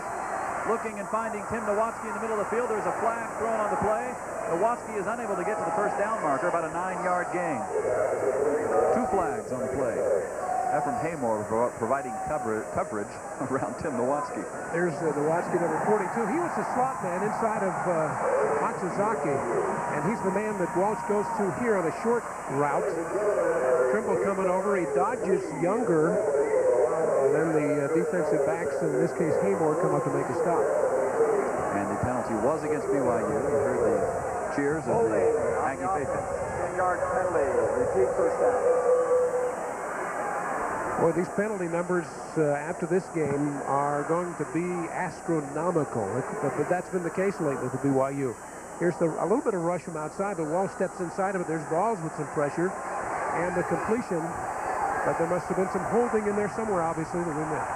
Looking and finding Tim Nowatzki in the middle of the field. There's a flag thrown on the play. Nowatzki is unable to get to the 1st down marker. About a 9-yard gain. 2 flags on the play. Ephraim Haymore providing coverage around Tim Nowatzki. There's Nowatzki, number 42. He was the slot man inside of Matsuzaki, and he's the man that Walsh goes to here on a short route. Trimble coming over. He dodges Younger. And then the defensive backs, in this case Haymore, come up to make a stop. And the penalty was against BYU. You heard the cheers of the Aggie faithful. 10-yard penalty. Repeat 1st down. Boy, these penalty numbers after this game are going to be astronomical. But that's been the case lately for BYU. Here's a little bit of rush from outside. The Wall steps inside of it. There's balls with some pressure. And the completion. But there must have been some holding in there somewhere, obviously, that we missed.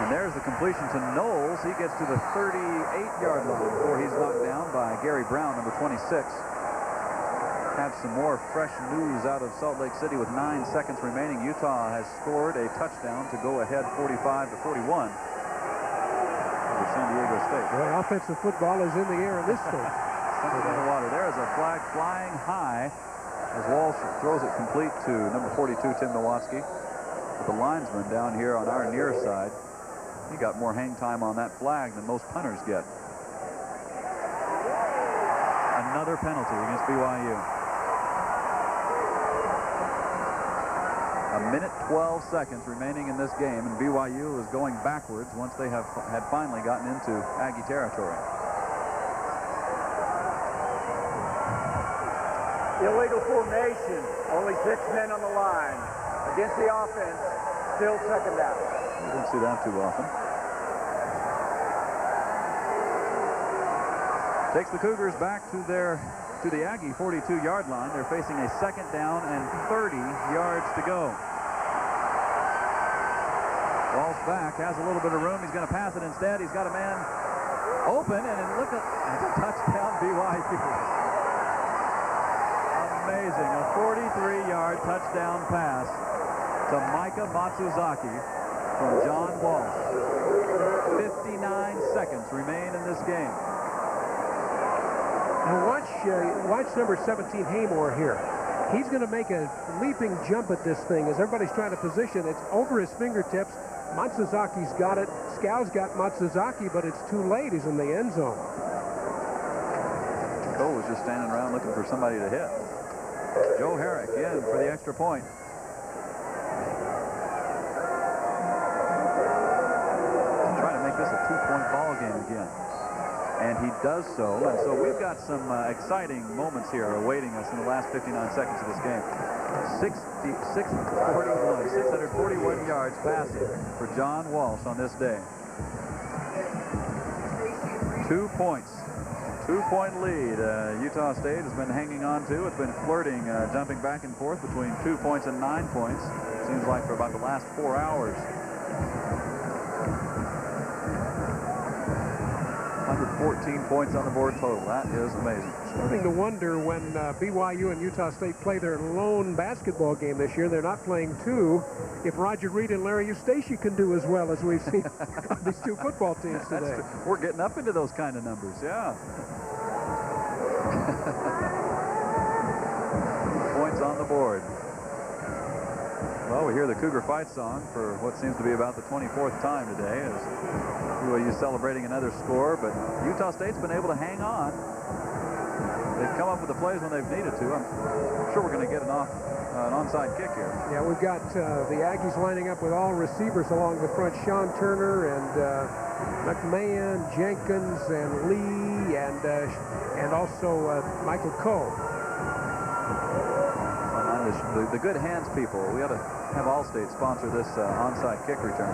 And And there's the completion to Knowles. He gets to the 38-yard line before he's knocked down by Gary Brown, number 26. Have some more fresh news out of Salt Lake City with 9 seconds remaining. Utah has scored a touchdown to go ahead 45-41 over San Diego State. Boy, offensive football is in the air in this state. Something in the water. There is a flag flying high as Walsh throws it complete to number 42, Tim Nowatzki. But the linesman down here on our near side, he got more hang time on that flag than most punters get. Another penalty against BYU. A minute 12 seconds remaining in this game, and BYU is going backwards once they had finally gotten into Aggie territory. Illegal formation. Only 6 men on the line. Against the offense, still second down. You don't see that too often. Takes the Cougars back to the Aggie 42-yard line. They're facing a second down and 30 yards to go. Walsh back, has a little bit of room. He's going to pass it instead. He's got a man open, and look at that's a touchdown BYU. Amazing, a 43-yard touchdown pass to Micah Matsuzaki from John Walsh. 59 seconds remain in this game. Now watch number 17 Haymore here. He's going to make a leaping jump at this thing as everybody's trying to position. It's over his fingertips. Matsuzaki's got it. Scow's got Matsuzaki, but it's too late. He's in the end zone. Cole was just standing around looking for somebody to hit. Joe Herrick in for the extra point. Trying to make this a 2-point ball game again. And he does so. And so we've got some exciting moments here awaiting us in the last 59 seconds of this game. 641 yards passing for John Walsh on this day. 2 points. 2-point lead. Utah State has been hanging on to. It's been flirting, jumping back and forth between 2 points and 9 points. Seems like for about the last 4 hours. 114 points on the board total. That is amazing. Starting to wonder when BYU and Utah State play their lone basketball game this year. They're not playing two. If Roger Reed and Larry Eustace can do as well as we've seen on these two football teams today. We're getting up into those kind of numbers, yeah. Points on the board. Well, we hear the Cougar fight song for what seems to be about the 24th time today as BYU celebrating another score, but Utah State's been able to hang on. They've come up with the plays when they've needed to. I'm sure we're going to get an onside kick here. Yeah, we've got the Aggies lining up with all receivers along the front. Sean Turner and McMahon, Jenkins, and Lee, and also Michael Coe. The good hands people. We ought to have Allstate sponsor this onside kick return.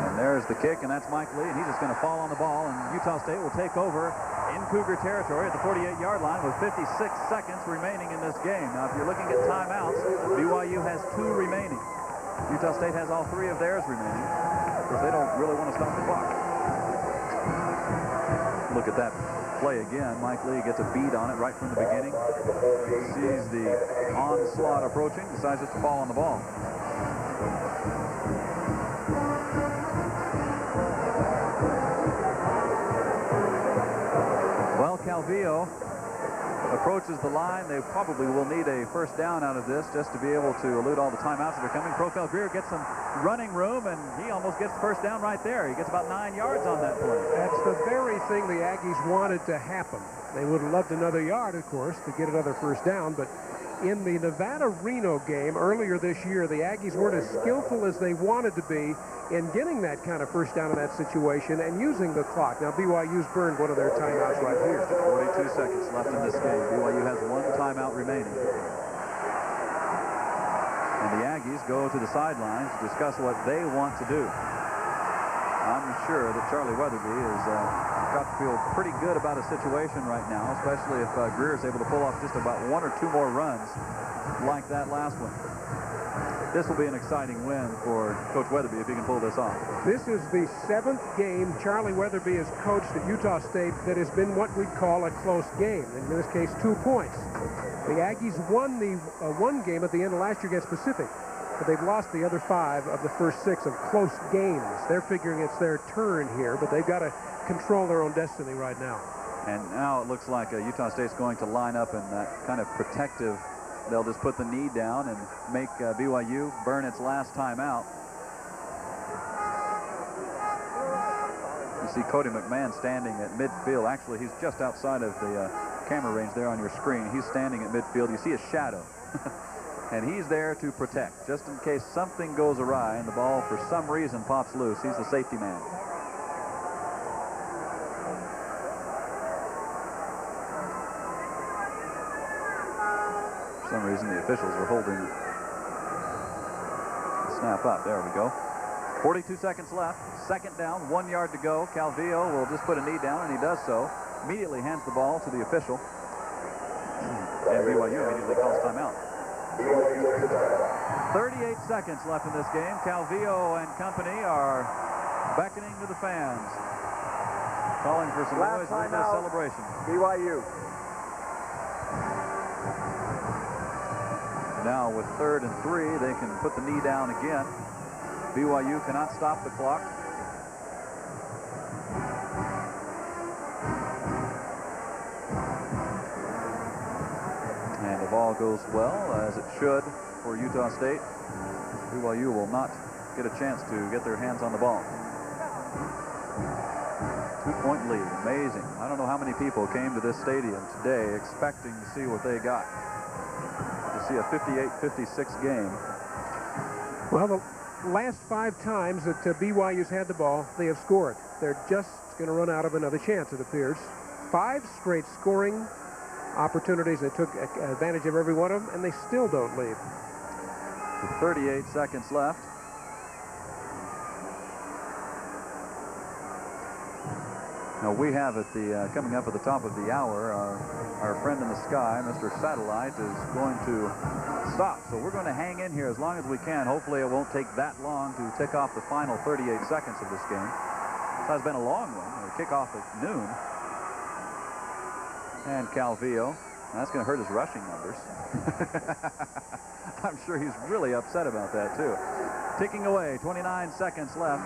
And there's the kick, and that's Mike Lee, and he's just going to fall on the ball, and Utah State will take over in Cougar territory at the 48-yard line with 56 seconds remaining in this game. Now, if you're looking at timeouts, BYU has 2 remaining. Utah State has all 3 of theirs remaining, because they don't really want to stop the clock. Look at that play again. Mike Lee gets a beat on it right from the beginning. Sees the onslaught approaching, decides just to fall on the ball. Well, Calvillo approaches the line. They probably will need a first down out of this just to be able to elude all the timeouts that are coming. Profel Greer gets some running room, and he almost gets the first down right there. He gets about 9 yards on that play. That's the very thing the Aggies wanted to happen. They would have loved another yard, of course, to get another first down, but in the Nevada-Reno game earlier this year, the Aggies weren't as skillful as they wanted to be in getting that kind of first down in that situation and using the clock. Now, BYU's burned one of their timeouts right here. 42 seconds left in this game. BYU has 1 timeout remaining. And the Aggies go to the sidelines to discuss what they want to do. I'm sure that Charlie Weatherby has got to feel pretty good about his situation right now, especially if Greer is able to pull off just about 1 or 2 more runs like that last one. This will be an exciting win for Coach Weatherby if he can pull this off. This is the 7th game Charlie Weatherby has coached at Utah State that has been what we'd call a close game. In this case, 2 points. The Aggies won the one game at the end of last year against Pacific, but they've lost the other 5 of the first 6 of close games. They're figuring it's their turn here, but they've got to control their own destiny right now. And now it looks like Utah State's going to line up in that kind of protective. They'll just put the knee down and make BYU burn its last time out. You see Cody McMahon standing at midfield. Actually, he's just outside of the camera range there on your screen. He's standing at midfield. You see his shadow. And he's there to protect, just in case something goes awry and the ball, for some reason, pops loose. He's the safety man. For some reason, the officials were holding the snap up. There we go. 42 seconds left. 2nd down, 1 yard to go. Calvillo will just put a knee down, and he does so. Immediately hands the ball to the official. And BYU immediately calls timeout. 38 seconds left in this game. Calvillo and company are beckoning to the fans, calling for some noise in this celebration. BYU. Now with 3rd and 3, they can put the knee down again. BYU cannot stop the clock. And if all goes well, as it should for Utah State, BYU will not get a chance to get their hands on the ball. 2-point lead. Amazing. I don't know how many people came to this stadium today expecting to see what they got. To see a 58-56 game. Well, the last 5 times that BYU's had the ball, they have scored. They're just going to run out of another chance, it appears. 5 straight scoring opportunities. They took advantage of every one of them, and they still don't lead. With 38 seconds left. Now we have at the coming up at the top of the hour, our friend in the sky, Mr. Satellite, is going to stop. So we're going to hang in here as long as we can. Hopefully it won't take that long to tick off the final 38 seconds of this game. This has been a long one. The kickoff at noon. And Calvillo, that's going to hurt his rushing numbers. I'm sure he's really upset about that too. Ticking away, 29 seconds left.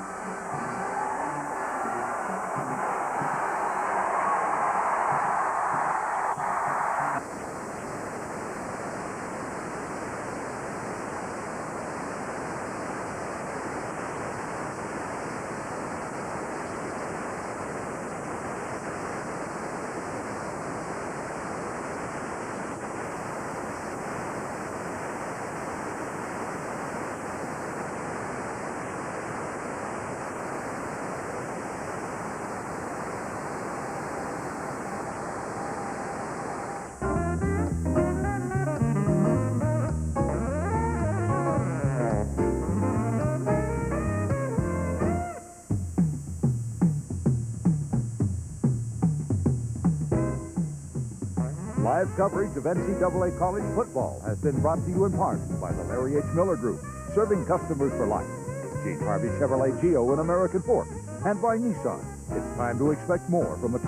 Live coverage of NCAA college football has been brought to you in part by the Larry H. Miller Group, serving customers for life. Gene Harvey Chevrolet Geo in American Fork, and by Nissan. It's time to expect more from a